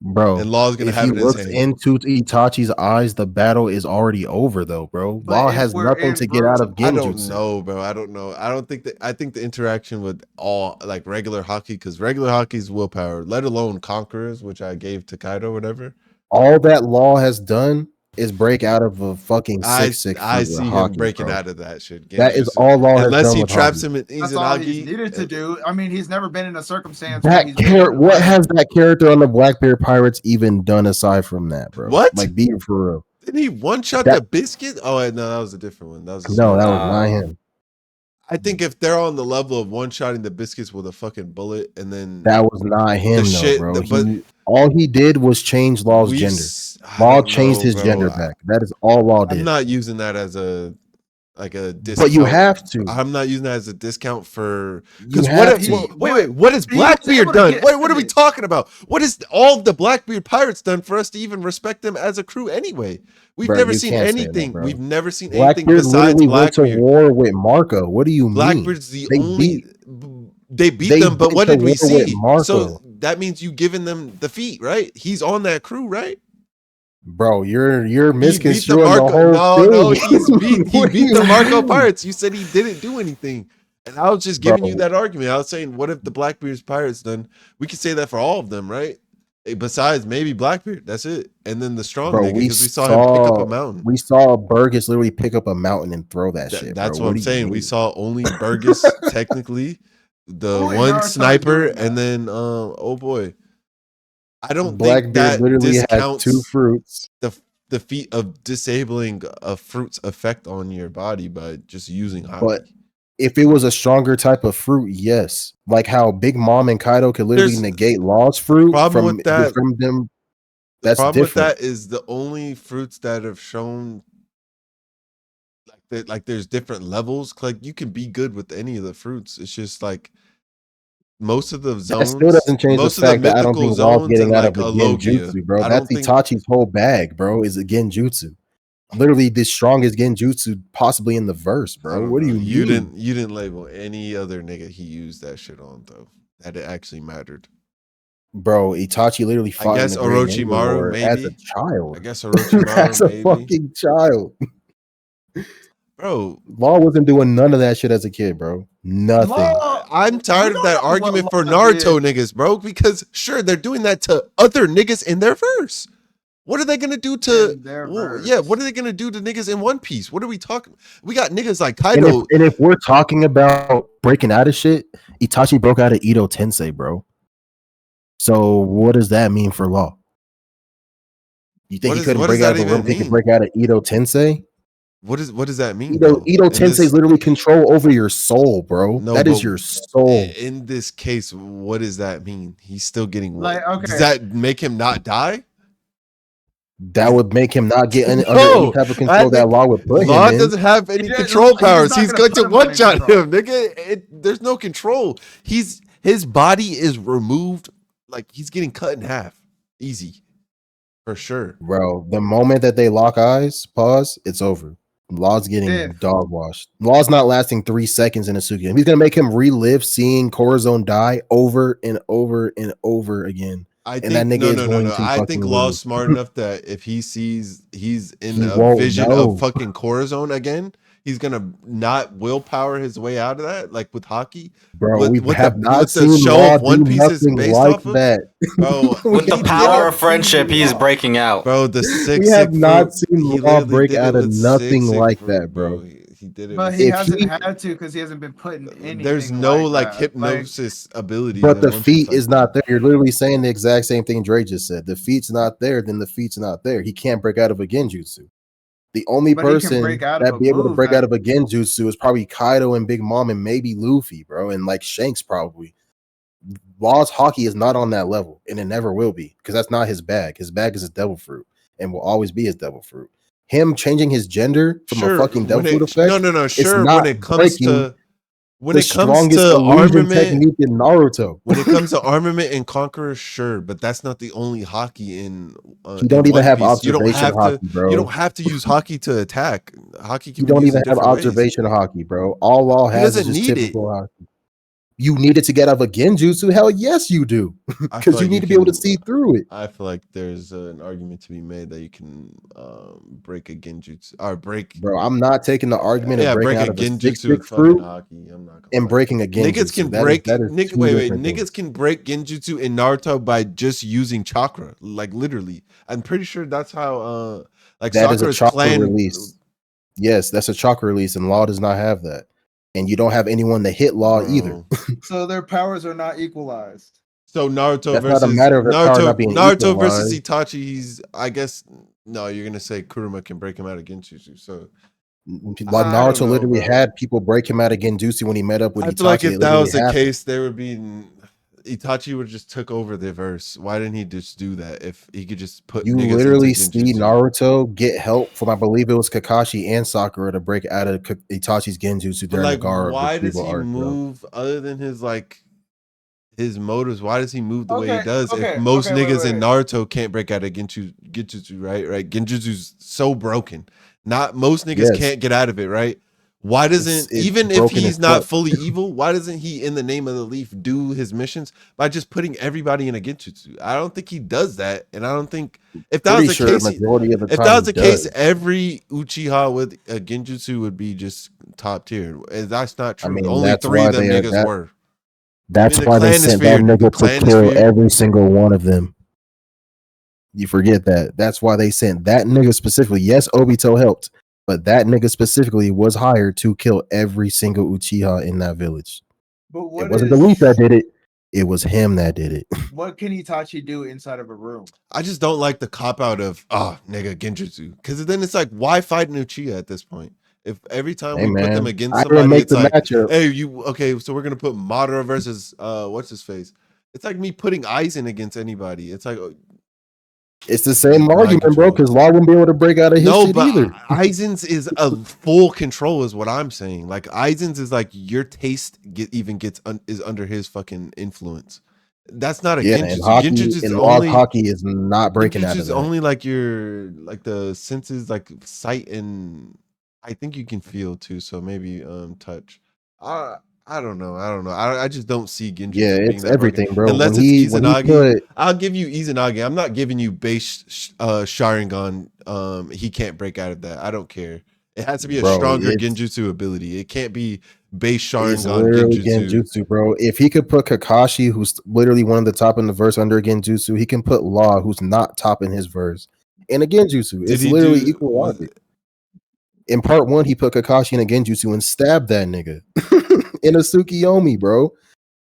Bro, and Law's gonna if have he it in his looks hand. into Itachi's eyes, the battle is already over, though, bro. But Law if has we're nothing in to get out of room- I don't Genjutsu. know, bro. I don't know. I don't think that. I think the interaction with all like regular hockey, because regular hockey's willpower, let alone Conquerors, which I gave to Kaido, or whatever. All that Law has done is break out of a fucking I 6 I with see him hockey, breaking bro. out of that shit. That is Genjutsu. all Law has Unless done he with traps hockey. him in That's all he's Izanagi. needed to do. I mean, he's never been in a circumstance where That he's been able to, what like, has that character on the Blackbeard Pirates even done aside from that, bro? What? Like, be for real. Didn't he one shot That- the biscuit? Oh no, that was a different one. That was a No, that was Nah. not him. I think if they're on the level of one shotting the biscuits with a fucking bullet, and then That was not him, though, shit, bro. but All he did was change Law's we've gender. s- I Law don't changed know, his bro. gender back. That is all Law I'm did. not using that as a discount. But you have to. I'm not using that as a discount for You because have what? to. Wait. What has he was able Blackbeard to done? get Wait, what are we it. talking about? What has all the Blackbeard pirates done for us to even respect them as a crew? Anyway, we've Bro, never you seen can't say that, anything. bro. We've never seen anything Blackbeard besides literally went to Blackbeard. war with Marco. What do you mean? Blackbeard's the They only. They beat they them, but went what to did we war with see? Marco. So that means you giving them the feat, right? He's on that crew, right? Bro, you're He beat the misconstruing the Marco. whole thing. No, he What do beat the you Marco mean? Pirates. You said he didn't do anything, and I was just giving you Bro. that argument. I was saying, what if the Blackbeard's Pirates done? We could say that for all of them, right? Besides maybe Blackbeard, that's it. And then the strong Bro, nigga, because we saw him pick up a mountain. We saw Burgess literally pick up a mountain and throw that shit. That's bro. what I'm do you saying. We mean? saw only Burgess technically, the Who is one Naruto sniper, doing that? and then oh boy. I don't think Blackbeard that literally had discounts 2 fruits. the feat of disabling a fruit's effect on your body by just using hockey. But If it was a stronger type of fruit, yes. Like how Big Mom and Kaido could literally There's negate Law's fruit problem from with that. them. The That's problem with different. that is the only fruits that have shown like that, like there's different levels. Like you can be good with any of the fruits. It's just like most of the That still zones, doesn't change the most of the fact that I don't mythical think Law's zones, and getting out like of a a Logia. genjutsu, bro. I That's don't think. Itachi's whole bag, bro, is a genjutsu. Literally the strongest genjutsu possibly in the verse, I bro. don't What do know. you mean? You didn't label any other nigga he used that shit on though. That it actually mattered. Bro, Itachi literally I fought in guess the Great Ninja Orochimaru, War as a maybe. I child. guess Orochimaru, As a maybe. fucking child. Bro, Law wasn't doing none of that shit as a kid, bro. Nothing. I'm tired We of don't that know what argument for Law Naruto did. niggas, bro. Because sure, they're doing that to other niggas in their verse. What are they gonna do to? In their Well, yeah, what verse. are they gonna do to niggas in One Piece? What are we talking? We got niggas like And Kaido. if we're talking about breaking out of shit, Itachi broke out of Edo Tensei, bro. So what does that mean for Law? You think he couldn't What does break out that of a room? even He could mean? break out of Edo Tensei. What does that mean Edo though? Edo In Tensei is this, literally control over your soul, bro. no, That is but your soul. in this case, what does that mean? He's still getting what? Like, Does okay, that make him not die? That would make him not get under any No, type of I control that think Law would put him Law in. doesn't have he any did, control he's powers. not He's gonna going to put him under one shot control. him, nigga. There's no control. His body is removed, like he's getting cut in half, easy, for sure. Bro, the moment that they lock eyes, pause, it's over. Law's getting If dog washed. Law's not lasting 3 seconds in a Suki. He's gonna make him relive seeing Corazon die over and over and over again. I And that think nigga no, is no, no, going no. to I think fucking Law's lose. smart enough that if he sees he's in He a won't vision of know. fucking Corazon again, he's gonna not willpower his way out of that, like with hockey. Bro, we have not What the seen show Law of do One Piece is nothing based like off of, that. bro. we With the have He did power it, not of seen friendship, he's Law. breaking out. bro. The We six have sick not fruit. seen He Law literally break did it out of with nothing sick like fruit, that, bro. bro. He did it but with he If six sick hasn't he fruit. had to because he hasn't been putting There's anything no like like that. Like, hypnosis abilities But in the One Piece feat like is that. not there. You're literally saying the exact same thing Dre just said. The feat's not there, then the feat's not there. He can't break out of a genjutsu. The only but he can break person out of that a be able to move break out that. of a genjutsu is probably Kaido and Big Mom and maybe Luffy, bro, and like Shanks probably. Law's hockey is not on that level, and it never will be because that's not his bag. His bag is his devil fruit and will always be his devil fruit. Him changing his gender from a Sure, fucking devil fruit no effect, no no. it's Sure, not breaking when the it comes strongest to illusion armament, technique in Naruto. when it comes to armament and conqueror, sure, but that's not the only hockey He in don't even One have Piece. observation hockey, You bro. don't have to use hockey to attack. Hockey You can be don't used even in have different ways. observation hockey, bro. All Law He has is doesn't just need it. typical hockey. You need it to get out of a genjutsu? Hell yes, you do. I feel Because you like need you to be able to can. see through it. I feel like there's an argument to be made that you can break a genjutsu or break. Bro, I'm not taking the argument of Yeah, breaking break a out of a stick genjutsu with fucking fruit hockey. I'm not gonna and lie. breaking a Niggas can genjutsu. break That is two wait, different things. niggas can break genjutsu in Naruto by just using chakra. Like literally. I'm pretty sure that's how like That is a Sakura's chakra clan. release. Yes, that's a chakra release, and Law does not have that. And you don't have anyone to hit Law either. Bro. So their powers are not equalized. So That's not a matter of their power not being Naruto versus equalized. Itachi, he's I guess no, you're gonna say Kuruma can break him out of genjutsu. So Like I don't Naruto know, literally bro. had people break him out of genjutsu when he met up with I feel like Itachi. if It that literally was the happened. case, there would be Itachi would just took over the verse. Why didn't he just do that if he could just put You niggas into literally see genjutsu? Naruto get help from, I believe it was Kakashi and Sakura to break out of Itachi's genjutsu But during the like, Gaara why does retrieval he arc, bro. move other than his like his motives? Why does he move the way he Okay, does? If okay, most okay. Wait, niggas wait, in wait. Naruto can't break out of genjutsu, right? Right? Genjutsu's so broken. Not most niggas Yes, can't get out of it, right? Why doesn't it's even if broken as he's not fuck. fully evil, why doesn't he in the name of the leaf do his missions by just putting everybody in a genjutsu? I don't think he does that, and I don't think if that was Pretty the sure case, majority of the if time that he was the case, does. every Uchiha with a genjutsu would be just top tier. And that's not I true. mean, Only that's three why of them they are niggas that. were. That's The why they clan is sent that feared. The nigga to clan is kill feared. every single one of them. You forget that. That's why they sent that nigga specifically. Yes, Obito helped, but that nigga specifically was hired to kill every single Uchiha in that village. But It what wasn't the Leaf that is did it. It was him that did it. what can Itachi do inside of a room? I just don't like the cop out of nigga genjutsu, because then it's like, why fight an Uchiha at this point? If every time Hey we put them man, against I didn't somebody, make it's the like, matchup. hey, you okay? So we're gonna put Madara versus what's his face? It's like me putting Aizen against anybody. It's like It's the same mind argument, bro. control. Because Law wouldn't be able to break out of his No, shit but either. Aizen's is a full control, is what I'm saying. Like Aizen's is like your taste is under his fucking influence. That's not a Yeah, and genjutsu. hockey Genjutsu is and Law's only hockey is not breaking Genjutsu out of is that. only like your like the senses, like sight and I think you can feel too. So maybe touch. I I don't know. I don't know. I just don't see Yeah, Genjutsu being it's that broken everything, bro. When unless it's he Izanagi. put, I'll give you Izanagi. I'm not giving you base Sharingan. He can't break out of that. I don't care. It has to be a bro, stronger Genjutsu ability. It can't be base it's Sharingan literally Genjutsu. Genjutsu, bro. If he could put Kakashi, who's literally one of the top in the verse under Genjutsu, he can put Law, who's not top in his verse, in a Genjutsu. Did It's he literally do equal was logic. In part one, he put Kakashi in a Genjutsu and stabbed that nigga in a Tsukiyomi, bro.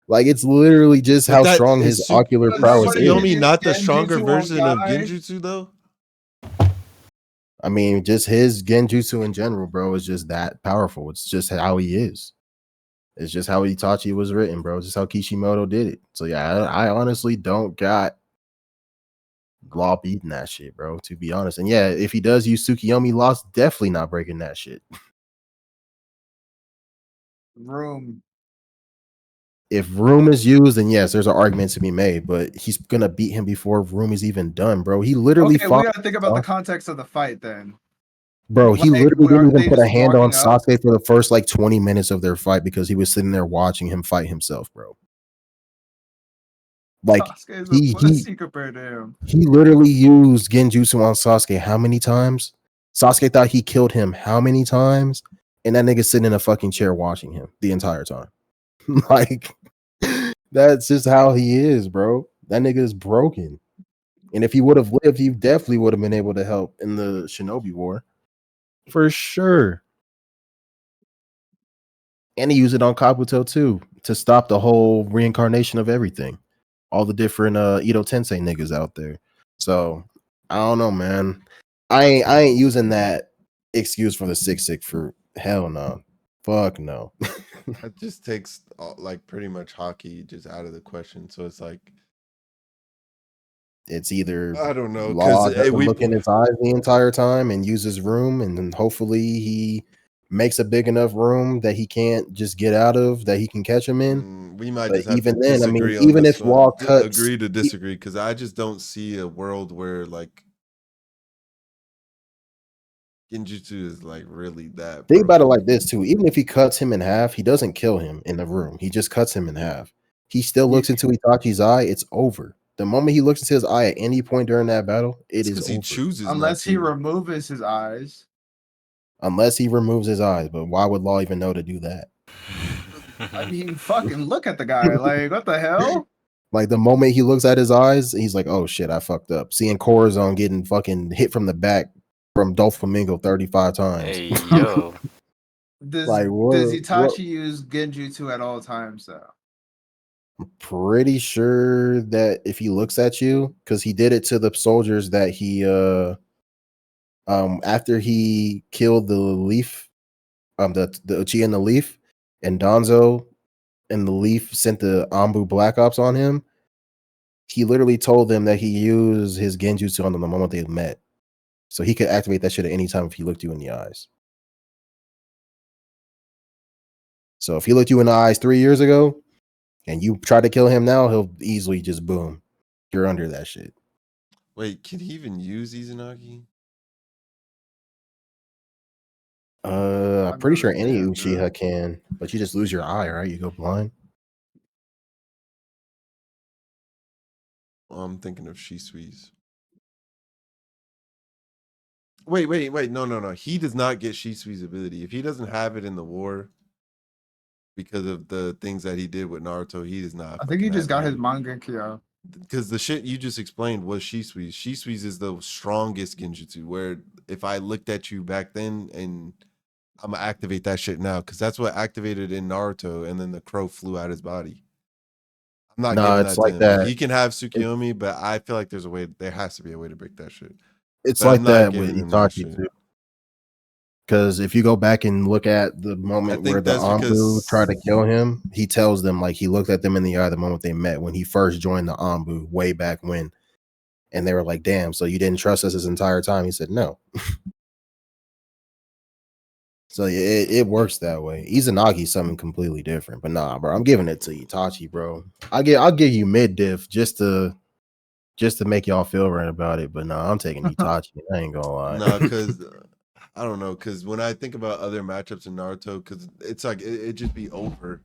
Like it's literally just but how that strong his is ocular So prowess nobody can is. Tsukiyomi use not the stronger Genjutsu on version of Guy. Genjutsu though? I mean, just his Genjutsu in general, bro, is just that powerful. It's just how he is. It's just how Itachi was written, bro. It's just how Kishimoto did it. So yeah, I honestly don't got Law beating that shit, bro. To be honest, and yeah, if he does use Tsukiyomi, Law's definitely not breaking that shit. Room. If Room is used, then yes, there's an argument to be made, but he's gonna beat him before Room is even done, bro. He literally Okay, we fought. gotta think about the context of the fight then. Bro, he Like, literally didn't aren't even they put a just hand on walking up? Sasuke for the first like 20 minutes of their fight because he was sitting there watching him fight himself, bro. Like Sasuke is a he he pussy compared to him. he literally used Genjutsu on Sasuke how many times? Sasuke thought he killed him how many times? And that nigga sitting in a fucking chair watching him the entire time. Like that's just how he is, bro. That nigga is broken. And if he would have lived, he definitely would have been able to help in the Shinobi War. For sure. And he used it on Kabuto too to stop the whole reincarnation of everything. All the different Ito Tensei niggas out there. So I don't know, man. I ain't using that excuse for the sick fruit. Hell no. Fuck no. That just takes like pretty much hockey just out of the question. So it's like It's either I don't know because Law doesn't we look in his eyes the entire time and uses room, and then hopefully he makes a big enough room that he can't just get out of, that he can catch him in. we might But just have to even then, I mean, disagree on even this if one. Law cuts, Agree to disagree because I just don't see a world where like Genjutsu is like really that think about it broken. like this too. Even if he cuts him in half, he doesn't kill him in the room. He just cuts him in half. He still looks into Itachi's eye. It's over. The moment he looks into his eye at any point during that battle, it It's is because he over. chooses not Unless he to. removes his eyes. Unless he removes his eyes. But why would Law even know to do that? I mean, fucking look at the guy. Like, what the hell? Like the moment he looks at his eyes, he's like, "Oh shit, I fucked up." Seeing Corazon getting fucking hit from the back from Doflamingo 35 times. Hey yo. Does Like does what? Itachi use Genjutsu at all times though? Pretty sure that if he looks at you, because he did it to the soldiers that he after he killed the leaf, the Uchiha and the leaf, and Donzo and the leaf sent the Ambu Black Ops on him. He literally told them that he used his Genjutsu on them the moment they met. So he could activate that shit at any time if he looked you in the eyes. So if he looked you in the eyes 3 years ago and you try to kill him now, he'll easily just boom. You're under that shit. Wait, can he even use Izanagi? I'm I've pretty never sure seen any him do it. Uchiha can, but you just lose your eye, right? You go blind. I'm thinking of Shisui's. Wait. No. He does not get Shisui's ability. If he doesn't have it in the war because of the things that he did with Naruto, he does not I think he fucking just have got his it. Mangekyo. Because the shit you just explained was Shisui's. Shisui's is the strongest Genjutsu, where if I looked at you back then and I'm gonna activate that shit now, because that's what activated in Naruto, and then the crow flew out his body. I'm not No, giving it's that to like him. that. He can have It, Tsukiyomi, but I feel like there has to be a way to break that shit. it's But I'm like not that with giving him that Itachi shit. too. Because if you go back and look at the moment think where the that's Anbu tried to because- kill him, he tells them like he looked at them in the eye the moment they met when he first joined the Anbu way back when, and they were like, "Damn, so you didn't trust us this entire time?" He said, "No." So it works that way. Izanagi's something completely different, but nah, bro, I'm giving it to Itachi, bro. I'll give you mid diff just to make y'all feel right about it, but nah, I'm taking Itachi. I ain't gonna lie. Nah, because I don't know. Because when I think about other matchups in Naruto, because it's like it just be over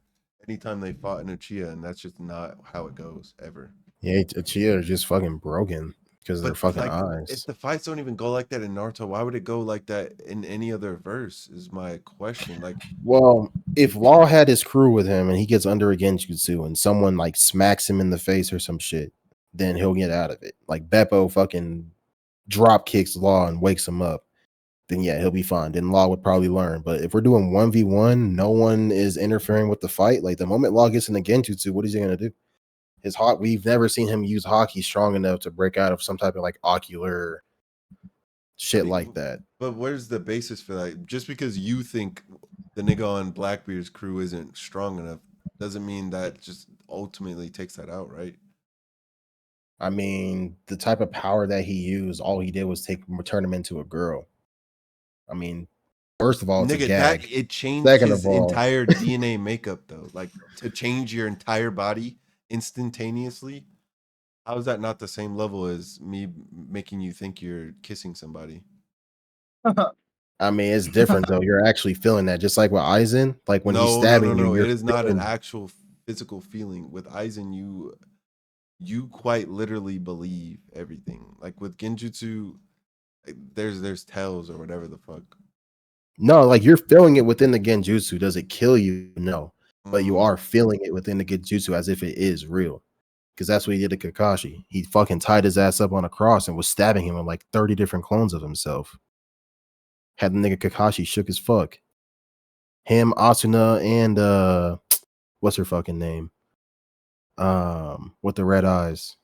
anytime they fought in Uchiha, and that's just not how it goes ever. Yeah, Uchiha are just fucking broken because of their But fucking like, eyes. if the fights don't even go like that in Naruto, why would it go like that in any other verse? Is my question. Like, Well, if Law had his crew with him and he gets under a genjutsu and someone like smacks him in the face or some shit, then he'll get out of it. Like Beppo fucking drop kicks Law and wakes him up, then yeah, he'll be fine. Then Law would probably learn. But if we're doing 1v1, no one is interfering with the fight. Like the moment Law gets in the genjutsu, what is he gonna do? His hawk, we've never seen him use hockey strong enough to break out of some type of like ocular shit like that. but where's the basis for that? Just because you think the nigga on Blackbeard's crew isn't strong enough doesn't mean that just ultimately takes that out, right? I mean, the type of power that he used, all he did was turn him into a girl. I mean, first of all, it's a Nigga, that gag. it changed Second his of all, entire DNA makeup though. Like to change your entire body instantaneously. How is that not the same level as me making you think you're kissing somebody? I mean, it's different though. You're actually feeling that, just like with Aizen. Like when he's No, no, no, stabbing you, no. you're It is not an feeling. actual physical feeling. With Aizen, you quite literally believe everything. Like with Genjutsu, there's tells or whatever the fuck. No, like you're feeling it within the genjutsu. Does it kill you? No, but you Mm. are feeling it within the genjutsu as if it is real. Because that's what he did to Kakashi. He fucking tied his ass up on a cross and was stabbing him with like 30 different clones of himself. Had the nigga Kakashi shook as fuck. Him, Asuna, and what's her fucking name? With the red eyes.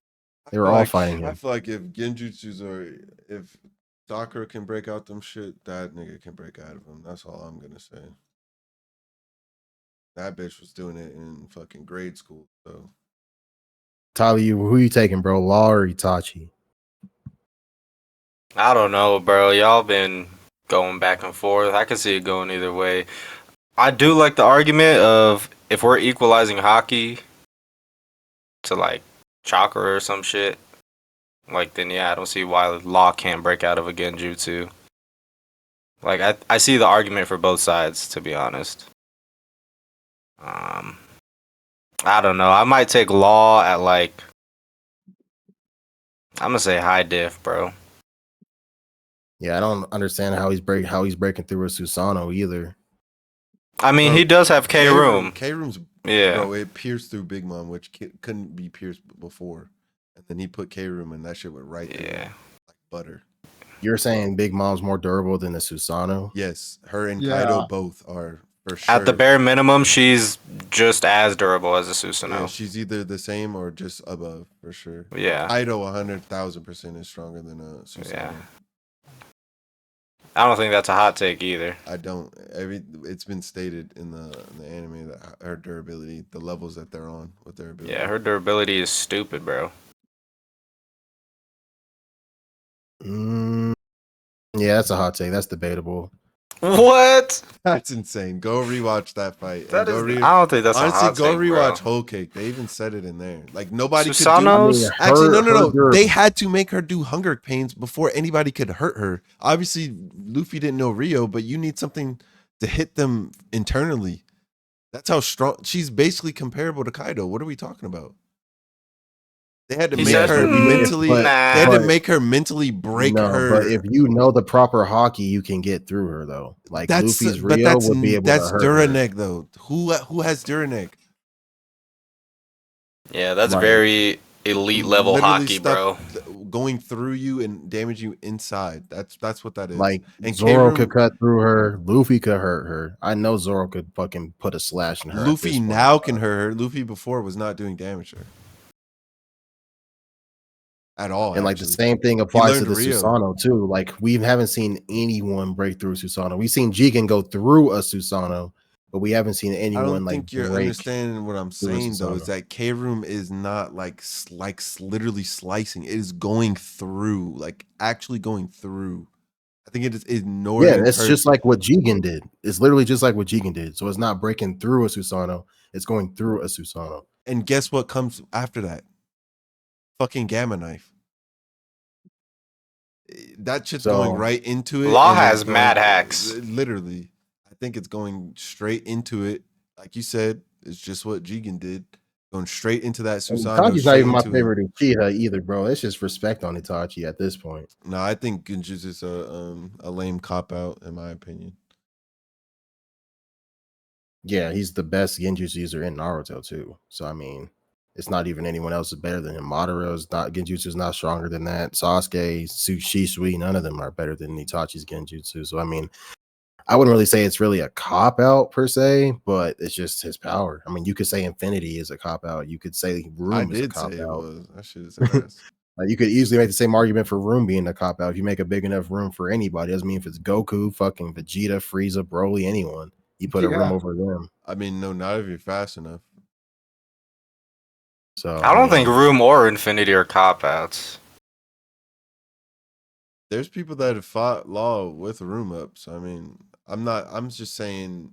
They were all fighting I him. feel like if Genjutsus or if Sakura can break out them shit, that nigga can break out of them. That's all I'm gonna say. That bitch was doing it in fucking grade school. So Tyler, who you taking, bro? Law or Itachi? I don't know, bro. Y'all been going back and forth. I can see it going either way. I do like the argument of if we're equalizing hockey to like chakra or some shit, like then yeah, I don't see why Law can't break out of a genjutsu. Like I see the argument for both sides, to be honest. Um, I don't know. I might take Law at like I'm gonna say high diff, bro. Yeah, I don't understand how he's breaking through a Susanoo either. I mean, bro, he does have K room. K room's Yeah. bro. It pierced through Big Mom, which couldn't be pierced before, and then he put K room, and that shit went right through Yeah. him, like butter. You're saying Big Mom's more durable than the Susanoo? Yes, her and Yeah. Kaido both are for sure. At the bare minimum, she's just as durable as a Yeah, Susanoo. she's either the same or just above for sure. Yeah. Kaido 100,000% is stronger than Susanoo. Yeah. I don't think that's a hot take either. I don't. It's been stated in the anime that her durability, the levels that they're on with their ability. Yeah, her durability is stupid, bro. Yeah, that's a hot take. That's debatable. What? That's insane. Go rewatch that fight. That and is. I don't think that's honestly, a hot go take, rewatch bro. Whole Cake. They even said it in there. Like nobody could do. Susanos? Actually, no. They had to make her do hunger pains before anybody could hurt her. Obviously, Luffy didn't know Rio, but you need something to hit them internally. That's how strong. She's basically comparable to Kaido. What are we talking about? They had to He make said, her mentally. nah. They had to make her mentally break her. But if you know the proper hockey, you can get through her though. Like Luffy's Rio would be able to hurt her. Duraneg though. Who has Duraneg? Yeah, that's Like, very elite level Literally hockey, bro. going through you and damage you inside. That's what that is. like and Zoro K-Room, could cut through her. Luffy could hurt her. I know Zoro could fucking put a slash in her. Luffy now can hurt her. Luffy before was not doing damage to her. at all. And like the Actually, same thing he applies to learned the Rio. Susanoo too. Like we haven't seen anyone break through Susanoo. We've seen Jigen go through a Susanoo, but we haven't seen I anyone don't like think you're break understanding what I'm through a saying though. Is Susanoo. that K room is not like literally slicing. It is going through, like actually going through. I think it is Yeah, northern it's curve. just like what Jigen did. It's literally just like what Jigen did. So it's not breaking through a Susanoo. It's going through a Susanoo. And guess what comes after that? Fucking gamma knife. That shit's going So right into it, Law and it's has mad going hacks. literally. I think it's going straight into it. Like you said, it's just what Jigen did, going straight into that Susanoo, Itachi's not straight even my into him. favorite Uchiha either, bro. It's just respect on Itachi at this point. No, I think Genjutsu is a lame cop out in my opinion. Yeah, he's the best Genjutsu user in Naruto too. So I mean, it's not even anyone else is better than him. Madara's not Genjutsu's not stronger than that. Sasuke, Shisui, none of them are better than Itachi's Genjutsu. So I mean, I wouldn't really say it's really a cop out per se, but it's just his power. I mean, you could say Infinity is a cop out. You could say I Room is a did cop say it out. was. That shit is ass. Like you could easily make the same argument for Room being a cop out. If you make a big enough room for anybody, doesn't mean if it's Goku, fucking Vegeta, Frieza, Broly, anyone, you put a room Yeah. over them. I mean, no, not if you're fast enough. So I don't think mean, Room or Infinity are cop outs. There's people that have fought Law with room ups. I mean, I'm not. I'm just saying.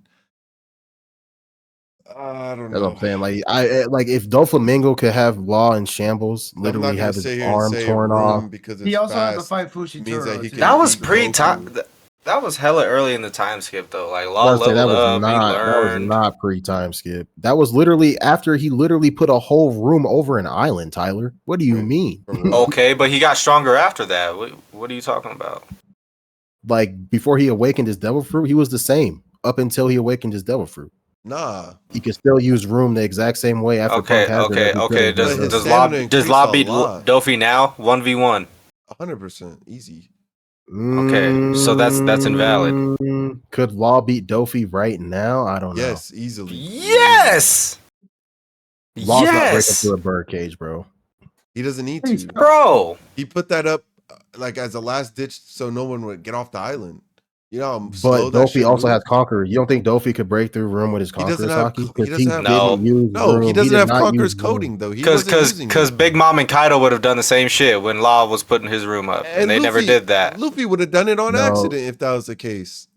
I don't that's what know. I'm saying. Like like if Doflamingo could have Law in shambles, I'm not literally gonna have his sit here and arm say torn off. room because He it's also had to fast. fight Means that Fushitaro he to can That was beat Goku. that was hella early in the time skip though. Like I Law was about to say leveled up, he that was learned. not pre-time skip. That was literally after he literally put a whole room over an island, Tyler. What do you Wait, mean? for what? Okay, but he got stronger after that. What are you talking about? Like before he awakened his devil fruit, he was the same up until he awakened his devil fruit. Nah, He could still use room the exact same way after Punk Hazard as he could Okay. have but used his devil. stamina Does increased Law a beat lot. Dofi now? 1v1. 100% easy. Okay, so that's invalid. Could Law beat Dofi right now? I don't know. Yes, easily. Yes. Law's not breaking through Yes, a birdcage, bro. He doesn't need He's to. bro. He put that up like as a last ditch so no one would get off the island. You know how But slow that Dofi shit also has moves? Conqueror. You don't think Dofi could break through room with his He doesn't Conqueror's have hockey? he Because he doesn't have No. didn't use no, he room. He doesn't did have not use Conqueror's room. coding though. He wasn't using Cause it. Big Mom and Kaido would have done the same shit when Law was putting his room up, and And they never did that. Luffy would have done it on No, accident if that was the case.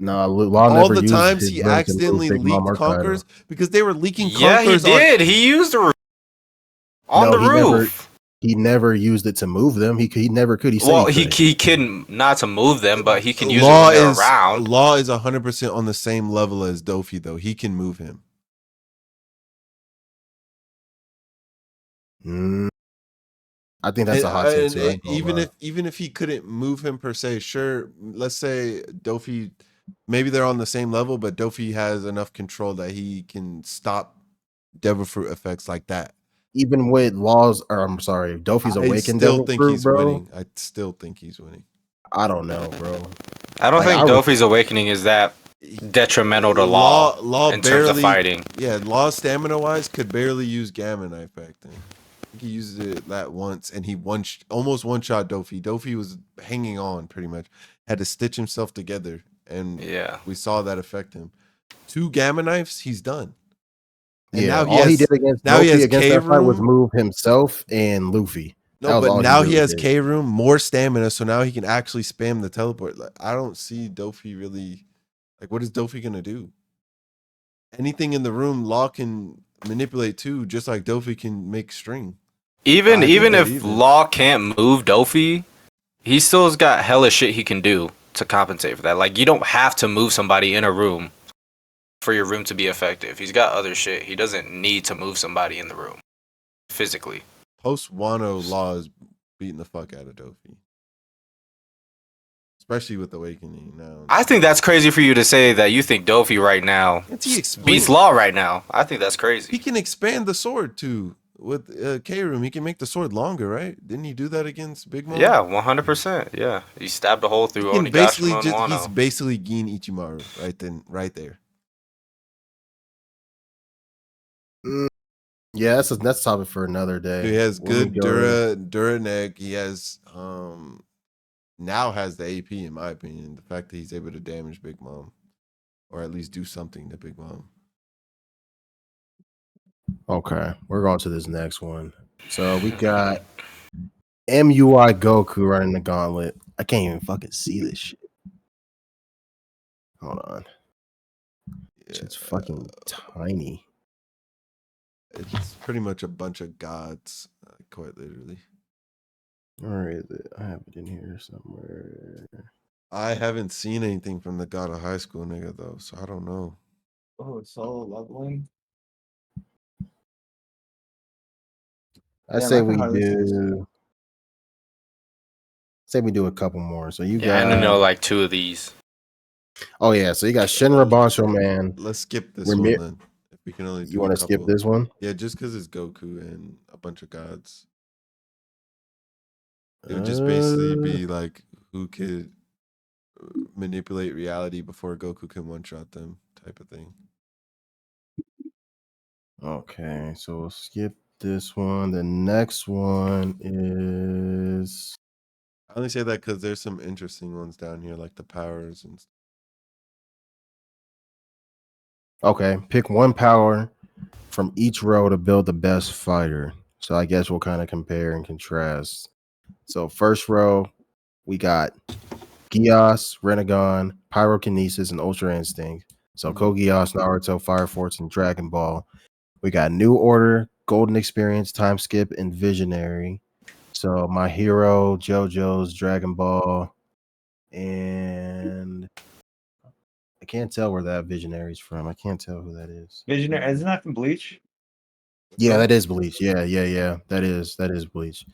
no, Law All never the used times his he room to move accidentally Big Mom leaked or Kaido. Conquerors because they were leaking Yeah, he Conquerors on. did. He used the roof on No, the roof. he never used it to move them. He never could. He said Well, he he couldn't. he can not to move them, but he can use it when they're around. Law is 100% on the same level as Dofi though. He can move him. Mm, I think that's And, a hot take too. I ain't gonna lie. even if he couldn't move him per se, sure. Let's say Dofi, maybe they're on the same level, but Dofi has enough control that he can stop Devil Fruit effects like that. Even with Law's, or I'm sorry, Dofi's I awakened still Devil think Fruit, he's bro. winning. I still think he's winning. I don't know, bro. I don't Like, think I was- Dofi's awakening is that detrimental to Law Law in terms of barely fighting. Yeah, Law stamina wise could barely use Gamma Knife back then. I think he used it that once, and he almost one shot Dofi. Dofi was hanging on pretty much, had to stitch himself together, and Yeah. we saw that affect him. 2 Gamma Knives, he's done. And yeah, now all he did against Dofi against that fight was K-Room. move himself and Luffy. That No, was but all now he really has did. K-Room, more stamina, so now he can actually spam the teleport. Like, I don't see Dofi really. Like, what is Dofi gonna do? Anything in the room, Law can manipulate too, just like Dofi can make string. Even I think they're if even. Law can't move Dofi, he still's got hella shit he can do to compensate for that. Like you don't have to move somebody in a room for your room to be effective. He's got other shit. He doesn't need to move somebody in the room physically. Post Wano, Law is beating the fuck out of Dofi, especially with Awakening now. I think that's crazy for you to say that you think Dofi right now He explain- beats Law right now. I think that's crazy. He can expand the sword too with K-Room. He can make the sword longer, right? Didn't he do that against Big Mom? Yeah, 100%. Yeah, he stabbed a hole through He can basically Onigashima and Wano. he's basically Gin Ichimaru right there. Mm, Yeah, that's a topic for another day. He has When we good go to Dura neck. He has now has the AP in my opinion. The fact that he's able to damage Big Mom, or at least do something to Big Mom. okay, we're going to this next one. So we got MUI Goku running the gauntlet. I can't even fucking see this shit. Hold on. Yeah, It's fucking tiny. it's pretty much a bunch of gods, quite literally. Where is it? I have it in here somewhere. I haven't seen anything from the God of High School nigga though, so I don't know. Oh, solo leveling. I Damn, say I can we hardly see this. do. Say we do a couple more. So you Yeah, I only got. know like 2 of these. Oh yeah, so you got Shinra Bancho Man. Let's skip this one then. If we can only You do a want to skip couple. this one? Yeah, just because it's Goku and a bunch of gods. It would just basically be like who could manipulate reality before Goku can one shot them, type of thing. Okay, so we'll skip this one. The next one is I only say that because there's some interesting ones down here, like the powers and stuff. okay. Pick one power from each row to build the best fighter. So I guess we'll kind of compare and contrast. So first row, we got Gios, Renegon, Pyrokinesis, and Ultra Instinct. So Kogios, Naruto, Fire Force, and Dragon Ball. We got New Order, Golden Experience, Time Skip, and Visionary. So My Hero, JoJo's, Dragon Ball, and I can't tell where that Visionary's from. I can't tell who that is. Visionary, isn't that from Bleach? Yeah, that is Bleach. Yeah. That is Bleach.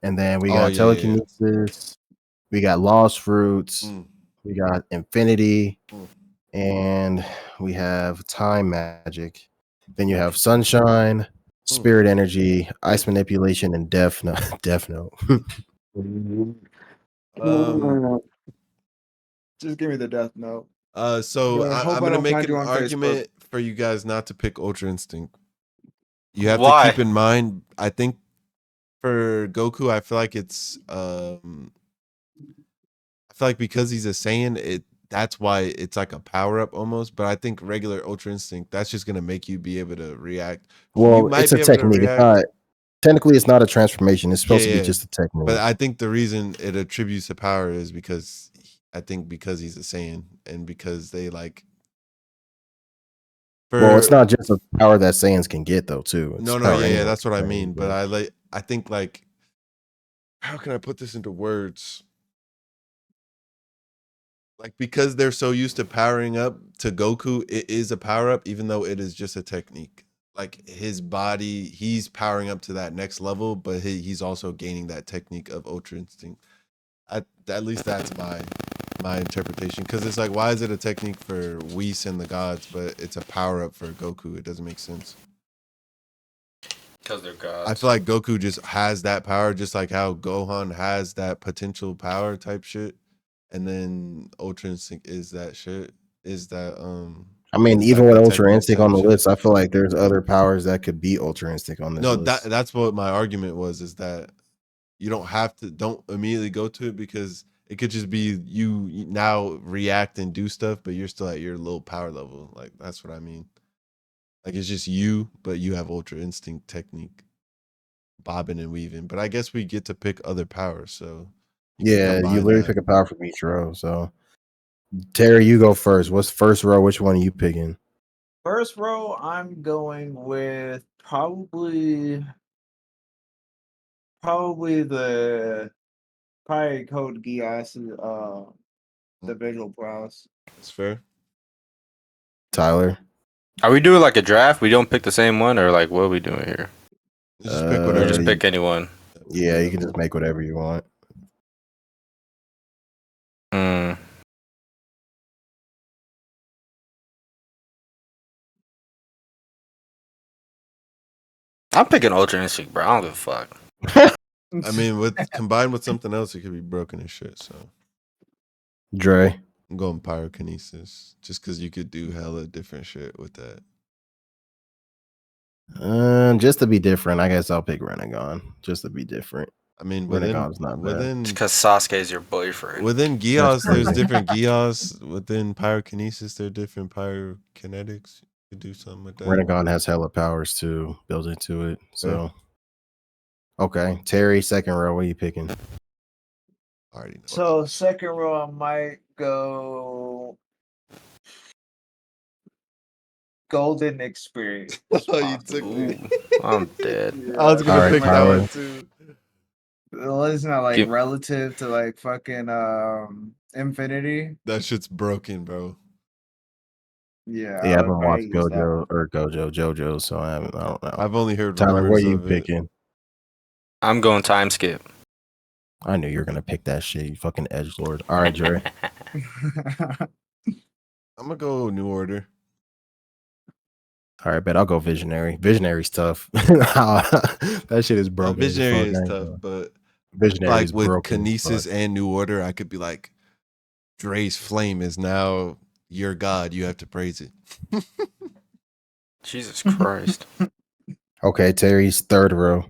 And then we Oh got yeah. Telekinesis. We got Lost Fruits. Mm. We got Infinity. Mm. And we have Time Magic. Then you have Sunshine, Mm. Spirit Energy, Ice Manipulation, and Death Note. Death Note. Just give me the death note. So I hope I'm I gonna don't make find an you on Facebook. argument for you guys not to pick Ultra Instinct. You have to Why? keep in mind. I think for Goku, I feel like I feel like because he's a Saiyan, that's why it's like a power up almost. But I think regular Ultra Instinct, that's just gonna make you be able to react. You Well, might it's a be able to technique. It's react. not technically it's not a transformation. It's Yeah, supposed to be yeah. just a But technique. I think the reason it attributes to power is because I think because he's a Saiyan and because they like Well, it's for not just a power that Saiyans can get though, too. It's no, power yeah, anyone that's what I can mean. But get. I think like how can I put this into words? Like because they're so used to powering up to Goku, it is a power up, even though it is just a technique. Like his body, he's powering up to that next level, but he's also gaining that technique of Ultra Instinct. At least that's my interpretation. Because it's like, why is it a technique for Whis and the gods, but it's a power up for Goku? It doesn't make sense. Because they're I gods. feel like Goku just has that power, just like how Gohan has that potential power type shit. And then Ultra Instinct is that shit. Is that I mean, is even like with the Ultra technique Instinct on type the shit. list, I feel like there's other powers that could be Ultra Instinct on this No, list. that's what my argument was, is that you don't immediately go to it because it could just be you now react and do stuff, but you're still at your low power level. Like that's what I mean. Like it's just you, but you have Ultra Instinct technique, bobbing and weaving. But I guess we get to pick other powers, so you can Yeah, you combine literally that. pick a power from each row. So, Terry, you go first. What's first row? Which one are you picking? First row, I'm going with probably Code Geass, the visual prowess. That's fair. Tyler. Are we doing like a draft? We don't pick the same one, or like what are we doing here? You just pick Or whatever. just pick anyone? Yeah, you can just make whatever you want. Hmm. I'm picking Ultra Instinct, bro. I don't give a fuck. I mean, with combined with something else, it could be broken as shit. So Dre. I'm going pyrokinesis, just because you could do hella different shit with that. Just to be different, I guess I'll pick Renegon. Just to be different. I mean, Renegon's not bad. Because Sasuke is your boyfriend. within That's Gios, there's crazy. different Gios. Within pyrokinesis, there are different pyrokinetics. You could do something with that. Renegon has hella powers too built into it. Yeah. So okay, Terry, second row. What are you picking? I already know. So second row, I might go golden experience. Oh, you took Ooh, me. I'm dead. I was gonna Alright, pick that Tyler. one too. Well, it's not like Give- relative to like fucking infinity. That shit's broken, bro. Yeah, Yeah, I haven't okay, watched use that Gojo one. or JoJo, so I don't know. I've only heard Tyler, rumors what are you of it. picking? I'm going time skip. I knew you were gonna pick that shit, you fucking edgelord. All right, Dre. I'm gonna go New Order. All right, bet I'll go Visionary. Visionary's tough. That shit is broken. Visionary as is fuck, tough, but Visionary like is with broken. as Kinesis fuck. and New Order, I could be like, Dre's flame is now your god. You have to praise it. Jesus Christ. Okay, Terry's third row.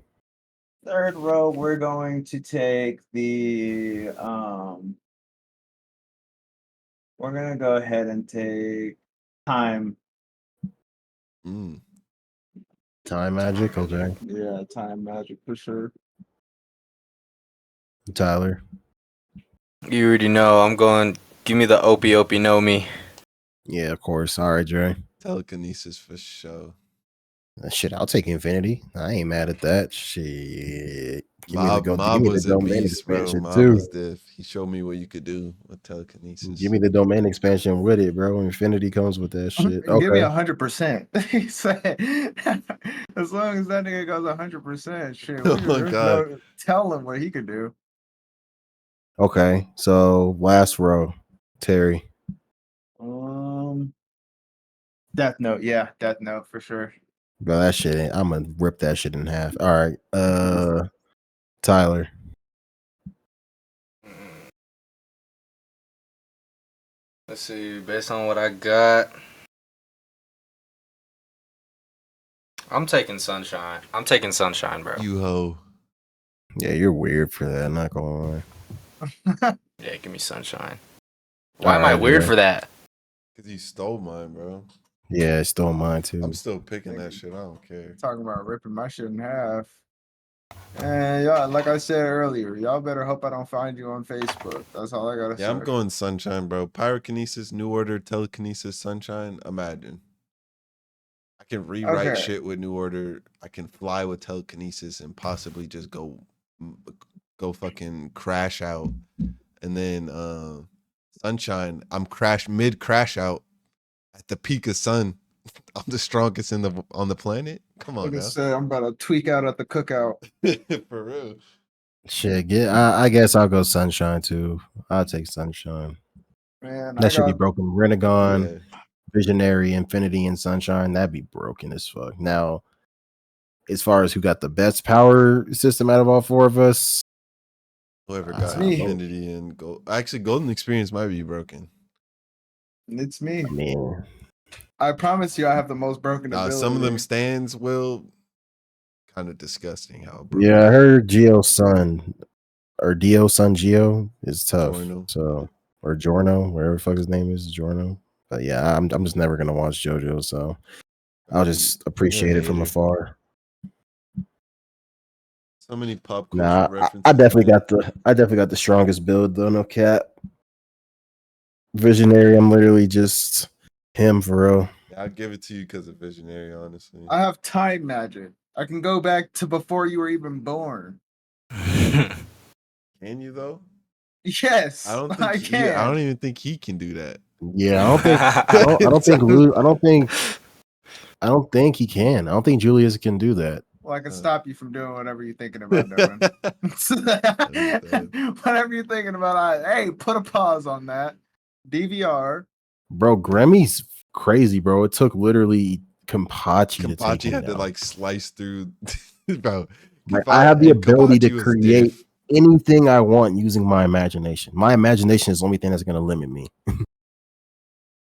Third row, we're going to take the we're gonna go ahead and take time. Mm. Time magic, okay. Yeah, time magic for sure. Tyler. You already know. I'm going. Give me the Opie Opie know me. Yeah, of course. All right, Dre. Telekinesis for sure. Shit, I'll take Infinity. I ain't mad at that. Shit. Give me Mob the was a domain beast, bro. expansion Mob too. was diff. He showed me what you could do with telekinesis. Give me the domain expansion with it, bro. Infinity comes with that shit. Give me Okay. 100%. He said, as long as that nigga goes 100%, shit. Oh my There's God. no tell him what he could do. Okay. So last row, Terry. Death Note, yeah, Death Note for sure. Bro, that shit ain't, I'm gonna rip that shit in half. All right. Tyler. Let's see. Based on what I got, I'm taking Sunshine. I'm taking Sunshine, bro. You hoe. Yeah, you're weird for that, I'm not gonna lie. Yeah, give me Sunshine. Why am I Alright, weird Dre. for that? Because you stole mine, bro. Yeah, it's still mine too. I'm still picking that shit. I don't care. Talking about ripping my shit in half. And y'all, like I said earlier, y'all better hope I don't find you on Facebook. That's all I gotta say. Yeah, I'm going Sunshine, bro. Pyrokinesis, New Order, Telekinesis, Sunshine. Imagine. I can rewrite Okay. shit with New Order. I can fly with Telekinesis and possibly just go fucking crash out. And then Sunshine, I'm mid crash out at the peak of sun. I'm the strongest on the planet. Come on Like I now. said, I'm about to tweak out at the cookout. For real. Shit, I guess I'll go Sunshine too. I'll take Sunshine. Man, That should be broken. Renegon, Yeah. Visionary, Infinity, and Sunshine. That'd be broken as fuck. Now, as far as who got the best power system out of all four of us, Whoever got me. Infinity and Gold. Actually, Golden Experience might be broken. It's me. I mean, I promise you I have the most broken Nah, ability. some of them stands will kind of disgusting how broken. yeah, I heard Geo Sun or Dio Sun Geo is tough. Giorno. So or Giorno, whatever the fuck his name is, Giorno. But yeah, I'm just never gonna watch JoJo, so I'll just appreciate it from hater. afar. So many pop culture Nah, references. I definitely in got the strongest build though, no cap. Visionary, I'm literally just him for real. it. I'll give it to you because of Visionary, honestly. I have time magic. I can go back to before you were even born. Can you though? Yes, I don't think I can. I don't even think he can do that. Yeah, I don't think he can. I don't think Julius can do that. Well, I can stop you from doing whatever you're thinking about doing. Whatever you're thinking about, hey, put a pause on that. DVR. Bro, Grammy's crazy, bro. It took literally Kampachi to take Kampachi him had to down. like slice through, bro. Like, I have the ability to Kampachi was create diff. anything I want using my imagination. My imagination is the only thing that's going to limit me.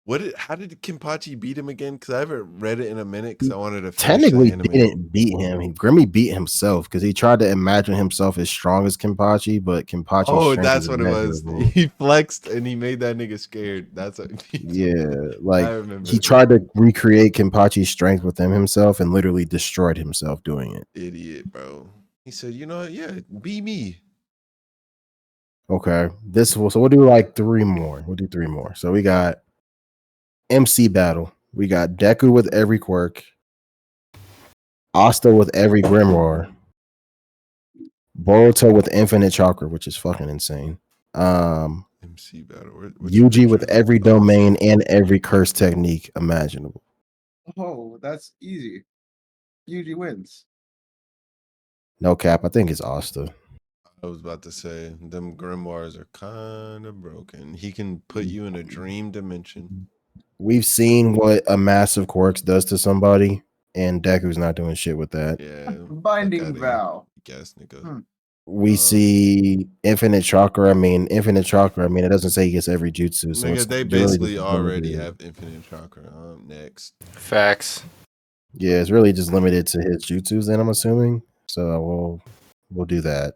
How did Kenpachi beat him again? Because I haven't read it in a minute because I wanted to finish the Technically anime. didn't beat him. Grimmy beat himself because he tried to imagine himself as strong as Kenpachi, but Kenpachi's Oh, strength that's is what it was. immeasurable. He flexed and he made that nigga scared. That's what Yeah, I like remember. he tried to recreate Kenpachi's strength within himself and literally destroyed himself doing it. Idiot, bro. He said, you know what? Yeah, be me. Okay, so we'll do like 3 more. We'll do 3 more. So we got MC battle. We got Deku with every quirk, Asta with every grimoire, Boruto with infinite chakra, which is fucking insane. MC battle. Which Yuji with picture? every Oh, domain and every curse technique imaginable. Oh, that's easy. Yuji wins. No cap, I think it's Asta. I was about to say, them grimoires are kind of broken. He can put you in a dream dimension. We've seen what a massive quirks does to somebody, and Deku's not doing shit with that. Yeah. Binding vow. Guess, nigga. Hmm. We see infinite chakra. It doesn't say he gets every jutsu, so Nigga, they really basically just already limited. have infinite chakra. Next. Facts. Yeah, it's really just limited to his jutsus. Then I'm assuming. So we'll do that,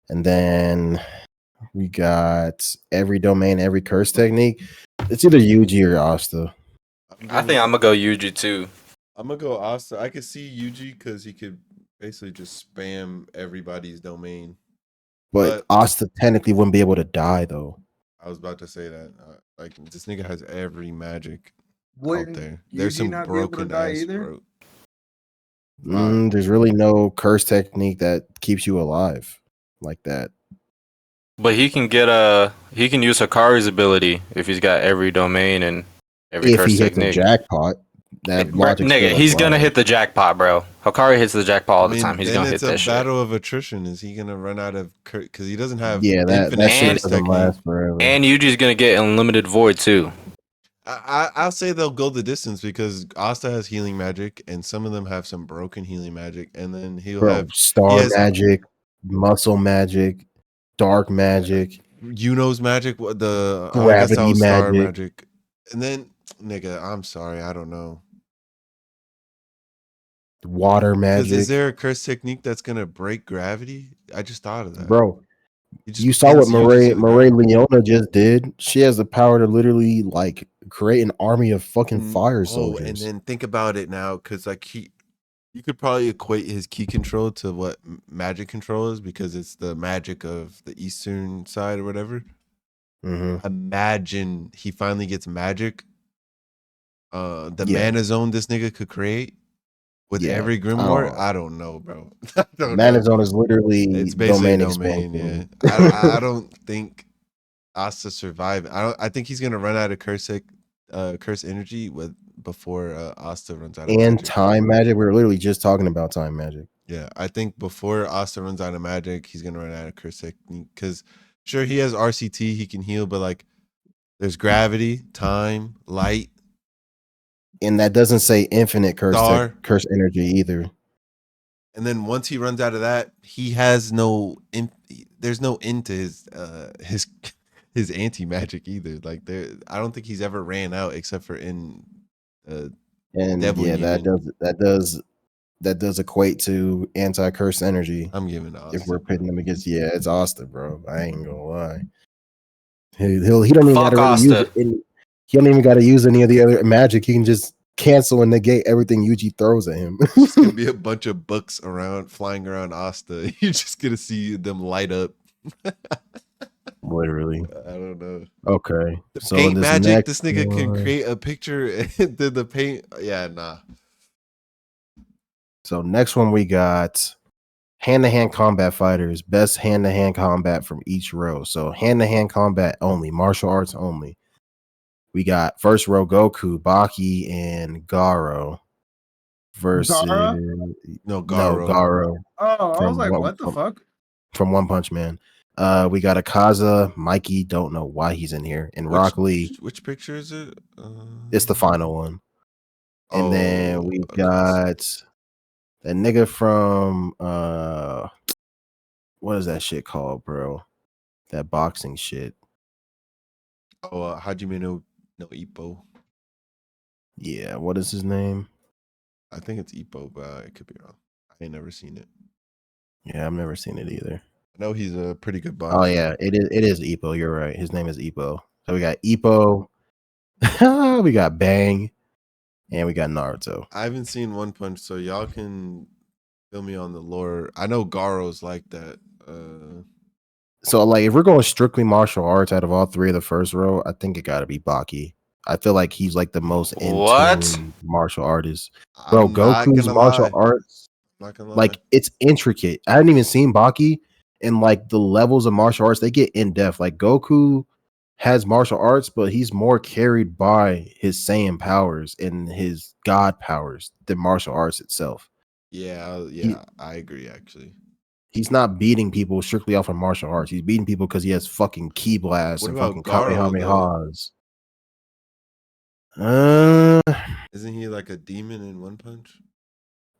and then we got every domain, every curse technique. It's either Yuji or Asta. I think I'm gonna go Yuji too. I'm gonna go Asta. I could see Yuji because he could basically just spam everybody's domain. But Asta technically wouldn't be able to die though. I was about to say that. Like this nigga has every magic out Wouldn't there. There's Yuji some not be able to broken die ass either? bro. There's really no curse technique that keeps you alive like that. But he can use Hakari's ability if he's got every domain and every If curse he hits a technique. jackpot, that logic Nigga, still he's gonna applies. hit the jackpot, bro. Hakari hits the jackpot all the time. He's then gonna hit it's a that shit. battle of attrition. Is he gonna run out of because he doesn't have that infinite shit curse doesn't technique? last forever. And Yuji's gonna get unlimited void too. I'll say they'll go the distance because Asta has healing magic, and some of them have some broken healing magic, and then he'll have star magic, muscle magic, dark magic, Yuno's magic. I guess that gravity was star magic. magic, and then nigga, I'm sorry, I don't know. Water magic. Is there a curse technique that's gonna break gravity? I just thought of that, bro. You saw what Murray Leona just did. She has the power to literally like create an army of fucking fire soldiers. And then think about it now, because like you could probably equate his key control to what magic control is because it's the magic of the eastern side or whatever. Mm-hmm. Imagine he finally gets magic. The mana zone this nigga could create with every grimoire. I don't know, bro. Mana zone is literally it's basically domain expansion. Yeah, I don't think Asta survive. I think he's gonna run out of curse energy before Asta runs out of magic. Time magic. We were literally just talking about time magic. Yeah, I think before Asta runs out of magic, he's gonna run out of curse technique. Because sure, he has RCT, he can heal, but like there's gravity, time, light. And that doesn't say infinite curse energy either. And then once he runs out of that, he has there's no end to his anti magic either. Like I don't think he's ever ran out except for in Devil Union. that does equate to anti curse energy. I'm giving Asta. If we're pitting them against, it's Asta, bro. I ain't gonna lie. He don't even got to really use it. He don't even got to use any of the other magic. He can just cancel and negate everything Yuji throws at him. It's gonna be a bunch of books flying around Asta. You're just gonna see them light up. Literally. I don't know. Okay. So paint magic. This nigga can create a picture and then the paint. Yeah, nah. So next one we got hand-to-hand combat fighters. Best hand-to-hand combat from each row. So hand-to-hand combat only. Martial arts only. We got first row Goku, Baki, and Garo versus Garo. Garo. Oh, I was like, what the fuck? From One Punch Man. We got Akaza, Mikey, don't know why he's in here, and Rock Lee. Which picture is it? It's the final one. And then we got that nigga from what is that shit called, bro? That boxing shit. Hajime no Ippo. Yeah, what is his name? I think it's Ippo, but I could be wrong. I ain't never seen it. Yeah, I've never seen it either. I know he's a pretty good Oh boxer. yeah, it is Ippo. You're right. His name is Ippo. So we got Ippo, we got Bang, and we got Naruto. I haven't seen One Punch, so y'all can fill me on the lore. I know Garo's like that. So like if we're going strictly martial arts out of all three of the first row, I think it gotta be Baki. I feel like he's like the most in What? tune martial artist. Bro, I'm not Goku's gonna martial lie. arts, I'm not gonna lie. like it's intricate. I hadn't even seen Baki, and like the levels of martial arts, they get in depth. Like Goku has martial arts, but he's more carried by his Saiyan powers and his God powers than martial arts itself. Yeah, He I agree actually. he's not beating people strictly off of martial arts. He's beating people because he has fucking ki blasts What and about fucking Garo though? kamehamehas. Uh, Isn't he like a demon in One Punch?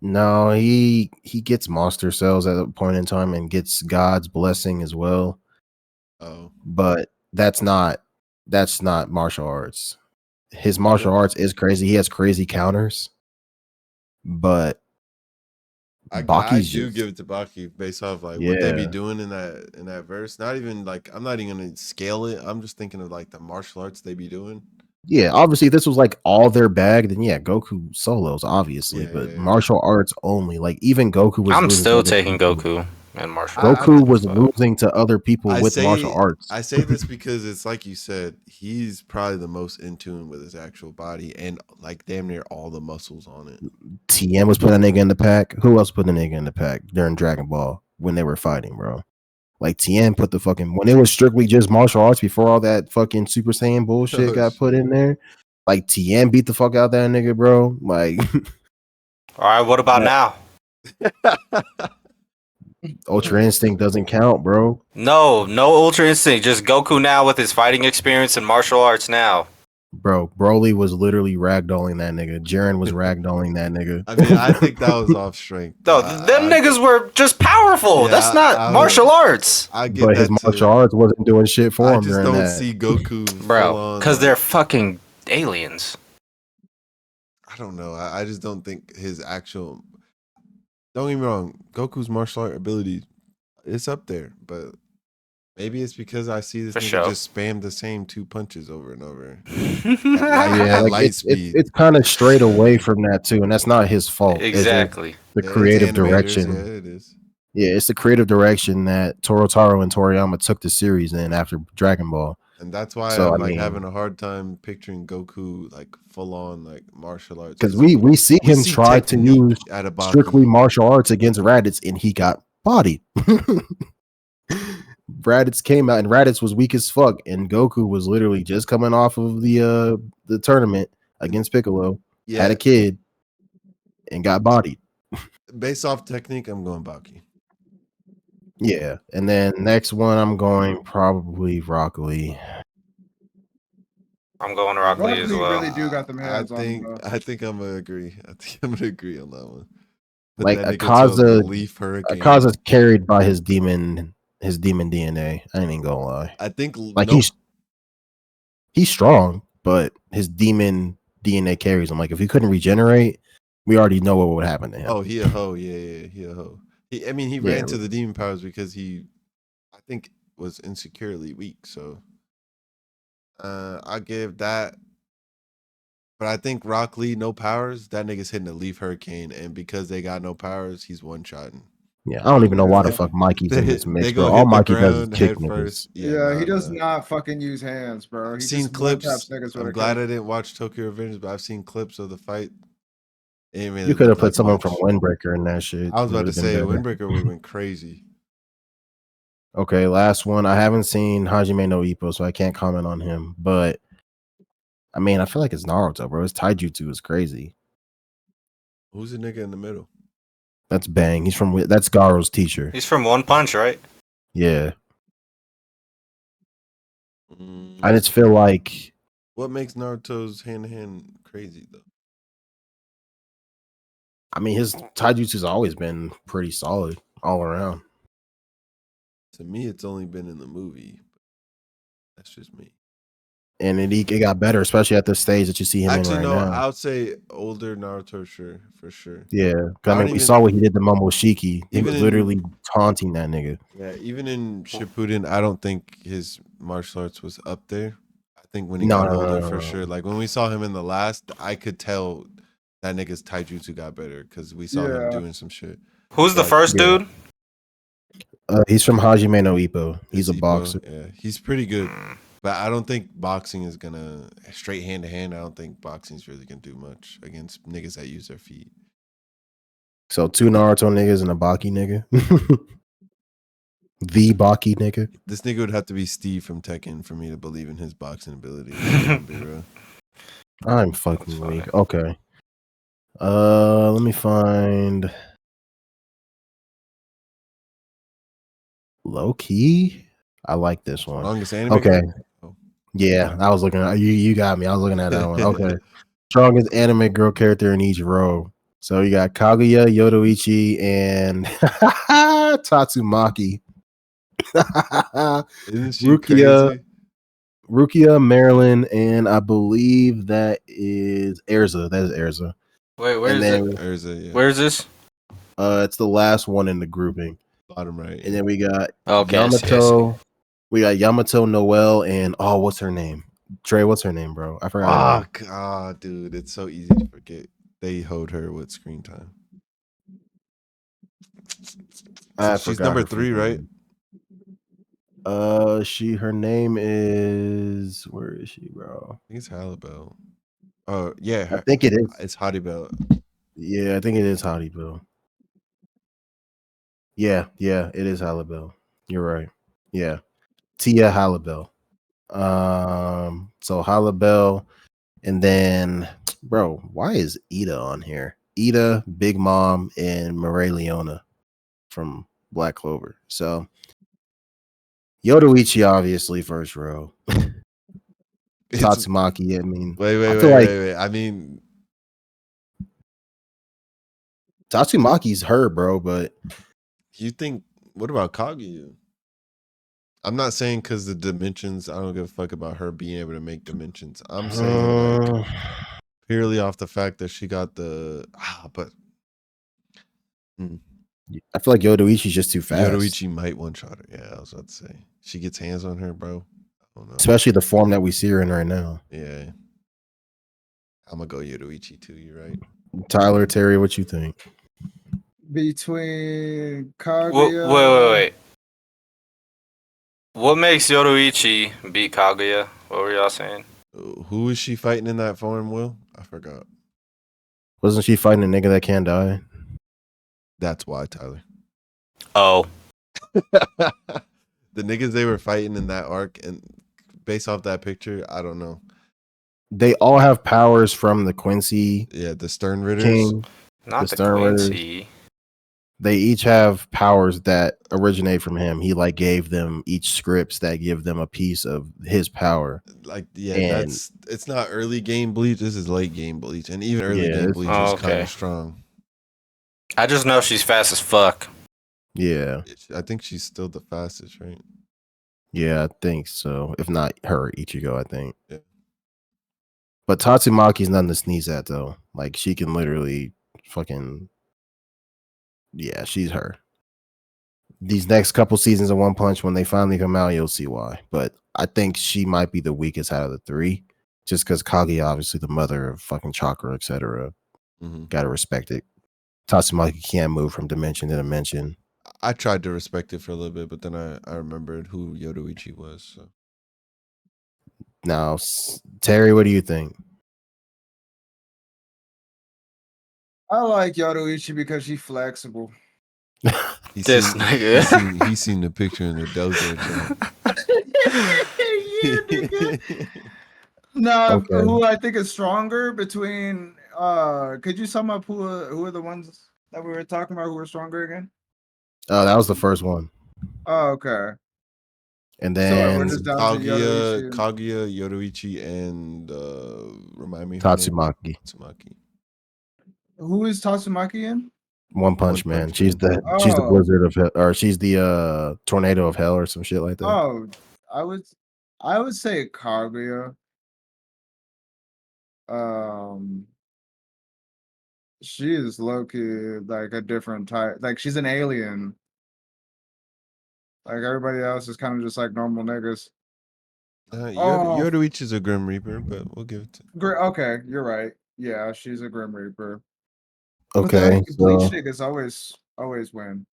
no, he gets monster cells at a point in time and gets God's blessing as well. Oh, But that's not martial arts. His what? martial arts is crazy. He has crazy counters, but I Baki's do just give it to Baki based off like what they be yeah. doing in that verse. Not even like I'm not even gonna scale it. I'm just thinking of like the martial arts they be doing. Yeah, obviously, if this was like all their bag, then yeah, Goku solos, obviously, but Yeah. martial arts only. Like even Goku was I'm losing to still other taking people. Goku and martial I, arts. Goku I was So losing to other people I with martial say arts. I say this because it's like you said, he's probably the most in tune with his actual body and like damn near all the muscles on it. TM was putting a nigga in the pack. Who else put a nigga in the pack during Dragon Ball when they were fighting, bro? Like TM put the fucking when it was strictly just martial arts before all that fucking Super Saiyan bullshit Oh got put shit. in there. Like TM beat the fuck out that nigga, bro. Like all right, what about that now? Ultra Instinct doesn't count, bro. No, no Ultra Instinct. Just Goku now with his fighting experience and martial arts now. Bro, Broly was literally ragdolling that nigga. Jiren was ragdolling that nigga. I mean, I think that was off strength, but No, them niggas were just powerful. That's yeah, not martial arts, I get But his that martial too. arts wasn't doing shit for I him just during don't that. see Goku full bro. on Because they're like fucking aliens. I don't know. I just don't think his actual. Don't get me wrong. Goku's martial art ability, it's up there, but maybe it's because I see this For nigga sure. just spam the same two punches over and over Yeah, at like light it's speed. it's kind of straight away from that too, and that's not his fault. It's just Exactly. the Yeah, it's creative animators. direction. Yeah, it is. Yeah, it's the creative direction that Torotaro and Toriyama took the series in after Dragon Ball. And that's why So I'm I like having mean, a hard time picturing Goku like full on like martial arts because because we see we him see try to technique use at a strictly Baki. martial arts against Raditz, and he got bodied. Raditz came out, and Raditz was weak as fuck, and Goku was literally just coming off of the tournament against Piccolo, had Yeah, a kid, and got bodied. based off technique, I'm going Baki. Yeah, and then next one, I'm going probably Rock Lee. I'm going I Rock Lee mean, as Broccoli well. really do got them hands on him though. I think I'm gonna agree. I think I'm gonna agree on that one. Put Like that nigga to a leaf hurricane. Akaza's carried by his demon DNA. I ain't even gonna lie. I think Like nope. he's strong, but his demon DNA carries him. Like if he couldn't regenerate, we already know what would happen to him. Oh, he a hoe. Yeah, he a hoe. I mean, he Yeah, ran to the demon powers because I think, was insecurely weak. So, I give that. But I think Rock Lee, no powers. That nigga's hitting a leaf hurricane, and because they got no powers, he's one shotting. yeah. I don't even know why the Yeah. fuck Mikey's in this mix, They bro. gonna All hit the Mikey does is ground kick head niggas. first. Yeah, Yeah, he no, does no. not fucking use hands, bro. I've He seen just one taps clips. niggas with I'm a glad kick. I didn't watch Tokyo Revengers, but I've seen clips of the fight. It didn't really You could look have put like someone from much. Windbreaker in that shit. I was It about would to have been say better. Windbreaker would have been crazy. Okay, last one. I haven't seen Hajime no Ippo, so I can't comment on him. But I mean, I feel like it's Naruto, bro. His taijutsu is crazy. Who's the nigga in the middle? That's Bang. That's Garo's teacher. He's from One Punch, right? Yeah. Mm, I just feel like what makes Naruto's hand to hand crazy though? I mean his taijutsu's always been pretty solid all around. To me, it's only been in the movie. That's just me. and it got better, especially at the stage that you see him Actually, in right no, now. I would say older Naruto, for sure. Yeah, 'cause, I I mean, don't we saw even what he did to Momoshiki. He even was in literally taunting that nigga. yeah, even in Shippuden, I don't think his martial arts was up there. I think when he No, got no, no, older, no, for no. sure. Like when we saw him in the last, I could tell that nigga's taijutsu got better because we saw him Yeah. doing some shit. Who's the Like first Yeah. dude? He's from Hajime no Ippo. He's it's a Ippo, boxer. yeah, he's pretty good. But I don't think boxing is gonna straight hand to hand. I don't think boxing's really gonna do much against niggas that use their feet. So 2 Naruto niggas and a Baki nigga. The Baki nigga. This nigga would have to be Steve from Tekken for me to believe in his boxing ability. I'm gonna be real. I'm That's fucking funny. weak. Okay. Let me find low key. I like this one. Strongest anime Okay. girl? Oh. Yeah, I was looking at you. You got me. I was looking at that one. Okay. Strongest anime girl character in each row. So you got Kaguya, Yoruichi, and Tatsumaki. Isn't she Rukia, crazy? Marilyn, and I believe that is Erza. That is Erza. Wait, where And is it? then Yeah. Where's this? it's the last one in the grouping. Bottom right. And then we got Okay, I see, I see. Yamato. We got Yamato, Noel, and what's her name? Trey, what's her name, bro? I forgot her name. Dude, it's so easy to forget. They hold her with screen time. I She's forgot number her 3, freaking right? name. Her name is, where is she, bro? I think it's Halibel. Oh yeah, I think it is. it's Haribel. Yeah, I think it is Hottieville. Yeah, it is Halibel. You're right. Yeah. Tia Halibel. So Halibel, and then, bro, why is Ida on here? Ida, Big Mom, and Mireille Leona from Black Clover. So Yoruichi, obviously, first row. Tatsumaki, I mean, I feel like Wait. I mean, Tatsumaki's her, bro, but you think, what about Kaguya? I'm not saying because the dimensions, I don't give a fuck about her being able to make dimensions. I'm saying like purely off the fact that she got but I feel like Yoruichi's just too fast. Yoruichi might one shot her. Yeah, I was about to say. She gets hands on her, bro. I don't know. Especially the form that we see her in right now. Yeah. I'm gonna go Yoruichi too, you right? Tyler, Terry, what you think? Between Wait, Kaguya. wait. What makes Yoruichi beat Kaguya? What were y'all saying? Who is she fighting in that form, Will? I forgot. Wasn't she fighting a nigga that can't die? That's why, Tyler. Oh. The niggas they were fighting in that arc, and based off that picture, I don't know. They all have powers from the Quincy. Yeah, the Stern Ritters. King. Not the Stern Ritters. Quincy. They each have powers that originate from him. He like gave them each scripts that give them a piece of his power. Like, yeah, And it's not early game Bleach. This is late game Bleach, and even early game Bleach is kind of strong. I just know she's fast as fuck. Yeah, I think she's still the fastest, right? Yeah, I think so. If not her, Ichigo, I think. Yeah. But Tatsumaki's nothing to sneeze at, though. Like, she can literally fucking. Yeah, she's her. These next couple seasons of One Punch, when they finally come out, you'll see why. But I think she might be the weakest out of the three, just because Kaguya, obviously the mother of fucking chakra, etc. Gotta respect it. Tatsumaki can't move from dimension to dimension. I tried to respect it for a little bit, but then I remembered who Yoruichi was. So. Now, Terry, what do you think? I like Yoruichi because she's flexible. He's seen the picture in the dojo. No, Okay. who I think is stronger between could you sum up who are the ones that we were talking about who are stronger again? Oh, that was the first one. Oh, okay. And then we're just down to Kaguya, Yoruichi, and remind me Tatsumaki. Who is Tatsumaki in? One Punch Man. She's the blizzard of hell, or she's the tornado of hell, or some shit like that. Oh, I would say Kaguya Um, she is low-key like a different type. Like she's an alien. Like everybody else is kind of just like normal niggas. Oh, Yoruichi is a Grim Reaper, but we'll give it to. great. Okay, you're right. Yeah, she's a Grim Reaper. But Okay, the Bleach so niggas always win.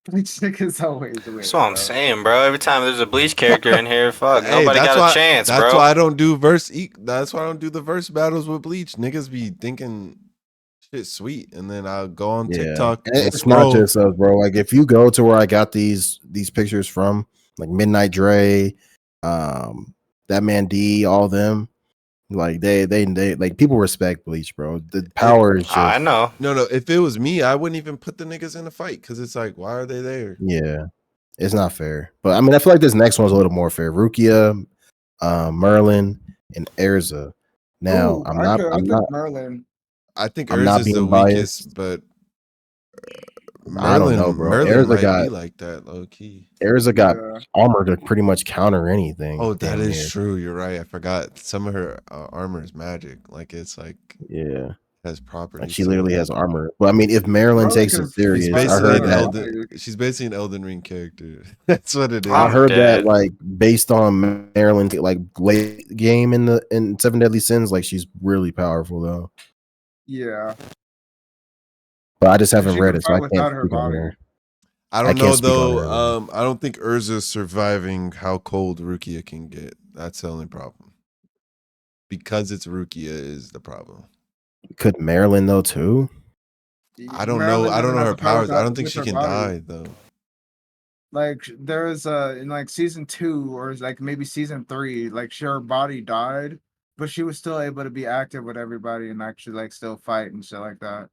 Bleach niggas always That's win, what I'm bro. saying, bro. Every time there's a Bleach character in here, fuck, Hey, nobody got a chance, that's bro. why I don't do that's why I don't do the verse battles with Bleach. Niggas be thinking shit sweet, and then I'll go on yeah, TikTok and and it's not scroll. just us, bro. Like if you go to where I got these pictures from, like Midnight Dre, that man D, all them, like they like people respect Bleach, bro. The If power is I just know. no, if it was me, I wouldn't even put the niggas in a fight because it's like, why are they there? yeah, it's not fair. But I mean, I feel like this next one's a little more fair. Rukia, Merlin, and Erza. Now, Ooh, I I'm pick not, Merlin. I think I'm Urza not is the being weakest, biased. but I don't know, bro. Merlin might be like that low key. Erza got Yeah. armor to pretty much counter anything, Oh, that damn is near. true. You're right. I forgot some of her armor is magic. Like it's like Yeah, has like properties she to it. literally has armor. But I mean, if Maryland Merlin takes it can She's serious, fight basically better an than Elden. anybody. She's basically an Elden Ring character. That's what it I is. I'm heard that dead. like based on Maryland, like late game in Seven Deadly Sins, like she's really powerful though. Yeah. But I just And haven't she read can it, so I fight can't without her speak on body. her. I I don't can't know speak on though. her. Though. I don't think Urza's surviving how cold Rukia can get. That's the only problem. Because it's Rukia is the problem. Could Maryland though too? I don't know. Maryland I don't doesn't know have her to fight powers. I without don't think with she her can body. die though. Like there is in like season 2 or like maybe season 3, like her body died, but she was still able to be active with everybody and actually like still fight and shit like that.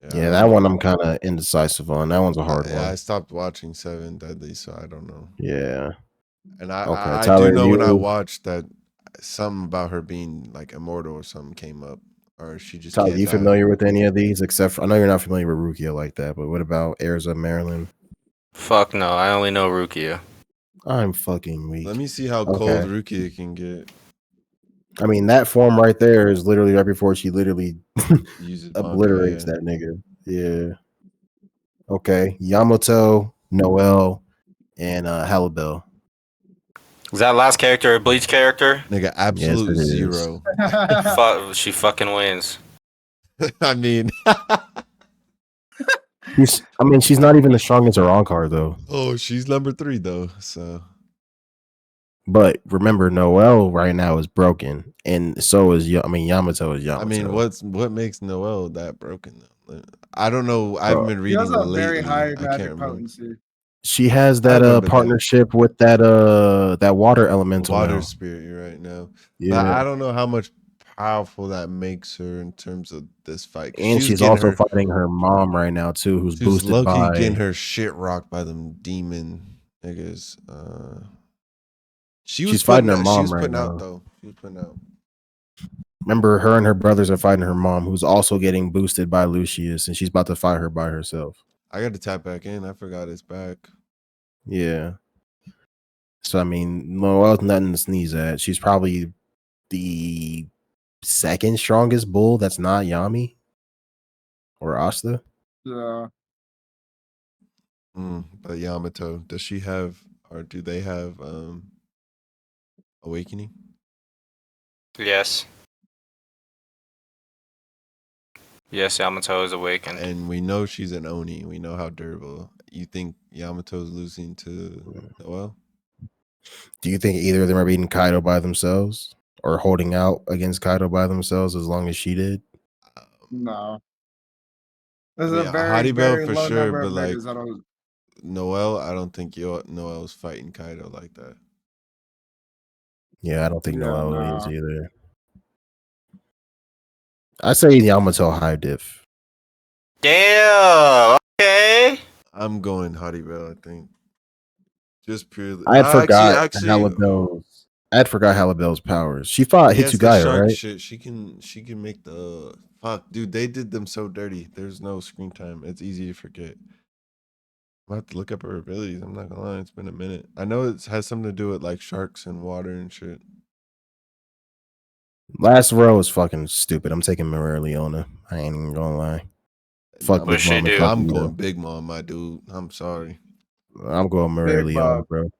Yeah, I Yeah, don't that one know. I'm kind of indecisive on. That one's a hard Yeah, I one. stopped watching Seven Deadly, so I don't know. Yeah. And Okay, I do Tyler, know when I you watched that something about her being like immortal or something came up, or she just Tyler, can't you die. familiar with any of these? Except for, I know you're not familiar with Rukia like that, but what about Erza, Maryland? Fuck no, I only know Rukia. I'm fucking Let weak. me see how cold Okay. Rukia can get. I mean, that form right there is literally right before she literally Uses Bankai, obliterates yeah. that nigga. Yeah. Okay. Yamato, Noel, and Halibel. Is that last character a Bleach character? Nigga, Yes, absolute it is. zero. She fucking wins. I mean, I mean, she's not even the strongest Arankar though. oh, she's number 3 though. So But remember, Noel right now is broken, and so is Yamato is I mean, Yamato. what makes Noel that broken though? I don't know. I haven't Bro, been She has reading a very lately. high I can't magic remember. potency. she has I that remember that. partnership with that water elemental Water now. spirit, you're right now. But Yeah, I don't know how much powerful that makes her in terms of this fight. 'Cause and she's also fighting her mom right now too, who's she was boosted low key getting by. her shit rocked by them demon niggas. She's fighting her She mom was right putting out now. though. She was putting out. Remember, her and her brothers are fighting her mom, who's also getting boosted by Lucius, and she's about to fight her by herself. I got to tap back in. I forgot it's back. Yeah. So I mean, Noel's nothing to sneeze at. She's probably the second strongest bull that's not Yami or Asta. Yeah. But Yamato, does she have or do they have awakening? Yes. Yes, Yamato is awakened. And we know she's an Oni. We know how durable. You think Yamato's losing to Noel? Do you think either of them are beating Kaido by themselves or holding out against Kaido by themselves as long as she did? Um, No. I There's a mean, very, Haribel very for low sure, number but of like niggas that don't. Noel, I don't think Noel's fighting Kaido like that. Yeah, I don't think Yeah, Noel is no. either. I say Yamato high diff. Damn. Okay. I'm going Haribel, I think. Just purely. I had forgot Actually, Halibel's. I had forgot Halibel's powers. She fought he has the Hitsugaya, shark right? shit. She can make the fuck, dude. They did them so dirty. There's no screen time. It's easy to forget. I have to look up her abilities. I'm not gonna lie, it's been a minute. I know it has something to do with like sharks and water and shit. Last row is fucking stupid. I'm taking Maria Leona. I ain't even gonna lie. Fuck I'm, Big What's she Mom and do? fuck I'm Ida. going Big Mom, my dude. I'm sorry. I'm going Maria Big Leona, Mom. bro.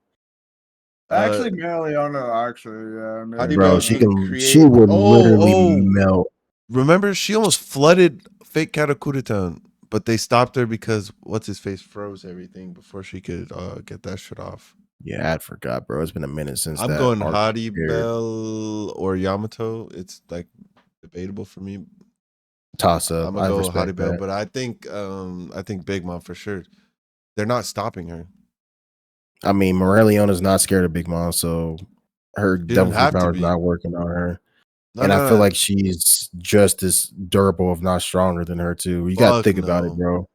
Actually, Marileona, actually, yeah. Hottie Bro, Bell Marileona. can she create. would literally Oh, melt. remember she almost flooded fake Katakura Town, but they stopped her because what's his face froze everything before she could get that shit off. Yeah, I forgot, bro. It's been a minute since I'm that going arc Hottie appeared. Bell or Yamato. It's like debatable for me. Toss up. I'm gonna I go respect Hottie Bell, that. but I think Big Mom for sure. They're not stopping her. I mean, Maria Leona's not scared of Big Mom, so her She doesn't devil fruit have to power is be. not working on her. No, And I feel no, no. like she's just as durable, if not stronger than her too. You gotta Fuck think about it, no. bro.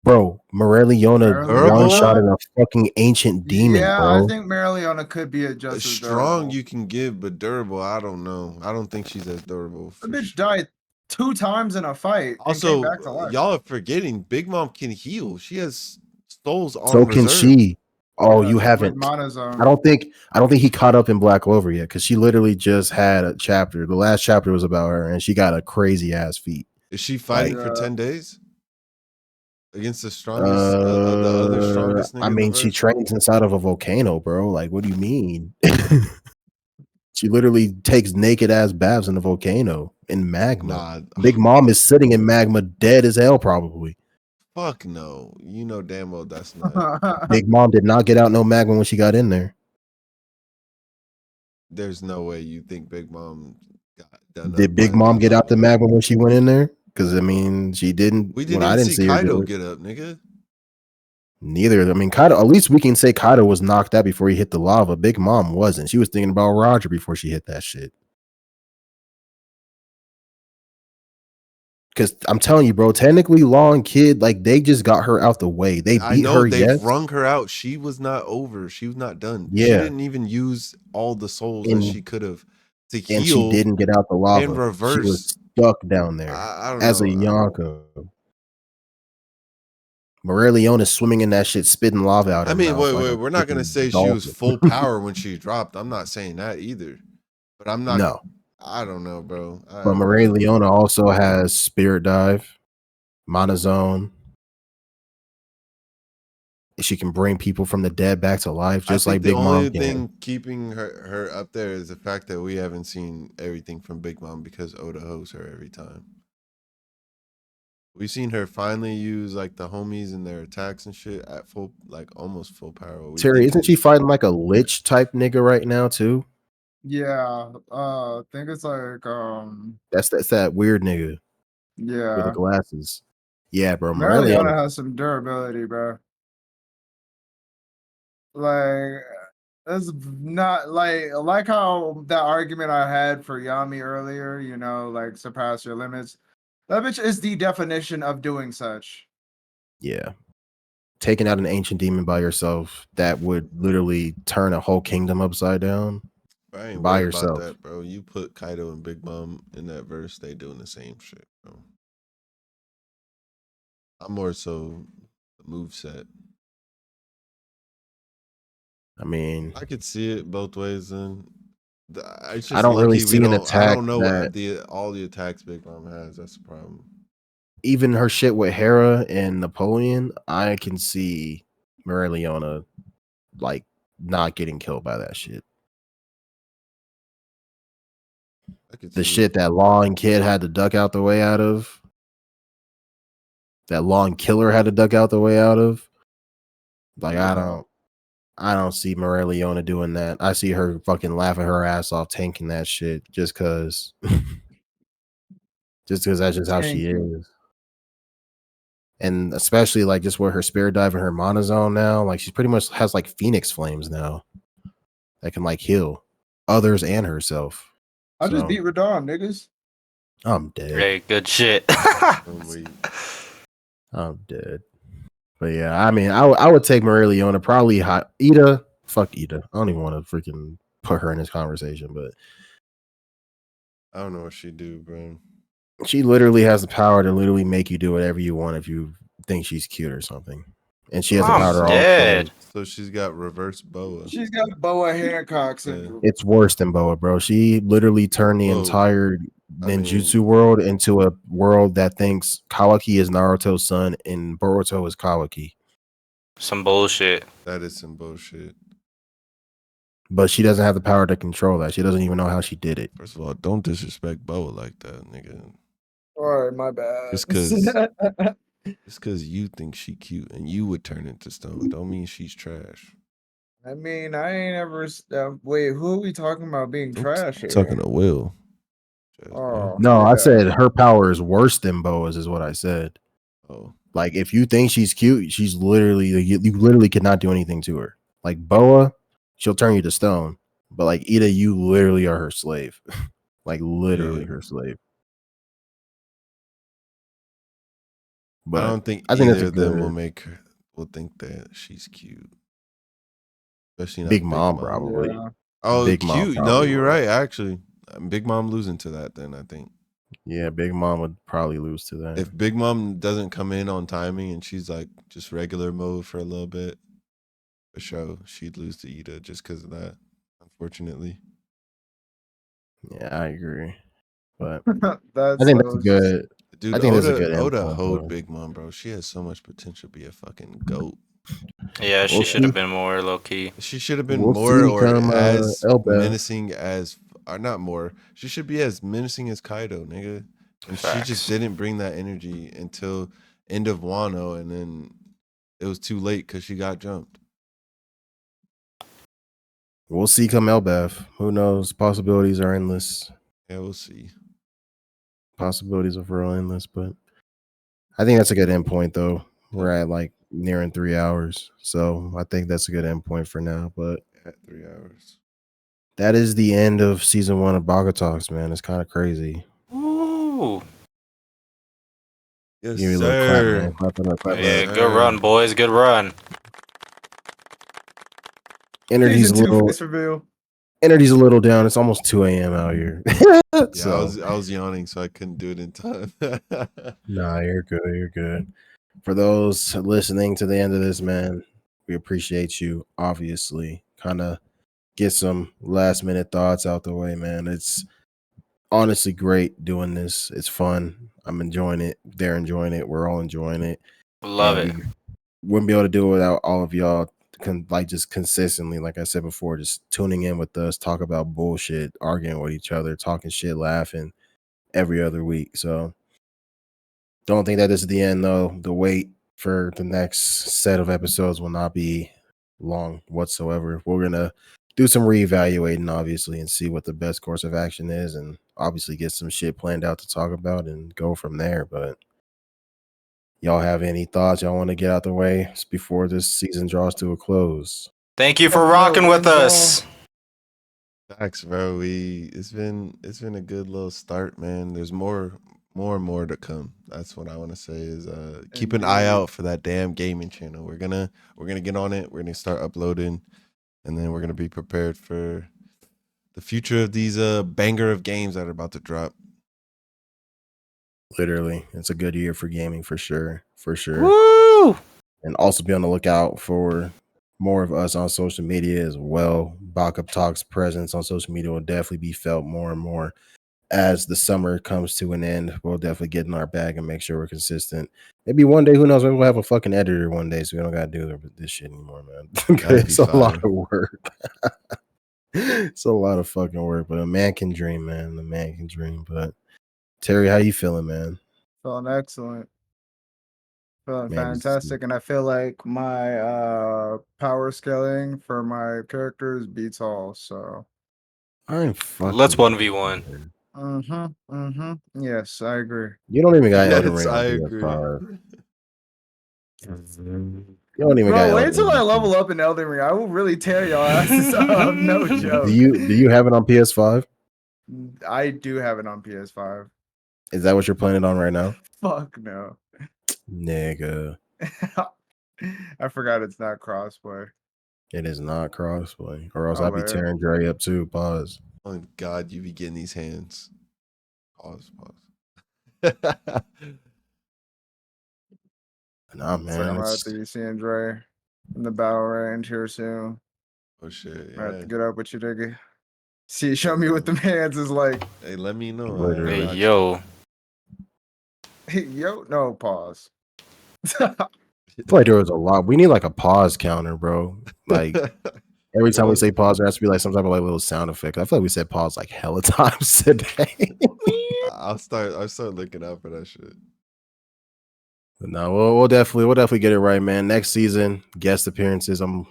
Bro, Maria Leona one shot Durable? at a fucking ancient demon, Yeah, I bro. think Marileona could be just as Strong durable. you can give, but durable, I don't know. I don't think she's as durable The for bitch sure. died 2 times in a fight and came Also, back to life. y'all are forgetting Big Mom can heal. She has souls So on can reserve. she. Oh, Yeah, you with haven't. Mana I Zone. don't think he caught up in Black Clover yet, because she literally just had a chapter. The last chapter was about her, and she got a crazy ass feat. Is she fighting Like, for Yeah. 10 days against the strongest, the other strongest I nigga in the mean, she verse? trains inside of a volcano, bro. Like, what do you mean? She literally takes naked ass baths in the volcano in magma. Nah, Big Mom is sitting in magma, dead as hell, probably. fuck no. You know damn well that's not. Big Mom did not get out no magma when she got in there. There's no way you think Big Mom got done up Did Big by Mom get out the Leona. magma when she went in there? Because I mean, she didn't. We When didn't I even didn't see see her Kaido do it. get up, nigga. Neither. I mean, Kaido. At least we can say Kaido was knocked out before he hit the lava. Big Mom wasn't. She was thinking about Roger before she hit that shit. Because I'm telling you, bro, technically, Law and Kid, like, they just got her out the way. They I beat know her, they yes. wrung her out. She was not over. She was not done. She Yeah. didn't even use all the souls that she And could have to she heal didn't get out the and lava. She reverse. was stuck down there I don't as a know. Yonko. Maria Leone is swimming in that shit, spitting lava out I her mean, mouth wait, like wait. a We're not gonna freaking say she was dolphin. full power when she dropped. I'm not saying that either. But I'm not. No. I don't know, bro. I But don't Maria know. Leona also has Spirit Dive, Monozone. She can bring people from the dead back to life, I just think like the Big Mom only can. thing keeping her up there is the fact that we haven't seen everything from Big Mom because Oda hosts her every time. We've seen her finally use like the homies and their attacks and shit at full, like almost full power. What we Terry, think isn't she is fighting like a lich type nigga right now too? Yeah. I think it's like That's that weird nigga with the yeah. glasses. Yeah, bro. Maria Leone. Marileona has some durability, bro. Like that's not like how that argument I had for Yami earlier, like surpass your limits. That bitch is the definition of doing such. Yeah. Taking out an ancient demon by yourself that would literally turn a whole kingdom upside down I ain't by worried about yourself. that, bro. You put Kaido and Big Mom in that verse, they doing the same shit, bro. I'm more so the move set. I mean, I could see it both ways, and it's I just don't really lucky we see an don't. I attack don't know that all the attacks Big Mom has. That's the problem. even her shit with Hera and Napoleon, I can see Maria Leona like not getting killed by that shit. I could The see it. shit that Law and Kid had to duck out the way out of, that Law and Killer had to duck out the way out of. Like, Yeah. I don't see Maria Leona doing that. I see her fucking laughing her ass off, tanking that shit just cause just because that's just how she Tanking. is. And especially like just where her spirit dive and her monozone now, like she pretty much has like Phoenix flames now that can like heal others and herself. I just So beat Radon, niggas. I'm dead. Hey, good shit. I'm dead. But yeah, I mean, I would take Maria Leona, probably hot Ida. Fuck Ida. I don't even want to freaking put her in this conversation, but I don't know what she do, bro. she literally has the power to literally make you do whatever you want if you think she's cute or something. and she has a I'm powder dead. also. So she's got reverse boa. She's got Boa Hancock Yeah. syndrome. It's worse than Boa, bro. She literally turned the Whoa. entire I mean- ninjutsu world into a world that thinks Kawaki is Naruto's son and Boruto is Kawaki. Some bullshit. That is some bullshit. But she doesn't have the power to control that. She doesn't even know how she did it. First of all, don't disrespect boa like that, nigga. All right, my bad. Just cause you think she cute and you would turn into stone, don't mean she's trash. I mean, I ain't ever. Wait, who are we talking about being trash here? Talking to Will. Oh, No, I yeah. said her power is worse than Boa's, is what I said. Oh, Like, if you think she's cute, she's literally, you literally cannot do anything to her. Like, Boa, she'll turn you to stone. But, like, Ida, you literally are her slave. Like, literally yeah. her slave. I But don't think I think that's either a of them good will think that she's cute. Especially not Big Mom, probably. Yeah. Oh, Big Mom cute. No, probably you're would. right. Actually, Big Mom losing to that. Then I think Yeah, Big Mom would probably lose to that. if Big Mom doesn't come in on timing and she's like just regular mode for a little bit, for sure she'd lose to Ida just because of that. Unfortunately, Yeah, I agree. But That's I think that's so. a good. dude, I think that's a good Oda endpoint, hoed though. Big Mom, bro. She has so much potential to be a fucking goat. Yeah, she We'll should have see. been more low key. She should have been We'll more see or come as Elbeth. menacing as, or not more. She should be as menacing as Kaido, nigga. And she just Facts. didn't bring that energy until end of Wano, and then it was too late because she got jumped. We'll see come Elbeth. Who knows? Possibilities are endless. Yeah, we'll see. Possibilities are real endless, but I think that's a good endpoint, though. We're at like nearing 3 hours, so I think that's a good endpoint for now. But At 3 hours. that is the end of season 1 of Baka Talks, man. It's kind of crazy. Ooh. Yes, Give me a little clap, sir. man. Clap it up, clap it Yeah, up. good run, boys. Good run. Energy's a Season 2 little face reveal. energy's a little down. It's almost 2 a.m. out here. Yeah, So I was yawning, so I couldn't do it in time. nah, you're good. You're good. For those listening to the end of this, man, we appreciate you. Obviously, kind of get some last minute thoughts out the way, man. It's honestly great doing this. It's fun. I'm enjoying it. They're enjoying it. We're all enjoying it. Love And it. we wouldn't be able to do it without all of y'all. Like just consistently, like I said before, just tuning in with us, talk about bullshit, arguing with each other, talking shit, laughing every other week. So don't think that this is the end, though. The wait for the next set of episodes will not be long whatsoever. We're gonna do some reevaluating, obviously, and see what the best course of action is, and obviously get some shit planned out to talk about and go from there. But y'all have any thoughts y'all want to get out the way before this season draws to a close? Thank you for Definitely rocking with wins all. us. Facts, bro. It's been a good little start, man. There's more and more to come. That's what I want to say is keep an eye Indeed. out for that damn gaming channel. We're gonna get on it. We're gonna start uploading, and then we're gonna be prepared for the future of these banger of games that are about to drop. Literally, it's a good year for gaming for sure. For sure. Woo! And also be on the lookout for more of us on social media as well. Backup Talks presence on social media will definitely be felt more and more as the summer comes to an end. We'll definitely get in our bag and make sure we're consistent. Maybe one day, who knows? Maybe we'll have a fucking editor one day, so we don't gotta do this shit anymore, man. That'd be It's a lot fire. of work. It's a lot of fucking work, but a man can dream, man. A man can dream. But Terry, how you feeling, man? Feeling excellent. Feeling Man, fantastic. And I feel like my power scaling for my characters beats all. So I'm fucking. Let's 1v1. Yes, I agree. You don't even got Elden Yes, Ring I on agree. PS5. You don't even got Bro, wait Elden till I Ring. level up in Elden Ring. I will really tear y'all asses up. No joke. Do you have it on PS5? I do have it on PS5. Is that what you're playing it on right now? Fuck no. Nigga. I forgot it's not crossplay. It is not crossplay. Or else Oh, I'd be man. tearing Dre up too. Pause. Oh God, you be getting these hands. Pause. Nah, It's like I'm man. gonna have to It's be seeing Dre in the battle range here soon. Oh shit, I have yeah. to get up with you, nigga. See, show Hey, me what bro. the hands is like. Hey, let me know. Hey, I literally. got yo. Hey, yo, no pause. I feel like there was a lot. We need like a pause counter, bro. Like you. every It time we was. say pause, there has to be like some type of like little sound effect. I feel like we said pause like hella times today. I'll start looking out for that shit. But no, we'll definitely get it right, man. Next season, guest appearances. I'm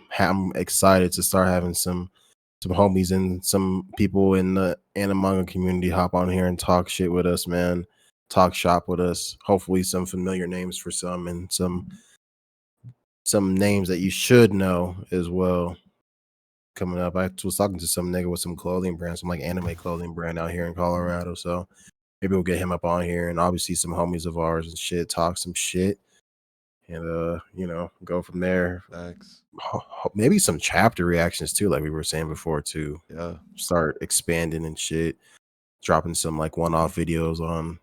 excited to start having some homies and some people in the anime community hop on here and talk shit with us, man. Talk shop with us. Hopefully, some familiar names for some and some names that you should know as well. Coming up, I was talking to some nigga with some clothing brand, some like anime clothing brand out here in Colorado. So maybe we'll get him up on here and obviously some homies of ours and shit, talk some shit and go from there. Thanks. Maybe some chapter reactions too, like we were saying before too. Yeah. Start expanding and shit, dropping some like one-off videos on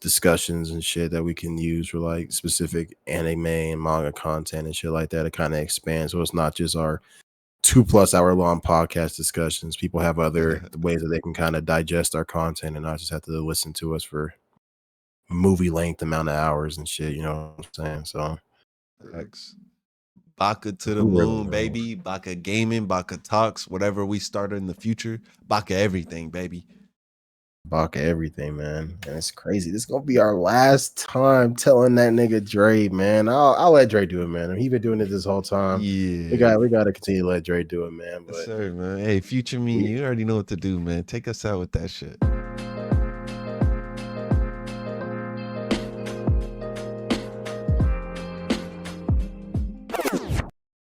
discussions and shit that we can use for like specific anime and manga content and shit like that to kind of expand, so it's not just our 2+ hour long podcast discussions. People have other ways that they can kind of digest our content and not just have to listen to us for movie length amount of hours and shit. You know what I'm saying? So Thanks. Baka to the who really moon, knows? baby. Baka gaming, Baka talks, whatever we start in the future. Baka everything, baby. Baka everything, man. And it's crazy. This is gonna be our last time telling that nigga Dre, man. I'll let Dre do it, man. He been doing it this whole time. Yeah. We gotta continue to let Dre do it, man. Yes, But sir, man. Hey, future me, we you already know what to do, man. Take us out with that shit.